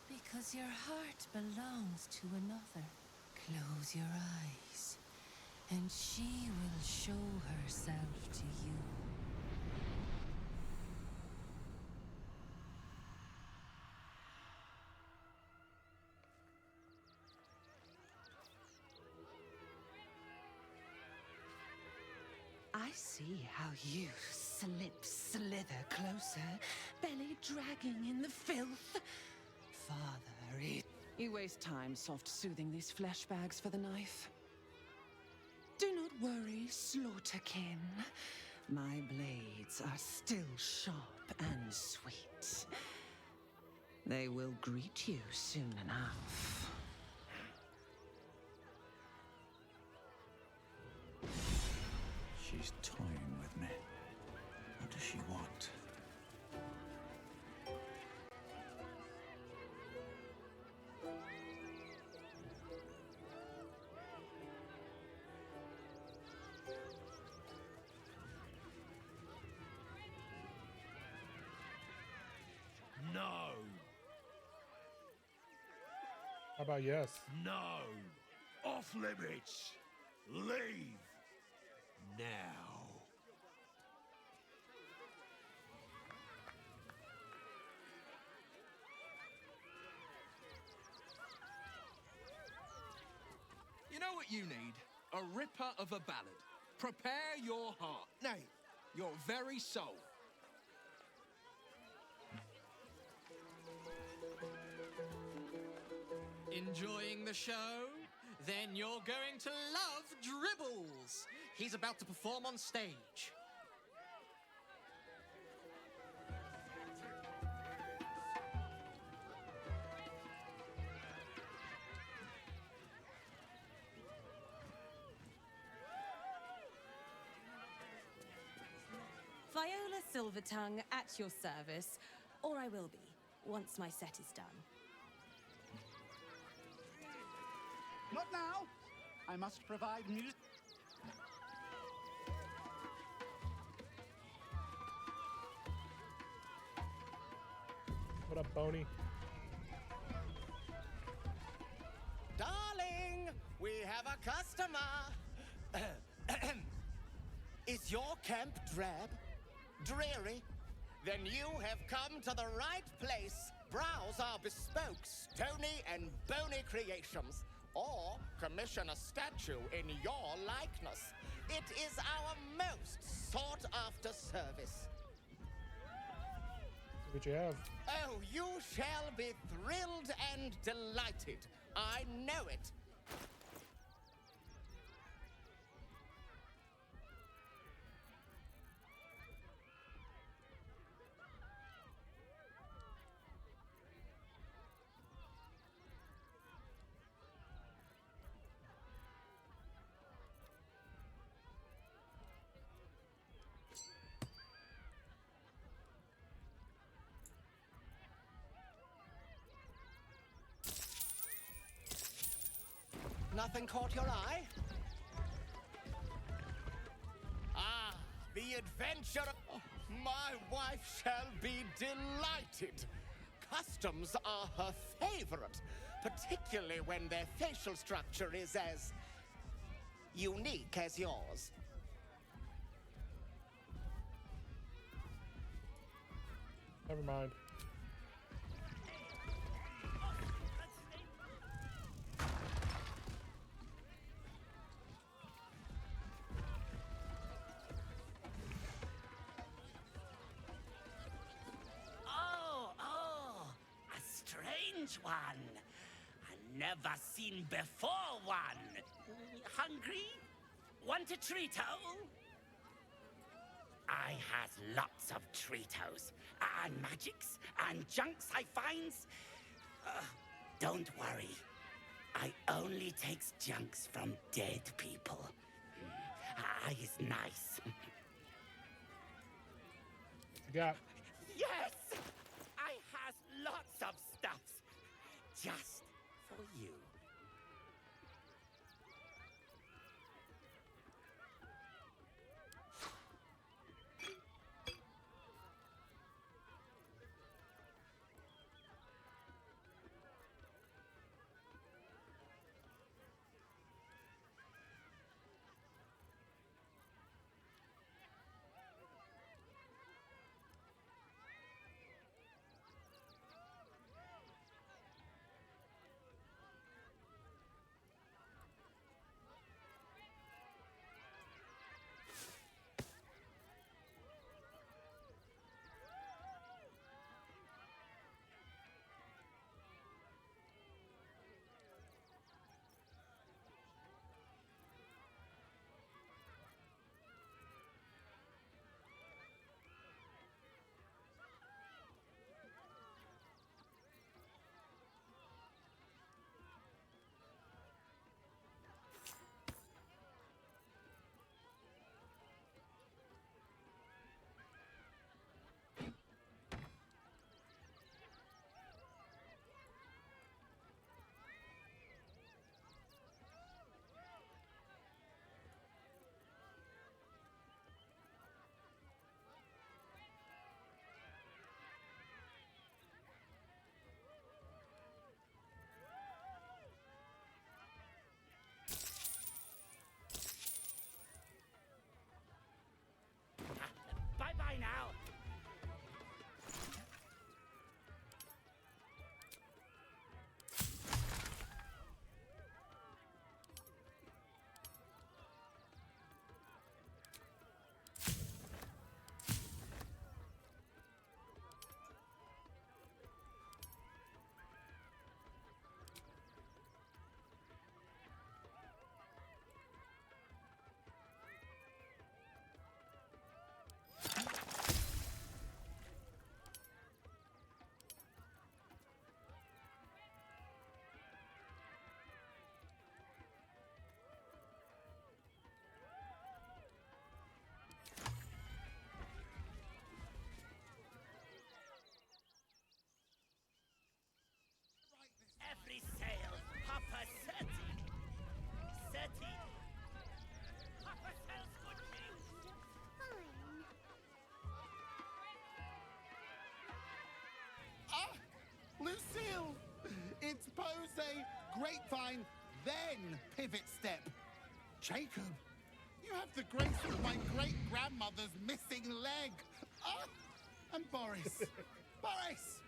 Because your heart belongs to another. Close your eyes, and she will show herself to you. I see how you slither closer, belly dragging in the filth. Father, you waste time soft-soothing these flesh bags for the knife. Do not worry, slaughterkin. My blades are still sharp and sweet. They will greet you soon enough. She's toying with me. What does she want? How about yes? No. Off limits. Leave. Now. You know what you need? A ripper of a ballad. Prepare your heart, nay, your very soul. Enjoying the show? Then you're going to love Dribbles. He's about to perform on stage. Viola Silvertongue at your service, or I will be, once my set is done. Not now. I must provide music. What up, Boney? Darling, we have a customer. Is your camp drab? Dreary? Then you have come to the right place. Browse our bespoke, stony and bony creations. Or commission a statue in your likeness. It is our most sought-after service. See what you have. Oh, you shall be thrilled and delighted. I know it. Nothing caught your eye? Ah, the adventure. Oh, my wife shall be delighted. Customs are her favorite, particularly when their facial structure is as unique as yours. Never mind. One. I never seen before one. Hungry? Want a Treato? I has lots of Treatos, and magics, and junks I finds. Don't worry. I only takes junks from dead people. I is nice. Yeah. Yes! I has lots of stuffs. Just for you. still. It's pose, grapevine, then pivot step. Jacob, you have the grace of my great-grandmother's missing leg. Ah! And Boris, Boris,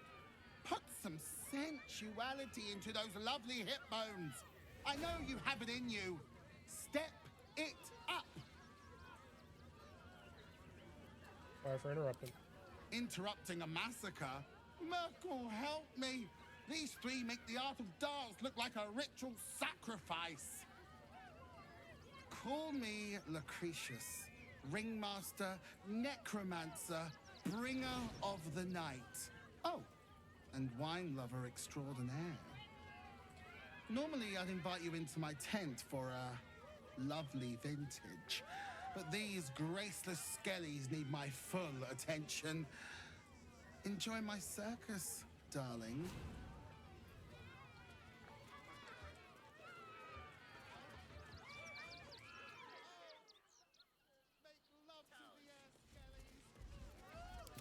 put some sensuality into those lovely hip bones. I know you have it in you. Step it up. Sorry for interrupting. Interrupting a massacre? Merkel, help me. These three make the art of dance look like a ritual sacrifice. Call me Lucretius, ringmaster, necromancer, bringer of the night. Oh, and wine lover extraordinaire. Normally, I'd invite you into my tent for a lovely vintage, but these graceless skellies need my full attention. Enjoy my circus, darling.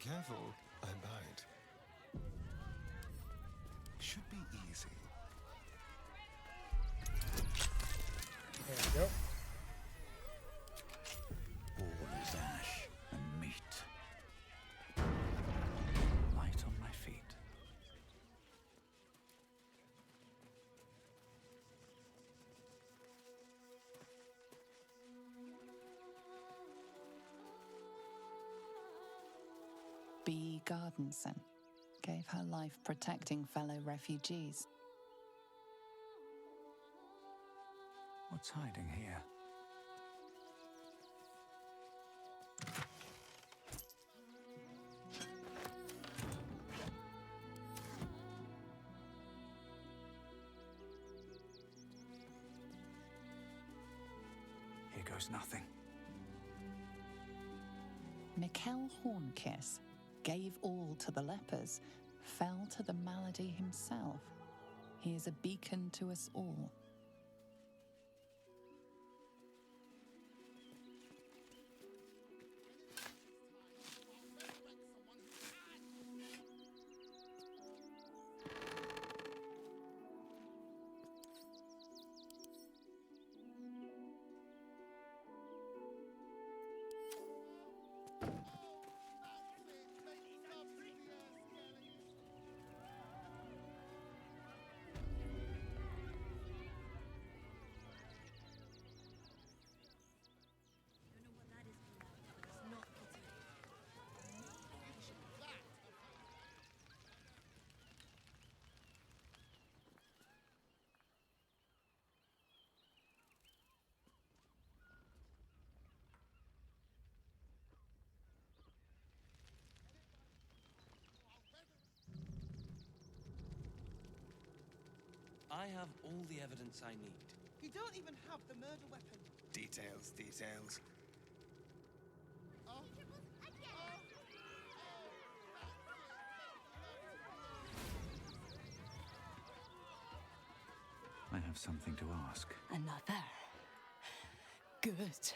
Careful, I bite. Should be easy. There we go. All is ash and meat. Light on my feet. B. Gardenson gave her life protecting fellow refugees. What's hiding here? Here goes nothing. Mikkel Hornkiss gave all to the lepers, fell to the malady himself. He is a beacon to us all. I have all the evidence I need. You don't even have the murder weapon. Details, details. I have something to ask. Another. Good.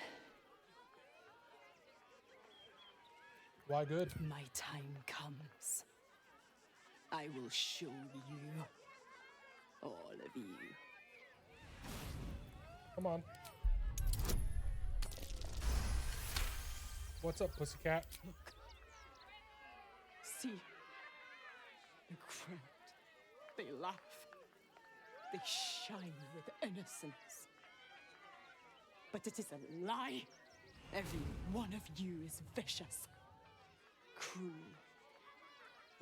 Why good? My time comes. I will show you. All of you. Come on. What's up, pussycat? Look. See. The crowd. They laugh. They shine with innocence. But it is a lie. Every one of you is vicious. Cruel.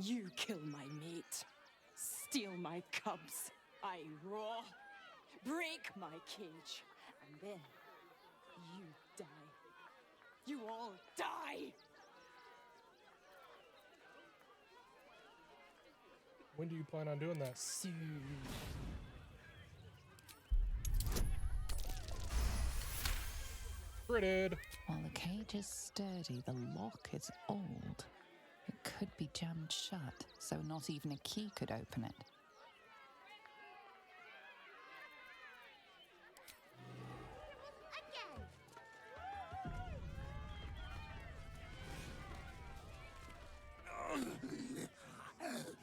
You kill my mate. Steal my cubs. I roar. Break my cage. And then you die. You all die! When do you plan on doing that? Soon. Critted. While the cage is sturdy, the lock is old. It could be jammed shut, so not even a key could open it.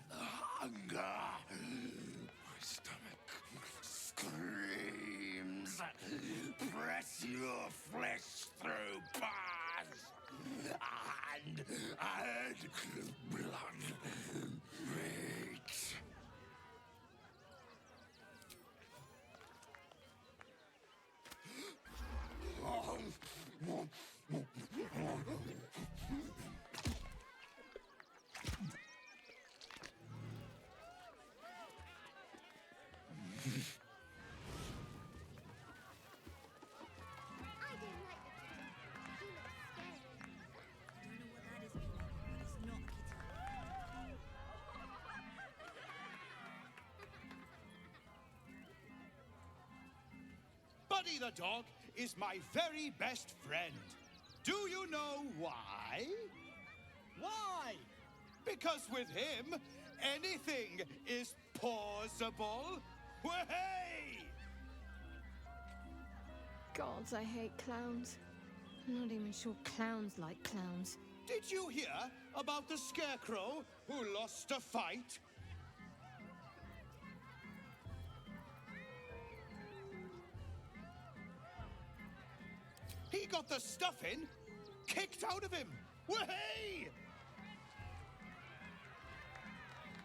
Hunger stomach screams. Press your flesh through bars and add blood reeks. Buddy the dog is my very best friend. Do you know why? Why? Because with him, anything is possible. Way! Gods, I hate clowns. I'm not even sure clowns like clowns. Did you hear about the scarecrow who lost a fight? He got the stuffing kicked out of him. Way!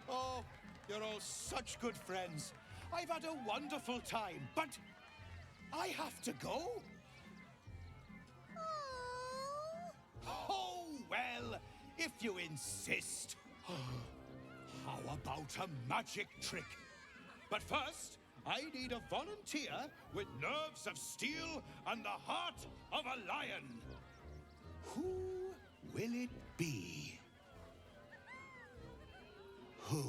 Oh, you're all such good friends. I've had a wonderful time, but I have to go. Oh, well, if you insist. How about a magic trick? But first, I need a volunteer with nerves of steel and the heart of a lion. Who will it be? Who?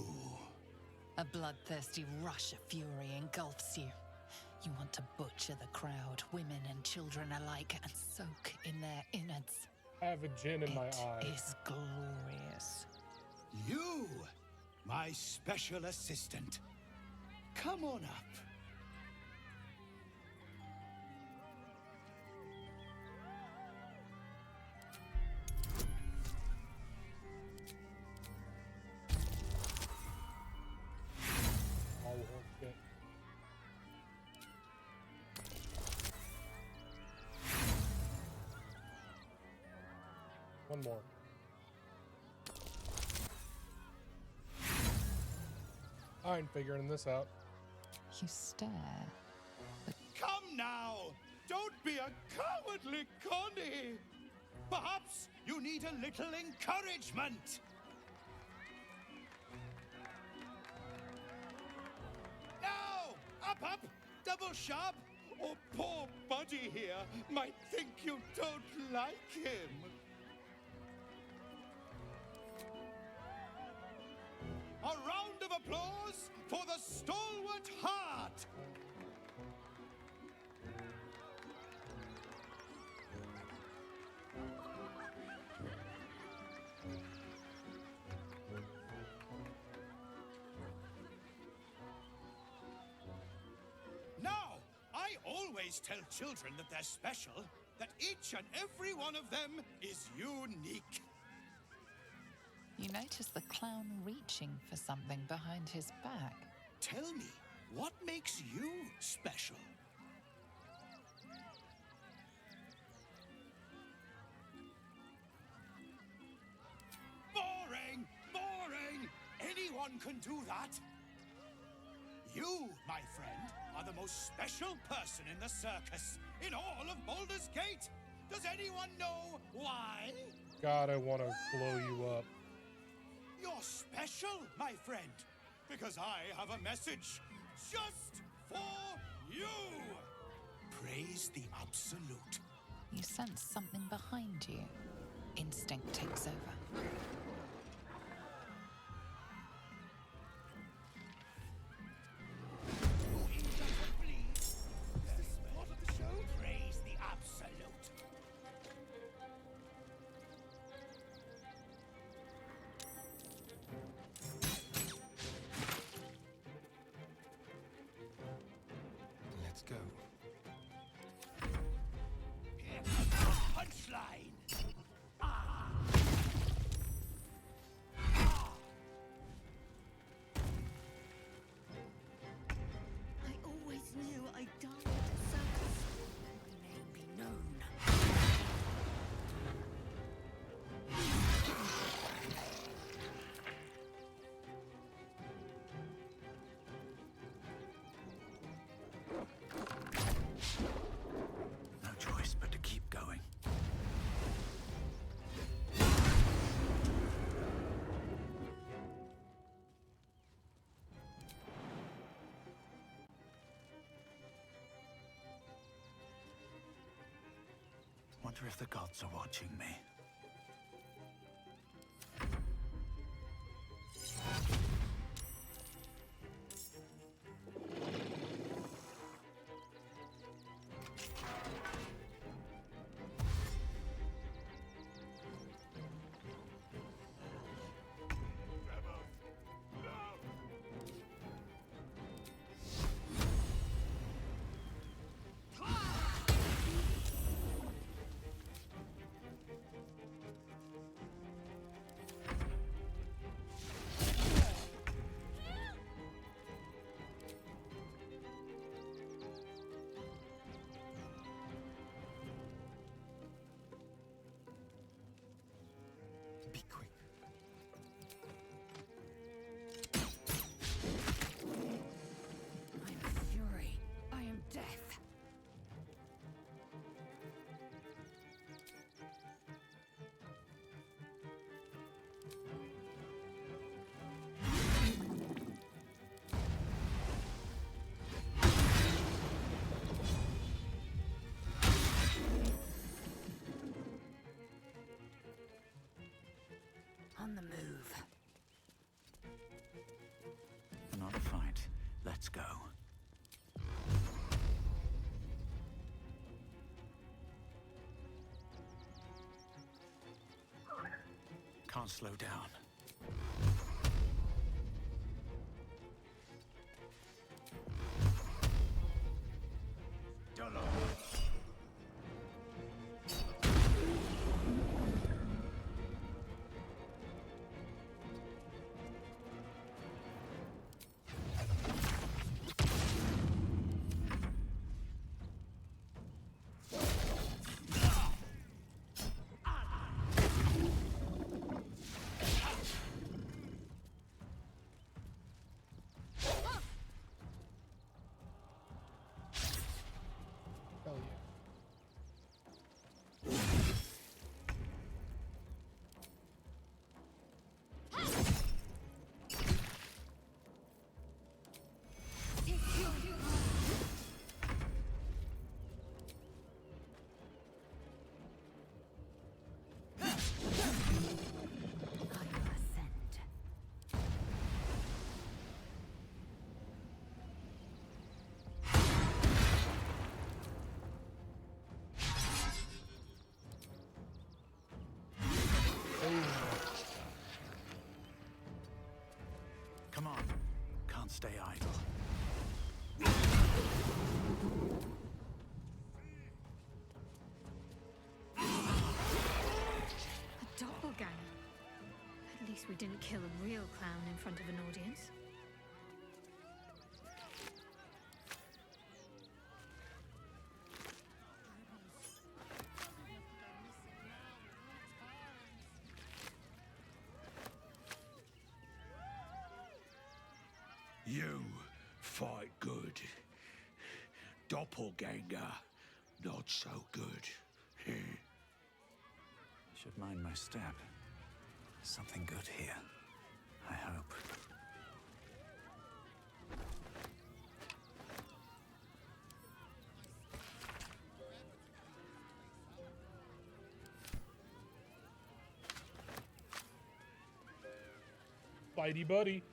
A bloodthirsty rush of fury engulfs you. You want to butcher the crowd, women and children alike, and soak in their innards. I have a gin in my eye. It is glorious. You, my special assistant. Come on up. Oh, shit. One more. I ain't figuring this out. You stare. Come now! Don't be a cowardly Connie! Perhaps you need a little encouragement! Now! Up! Double sharp! Or poor Buddy here might think you don't like him. A round of applause for the stalwart heart! Now, I always tell children that they're special, that each and every one of them is unique. You notice the clown reaching for something behind his back. Tell me, what makes you special? Boring! Boring! Anyone can do that. You, my friend, are the most special person in the circus, in all of Baldur's Gate. Does anyone know why? God, I want to blow you up. You're special, my friend, because I have a message just for you. Praise the Absolute. You sense something behind you. Instinct takes over. Praise the Absolute. Let's go. Punchline. wonder if the gods are watching me. Be quick. I am fury. I am death. On the move. Another fight. Let's go. Can't slow down. Hell yeah. Come on. Can't stay idle. A doppelganger. At least we didn't kill a real clown in front of an audience. You fight good. Doppelganger, not so good. Should mind my step. Something good here. I hope. Fighty buddy.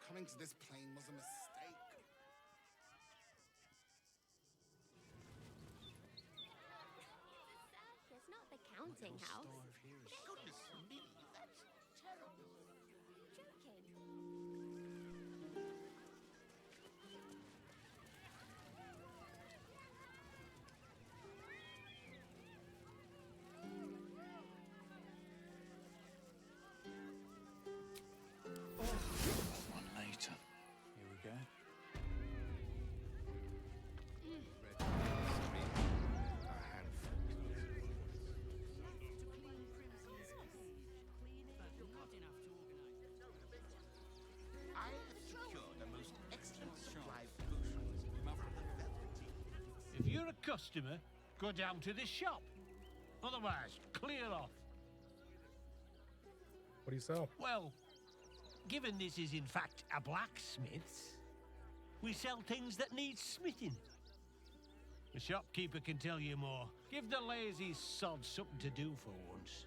Coming to this plane was a mistake. It's not the counting house. Goodness me, that's terrible. One later. Here we go. I have secured the most excellent supply of potions from the Velveteen. If you're a Customer, go down to the shop. Otherwise, clear off. What do you sell? Well, given this is in fact a blacksmith's, we sell things that need smithing. The shopkeeper can tell you more. Give the lazy sod something to do for once.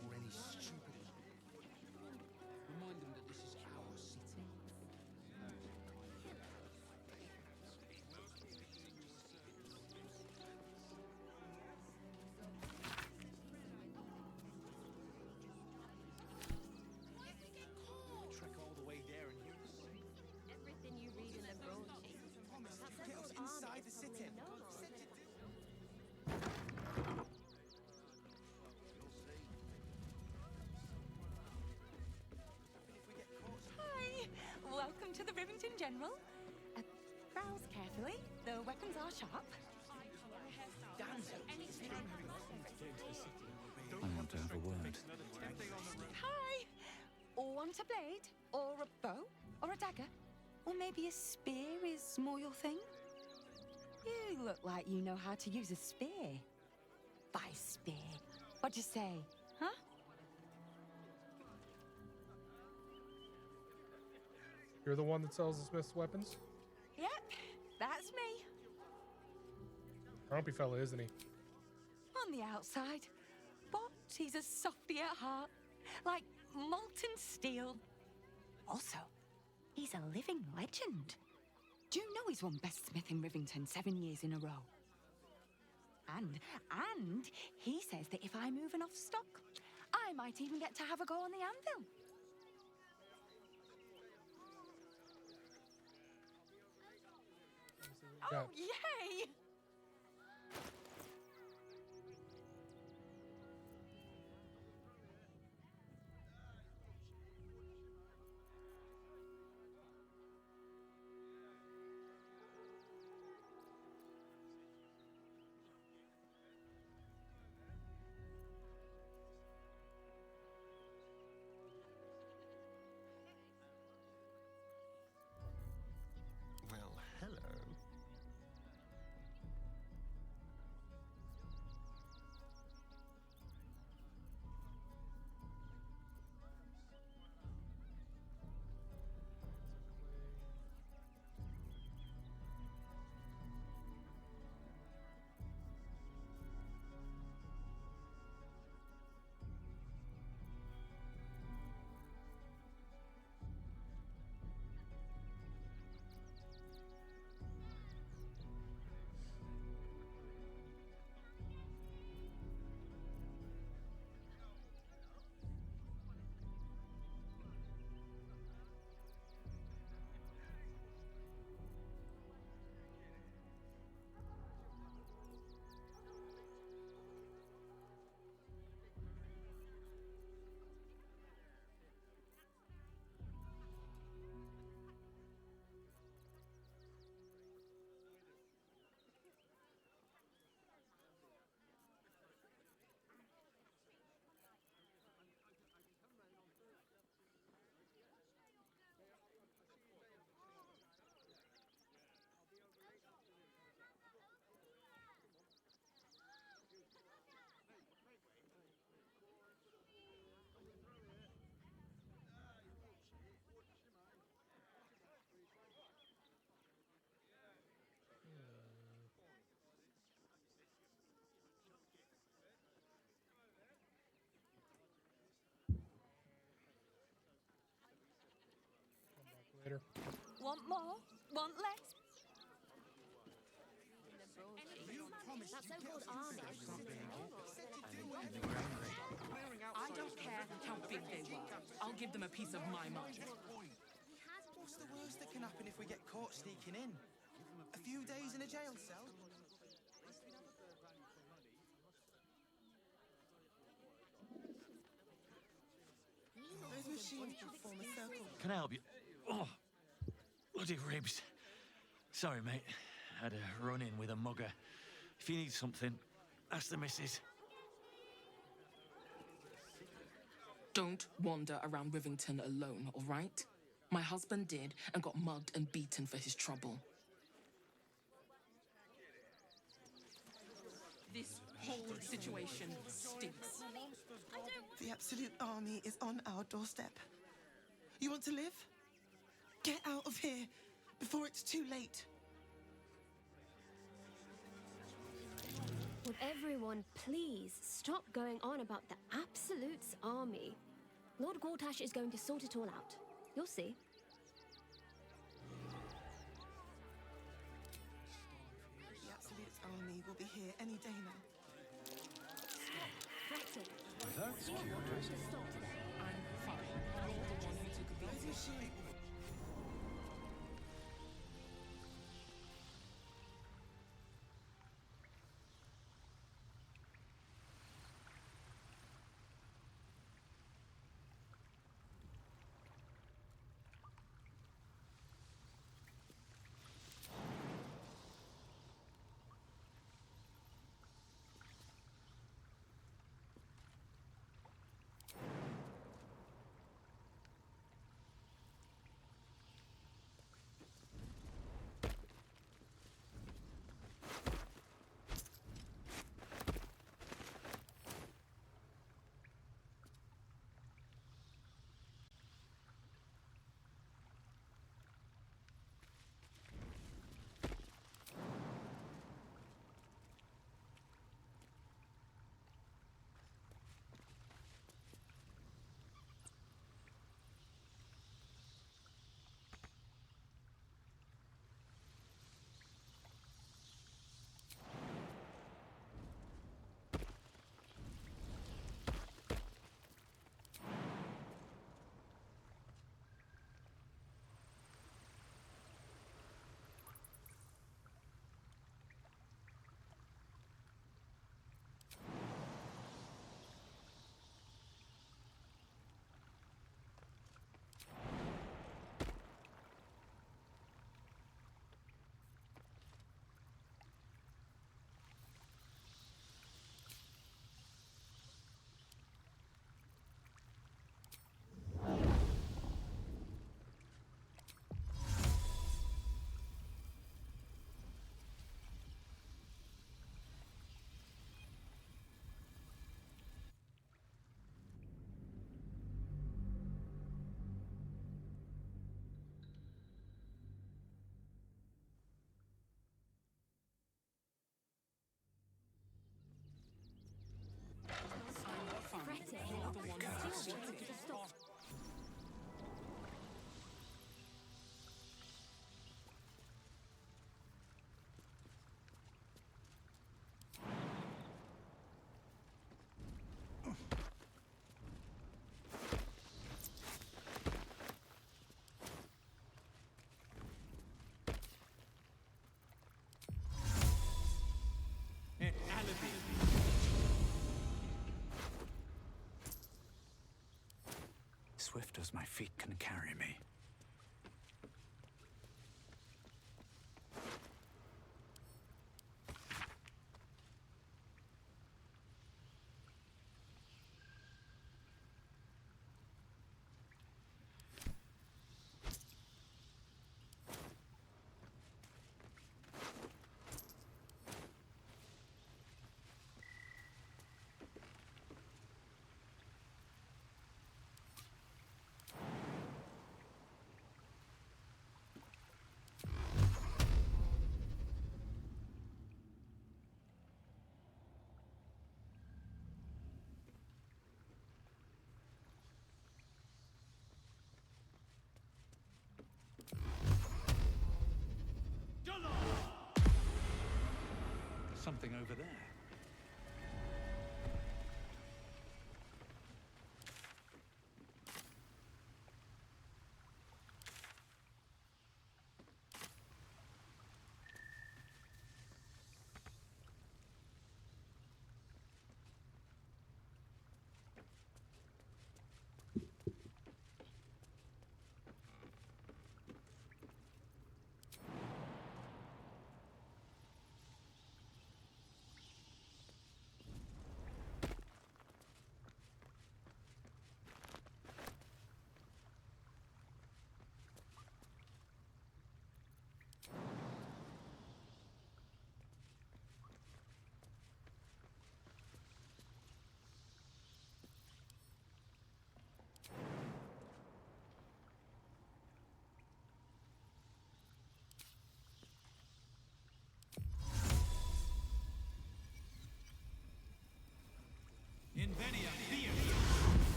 Or any stupid. Remind them that this is our city. Trek all the way there and hear the same. Everything you read in the broadsheet. Get us inside the city. Hi! Welcome to the Rivington General. Browse carefully. The weapons are sharp. I want to have a word. Hi! Want a blade? Or a bow? Or a dagger? Or maybe a spear is more your thing? You look like you know how to use a spear. By spear. What'd you say, huh? You're the one that sells the Smith's weapons? Yep, that's me. Grumpy fella, isn't he? On the outside. But he's a softy at heart. Like molten steel. Also, he's a living legend. Do you know he's won Best Smith in Rivington 7 years in a row? And he says that if I move enough stock, I might even get to have a go on the anvil. Yeah. Oh, yay! Well, hello. Later. Want more? Want less? That so-called army. I don't care how big they were. I'll give them a piece of my mind. What's the worst that can happen if we get caught sneaking in? A few days in a jail cell? Those machines can form a circle. Can I help you? Oh, bloody ribs. Sorry, mate. Had a run-in with a mugger. If you need something, ask the missus. Don't wander around Rivington alone, all right? My husband did and got mugged and beaten for his trouble. This whole situation stinks. The Absolute Army is on our doorstep. You want to live? Get out of here before it's too late. Would everyone please stop going on about the Absolute's army? Lord Gortash is going to sort it all out. You'll see. The Absolute's army will be here any day now. Fretting. That's See what curious. wants to stop today. I'm fine. You're the one who took a beating. Fretting. See what wants to stop. Swift as my feet can carry me. Something over there.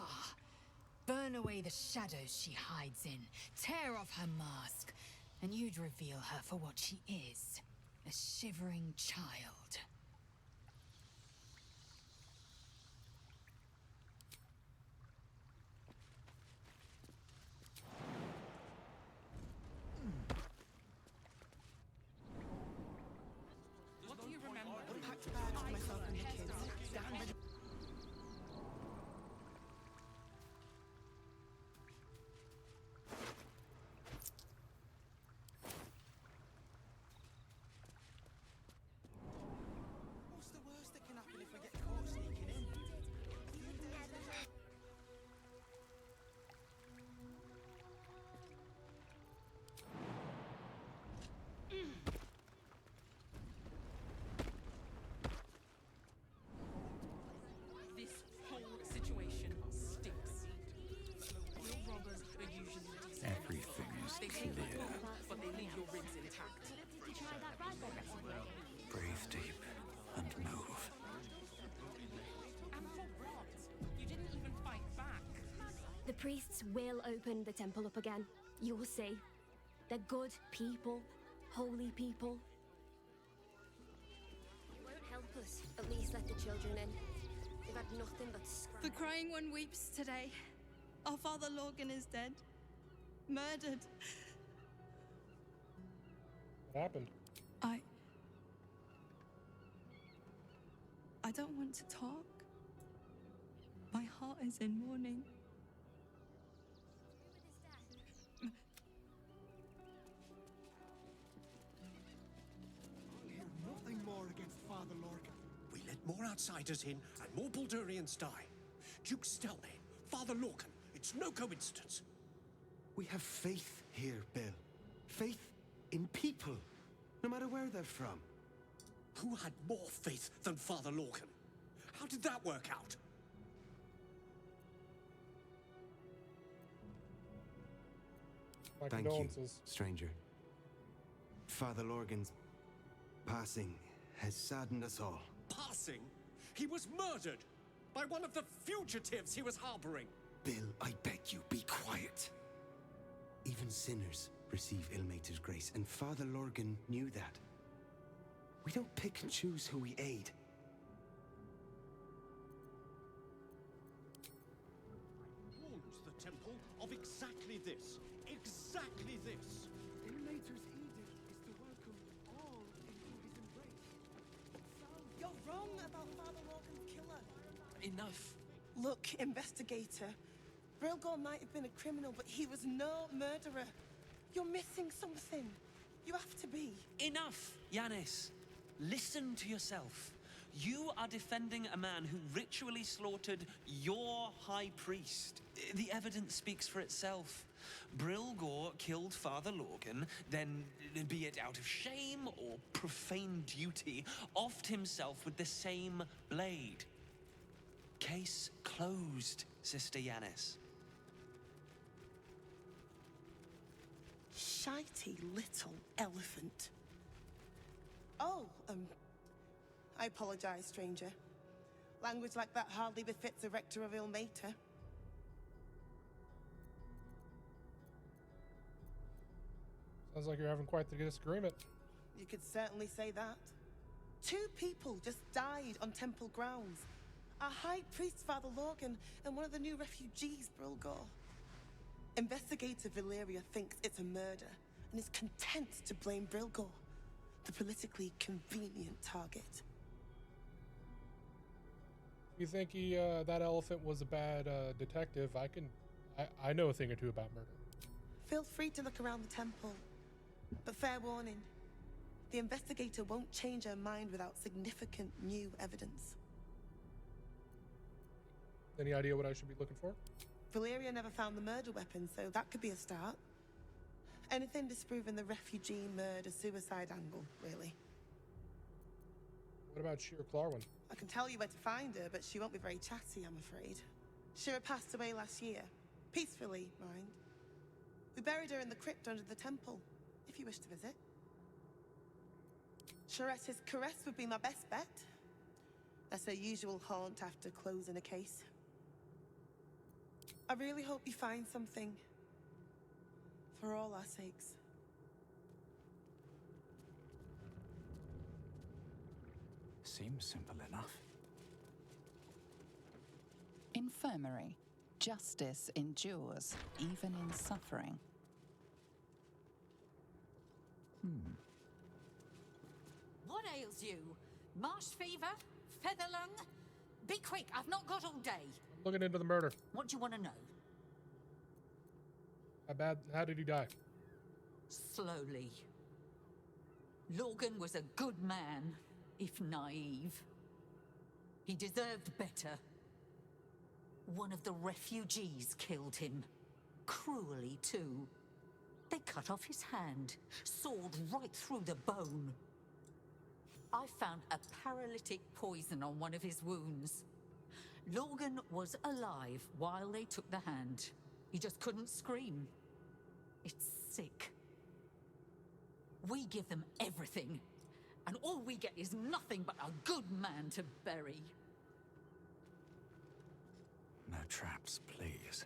Ah! Burn away the shadows she hides in, tear off her mask, and you'd reveal her for what she is, a shivering child. What do you remember? Packed a bag for myself and the kids. Stand ready. What's the worst that can happen if I get caught sneaking in? This whole situation stinks. Your robbers are usually decent. Everything is They take clear. your gold, but they leave your ribs intact. Did you try that rifle recipe? Breathe deep and move. And for what? You didn't even fight back. The priests will open the temple up again. You'll see. They're good people, holy people. It won't help us. At least let the children in. They've had nothing but scrap. The crying one weeps today. Our father Lorgan is dead. Murdered. What happened? I don't want to talk. My heart is in mourning. I'll hear nothing more against Father Lorcan. We let more outsiders in, and more Baldurians die. Duke Stelnane, Father Lorcan, it's no coincidence. We have faith here, Bill. Faith in people, no matter where they're from. Who had more faith than Father Lorcan? How did that work out? My Thank you, condolences. stranger. Father Lorgan's passing has saddened us all. Passing? He was murdered by one of the fugitives he was harboring. Bill, I beg you, be quiet. Even sinners receive Ilmater's grace, and Father Lorgan knew that. We don't pick and choose who we aid. Warned the temple of exactly this. Exactly this. Ilmater's edict is to welcome all into his embrace. You're wrong about Father Lorgan's killer. Enough. Look, investigator. Brilgor might have been a criminal, but he was no murderer. You're missing something. You have to be. Enough, Yanis. Listen to yourself. You are defending a man who ritually slaughtered your high priest. The evidence speaks for itself. Brilgor killed Father Lorgan, then, be it out of shame or profane duty, offed himself with the same blade. Case closed, Sister Yanis. Shitey little elephant. Oh, I apologize, stranger. Language like that hardly befits a rector of Ilmater. Sounds like you're having quite the disagreement. You could certainly say that. 2 people just died on temple grounds. Our high priest, Father Lorgan, and one of the new refugees, Brilgor. Investigator Valeria thinks it's a murder and is content to blame Brilgor, the politically convenient target. You think that elephant was a bad detective? I know a thing or two about murder. Feel free to look around the temple, but fair warning, the investigator won't change her mind without significant new evidence. Any idea what I should be looking for? Valeria never found the murder weapon, so that could be a start. Anything disproving the refugee murder-suicide angle, really. What about Shira Clarwin? I can tell you where to find her, but she won't be very chatty, I'm afraid. Shira passed away last year. Peacefully, mind. We buried her in the crypt under the temple, if you wish to visit. Shirette's caress would be my best bet. That's her usual haunt after closing a case. I really hope you find something. For all our sakes. Seems simple enough. Infirmary. Justice endures, even in suffering. What ails you? Marsh fever? Feather lung? Be quick, I've not got all day. I'm looking into the murder. What do you want to know? How did he die? Slowly. Lorgan was a good man, if naive. He deserved better. One of the refugees killed him. Cruelly, too. They cut off his hand, sawed right through the bone. I found a paralytic poison on one of his wounds. Lorgan was alive while they took the hand. He just couldn't scream. It's sick. We give them everything, and all we get is nothing but a good man to bury. No traps, please.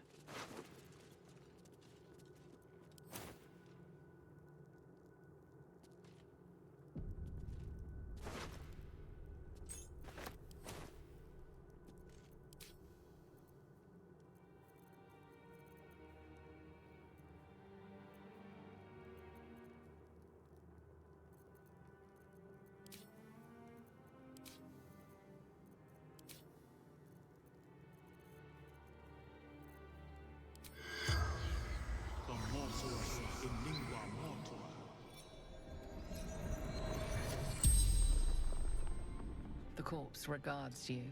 The corpse regards you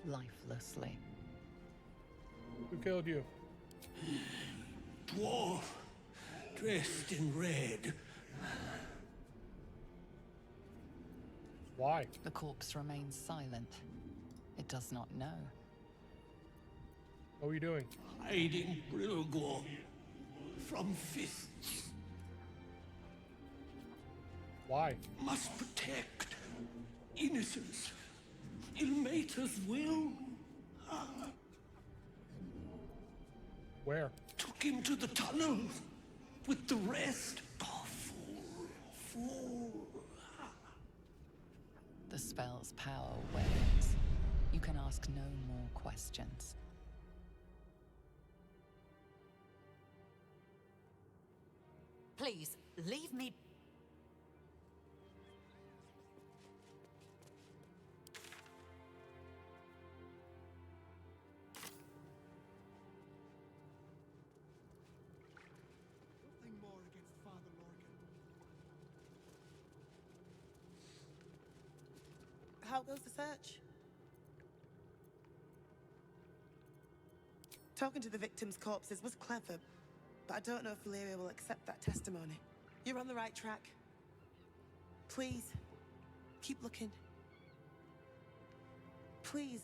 lifelessly. Who killed you? Dwarf, dressed in red. Why? The corpse remains silent. It does not know. What are you doing? Hiding Brilgor from fists. Why? Must protect innocence. Ilmater's will. Where? Took him to the tunnels with the rest. Oh, fool. The spell's power wanes. You can ask no more questions. Please, leave me. Nothing more against Father Lorgan. How goes the search? Talking to the victims' corpses was clever, but I don't know if Valyria will accept that testimony. You're on the right track. Please, keep looking. Please.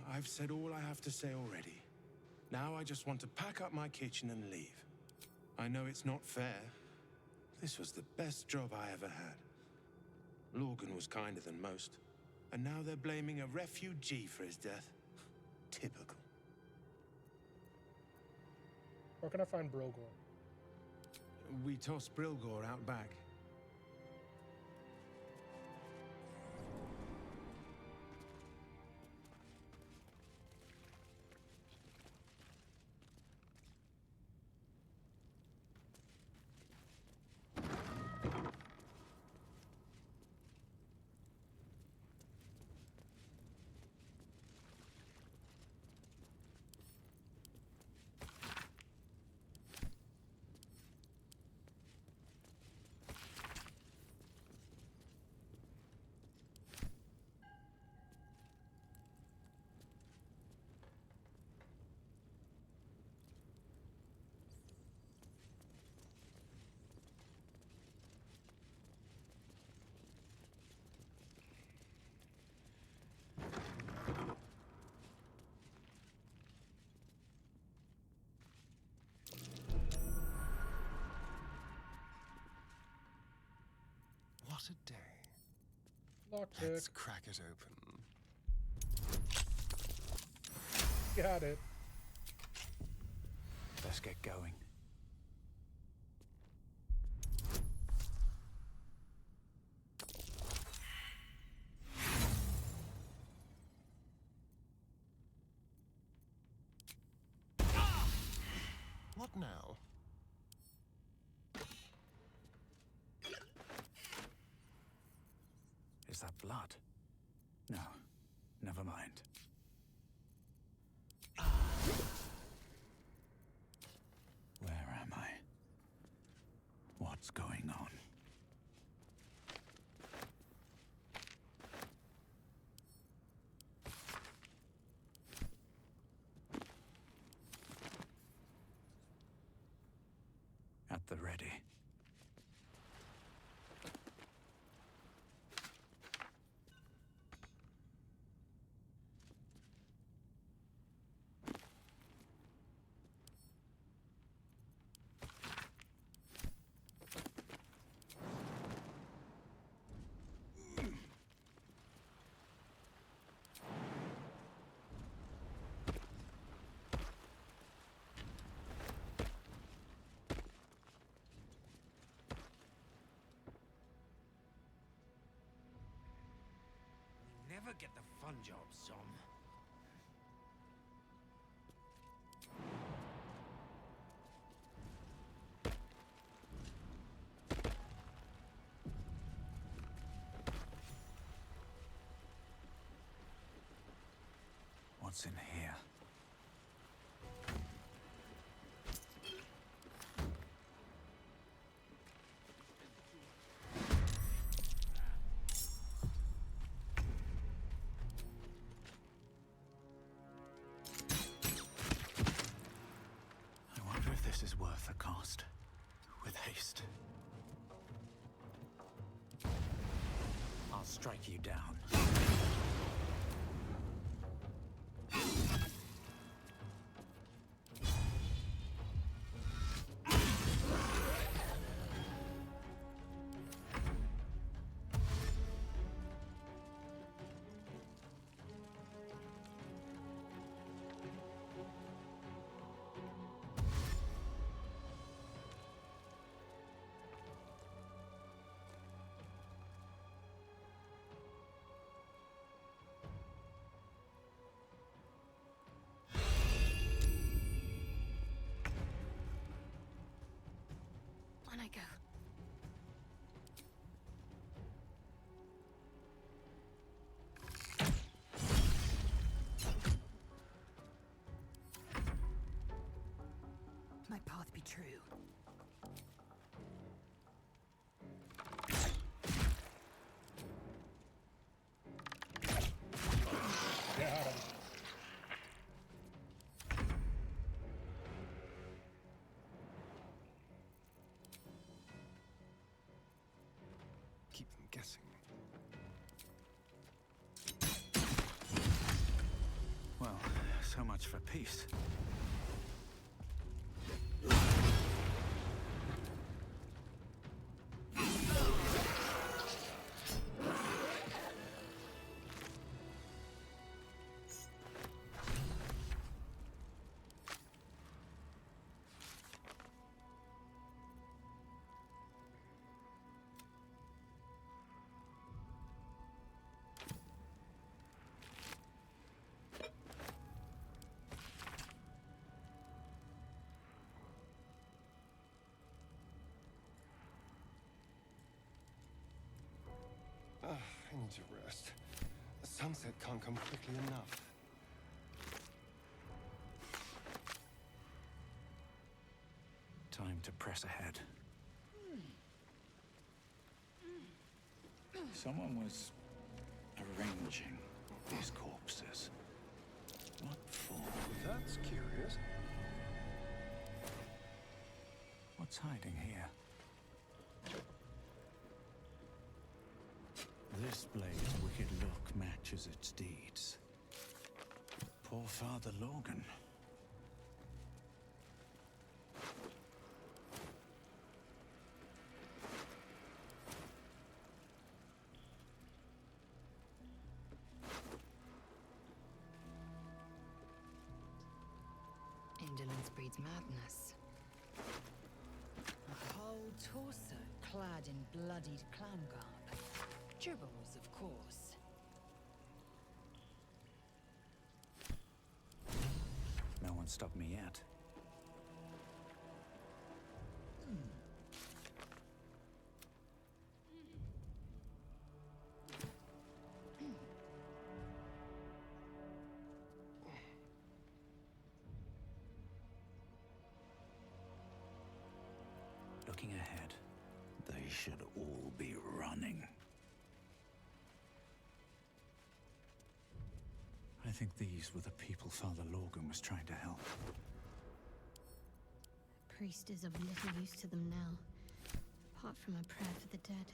I've said all I have to say already. Now I just want to pack up my kitchen and leave. I know it's not fair. This was the best job I ever had. Lorgan was kinder than most. And now they're blaming a refugee for his death. Typical. Where can I find Brilgor? We tossed Brilgor out back. What a day. Lockpick. Let's crack it open. Got it. Let's get going. What now? Is that blood? No, never mind. Where am I? What's going on? At the ready. Never get the fun job, Som. What's in here? I wonder if this is worth the cost. With haste. I'll strike you down. On I go. My path be true. Got him. Keep them guessing. Well, so much for peace. I need to rest. The sunset can't come quickly enough. Time to press ahead. Someone was arranging these corpses. What for? That's curious. What's hiding here? This blade's wicked look matches its deeds. Poor Father Lorgan. breeds madness. A whole torso clad in bloodied clown garb. Gibbons, of course. No one stopped me yet. Looking ahead, they should all be running. I think these were the people Father Lorgan was trying to help. Priest is of little use to them now, apart from a prayer for the dead.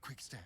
Quick step.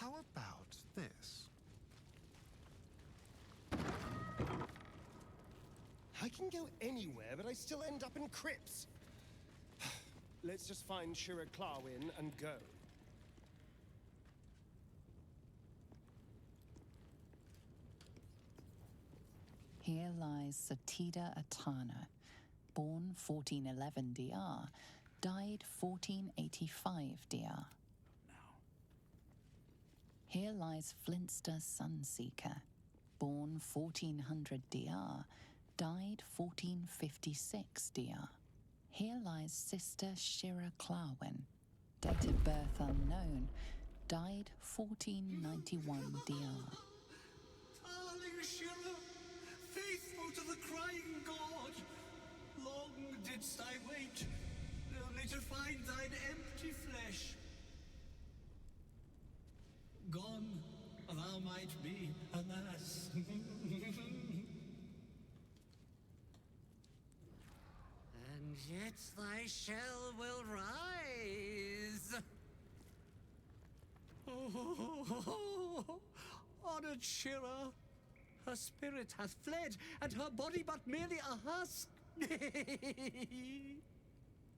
How about this? I can go anywhere, but I still end up in crypts. Let's just find Shira Clarwin and go. Here lies Satida Atana, born 1411 DR, died 1485 DR. Here lies Flintster Sunseeker, born 1400 DR, died 1456 DR. Here lies Sister Shira Clarwin, date of birth unknown, died 1491 DR. Darling Shira, faithful to the crying god, long didst I wait, only to find thine empty flesh. Gone thou might be, alas. And yet thy shell will rise. Oh, honored Shira, her spirit hath fled, and her body but merely a husk.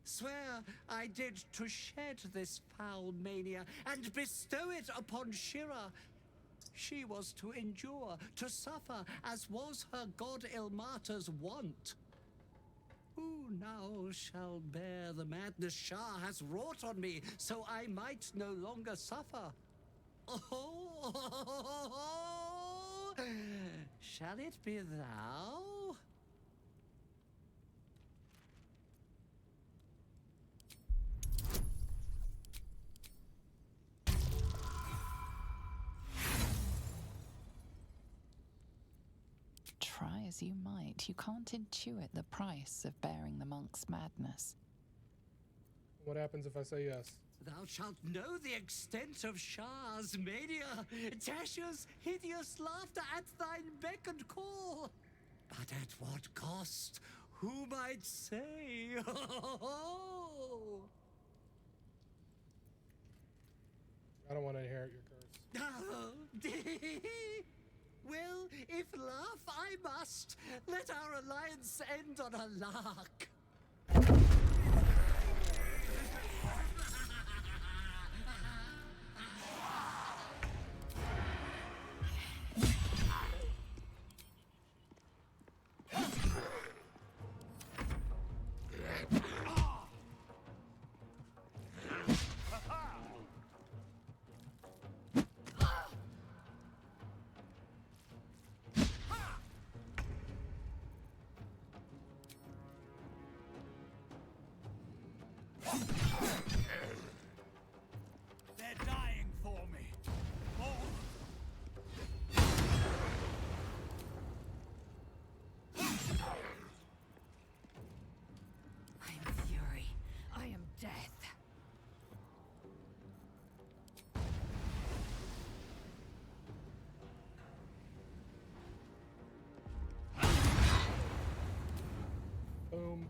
Swear I did to shed this foul mania and bestow it upon Shira. She was to endure, to suffer, as was her god Ilmata's wont. Who now shall bear the madness Shah has wrought on me, so I might no longer suffer? Oh, shall it be thou? as you might, you can't intuit the price of bearing the monk's madness. What happens if I say yes? Thou shalt know the extent of Shah's mania, Tasha's hideous laughter at thine beck and call. But at what cost? Who might say? I don't want to inherit your curse. Well, if laugh I must, let our alliance end on a lark. They're dying for me. Oh. I am fury. I am death. Boom.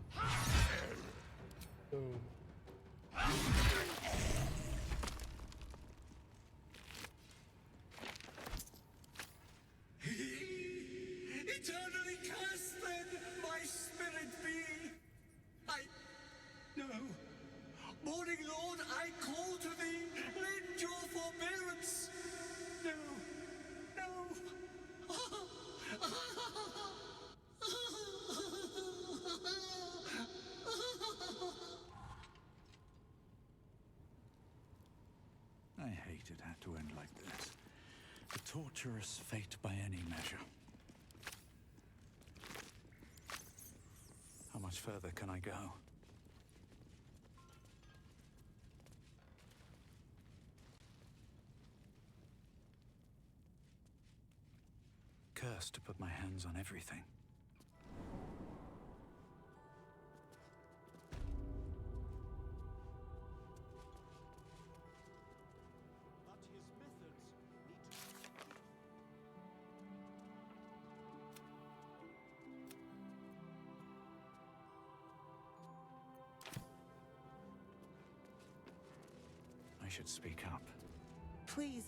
Boom. Eternally cursed then my spirit be. No. Morning Lord, I call to thee, lend your forbearance. No. I hate it had to end like this. A torturous fate by any measure. How much further can I go? Cursed to put my hands on everything. But his methods need to... I should speak up. Please.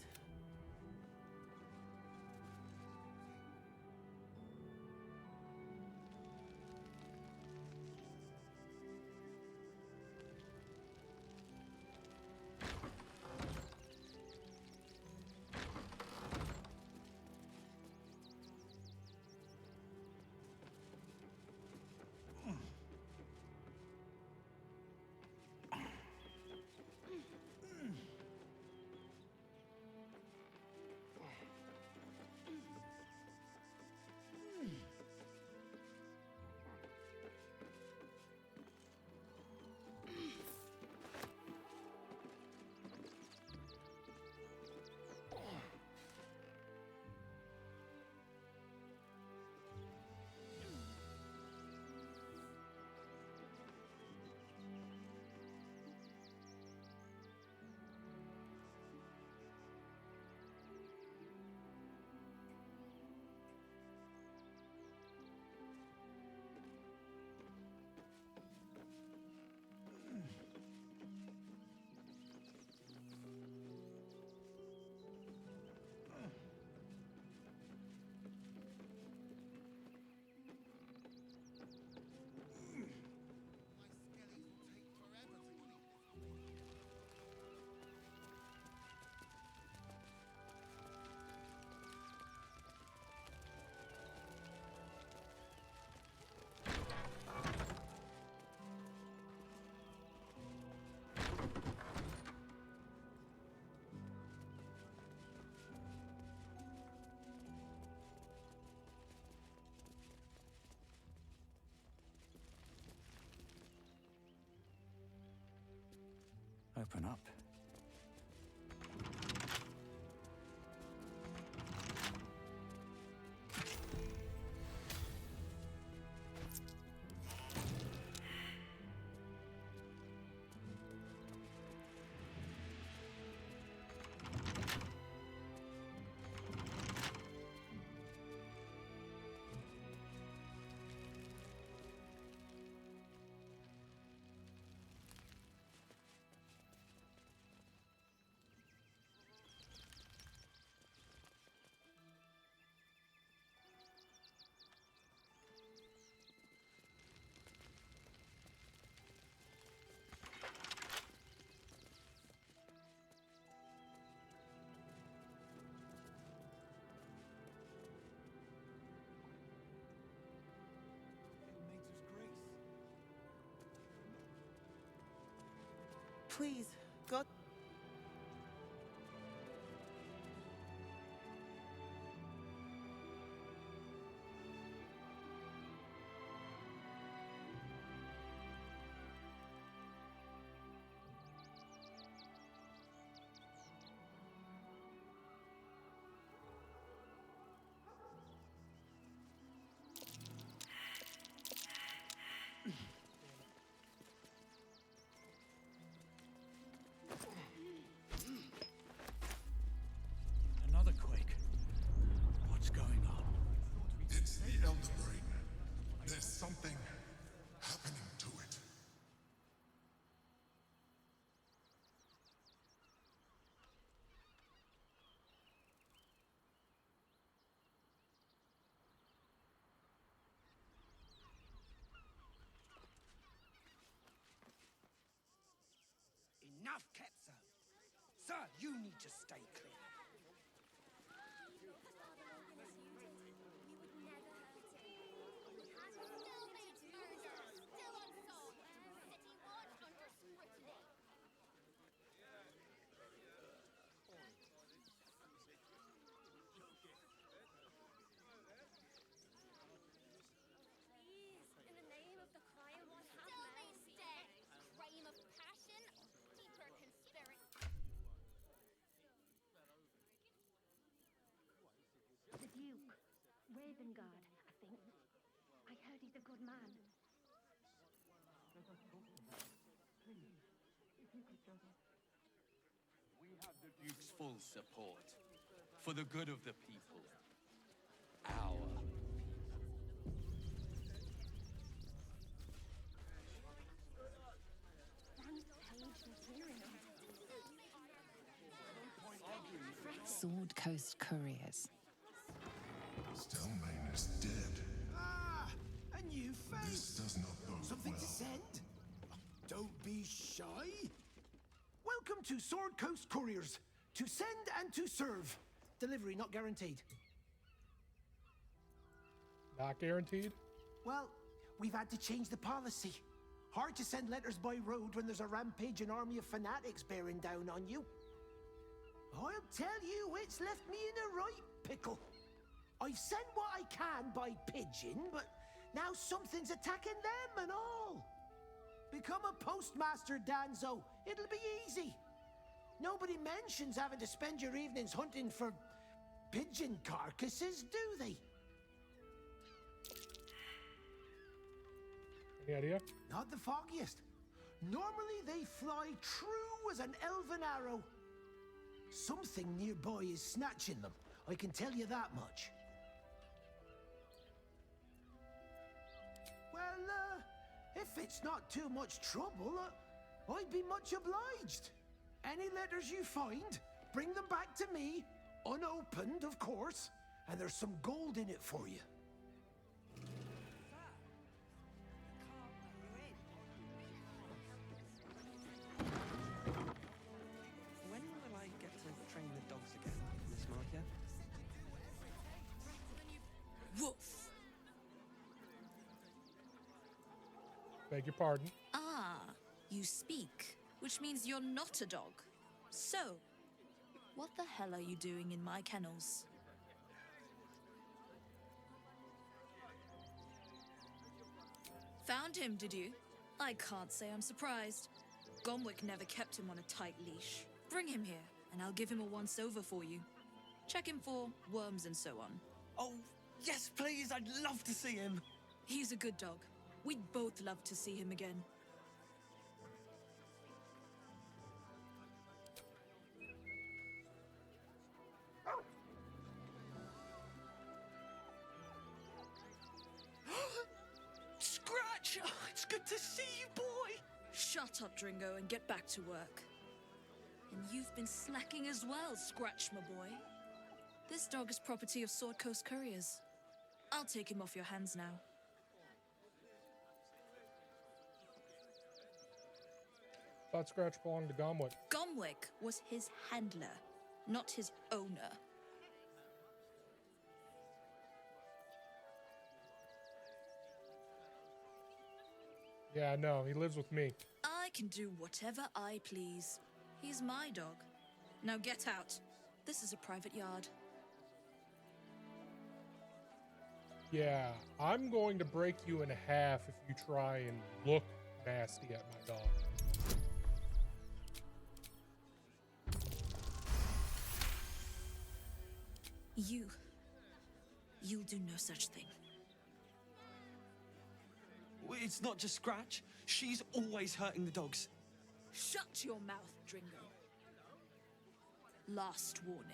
Open up. Please, God. Another quake. What's going on? It's the Elder Brain. There's something happening to it. Enough, Ketzer! Sir, you need to stay clear. The Duke. Ravengard, I think. I heard he's a good man. We have the Duke's full support. For the good of the people. Our. Sword Coast Couriers. Stelmane is dead. Ah! A new face! This does not bode Something well. to send? Don't be shy. Welcome to Sword Coast Couriers. To send and to serve. Delivery not guaranteed. Not guaranteed? Well, we've had to change the policy. Hard to send letters by road when there's a rampaging army of fanatics bearing down on you. I'll tell you, it's left me in a right pickle. I've sent what I can by pigeon, but now something's attacking them and all. Become a postmaster, Danzo. It'll be easy. Nobody mentions having to spend your evenings hunting for pigeon carcasses, do they? Any idea? Not the foggiest. Normally they fly true as an elven arrow. Something nearby is snatching them. I can tell you that much. Well, if it's not too much trouble, I'd be much obliged. Any letters you find, bring them back to me, unopened, of course, and there's some gold in it for you. When will I get to train the dogs again, Miss Markia? Woof! Beg your pardon? Ah, you speak, which means you're not a dog. So, what the hell are you doing in my kennels? Found him, did you? I can't say I'm surprised. Gomwick never kept him on a tight leash. Bring him here, and I'll give him a once-over for you. Check him for worms and so on. Oh, yes, please, I'd love to see him. He's a good dog. We'd both love to see him again. Scratch! Oh, it's good to see you, boy! Shut up, Dringo, and get back to work. And you've been slacking as well, Scratch, my boy. This dog is property of Sword Coast Couriers. I'll take him off your hands now. Thought Scratch belonged to Gomwick. Gomwick was his handler, not his owner. Yeah, no, he lives with me. I can do whatever I please. He's my dog. Now get out. This is a private yard. Yeah, I'm going to break you in half if you try and look nasty at my dog. You'll do no such thing. It's not just Scratch. She's always hurting the dogs. Shut your mouth, Dringo. Last warning.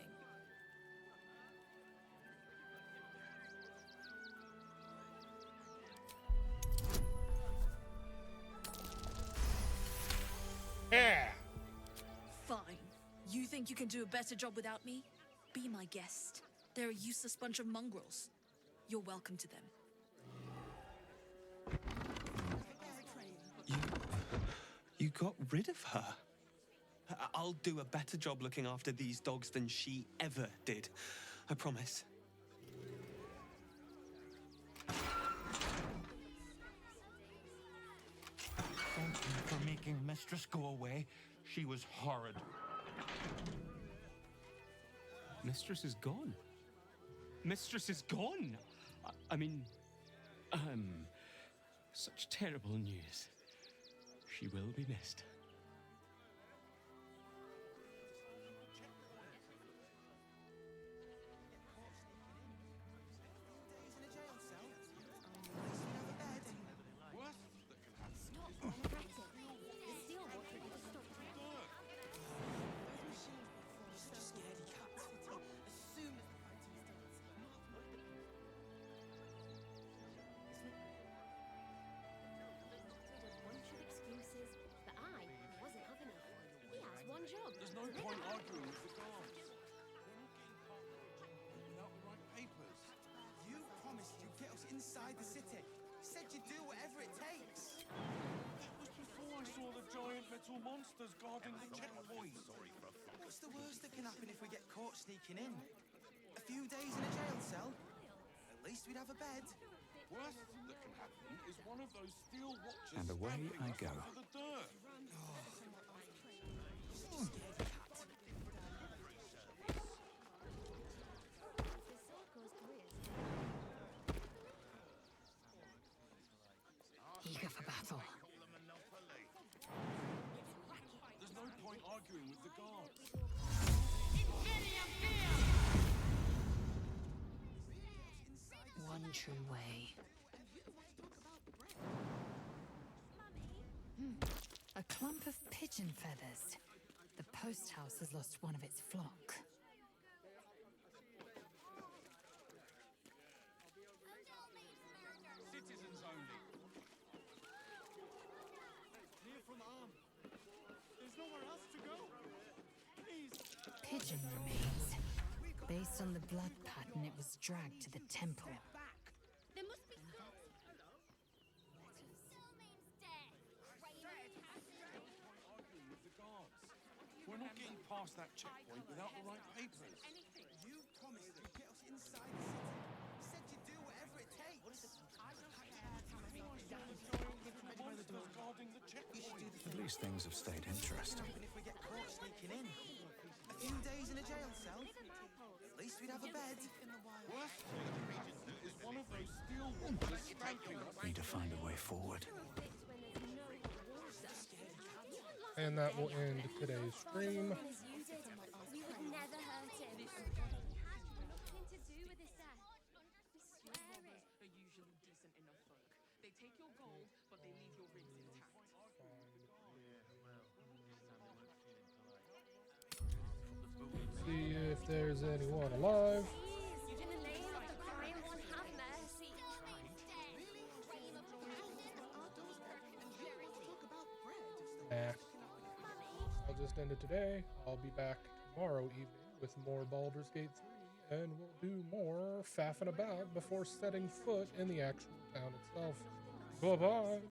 Yeah. Fine. You think you can do a better job without me? Be my guest. They're a useless bunch of mongrels. You're welcome to them. You got rid of her. I'll do a better job looking after these dogs than she ever did. I promise. Thank you for making Mistress go away. She was horrid. Mistress is gone. Mistress is gone. I mean, such terrible news. She will be missed. There's no point arguing with the guards. We're not getting past the checkpoint without the right papers. You promised you'd get us inside the city. Said you'd do whatever it takes. That was before I saw the giant metal monsters guarding the checkpoint. What's the worst that can happen if we get caught sneaking in? A few days in a jail cell? At least we'd have a bed. Worst that can happen is one of those steel watchers And away I go. into the dirt. Eager for battle. There's no point arguing with the guards. One true way. A clump of pigeon feathers. The post house has lost one of its flock. Citizens only. Clear from arm. There's nowhere else to go. Please. Pigeon remains. Based on the blood pattern, it was dragged to the temple. There must be Arguing with the guards. We're not getting past that checkpoint without the right papers. You promised you'd get us inside the city. Said you'd do whatever it takes. Monsters guarding the checkpoint. At least things have stayed interesting. If we get caught sneaking in. A few days in a jail cell? At least we'd have a bed. Worst that can happen is one of those steel watchers stamping us. Need to find a way forward. And that will end today's stream. We would never hurt him. He has nothing to do with his death. We swear it. Are usually decent enough folk. They take your gold, but they leave your ribs intact. See if there's anyone alive. In the name of the crying one, have mercy. Nah. I'll just end it today. I'll be back tomorrow evening with more Baldur's Gate 3, and we'll do more faffing about before setting foot in the actual town itself. Bye-bye.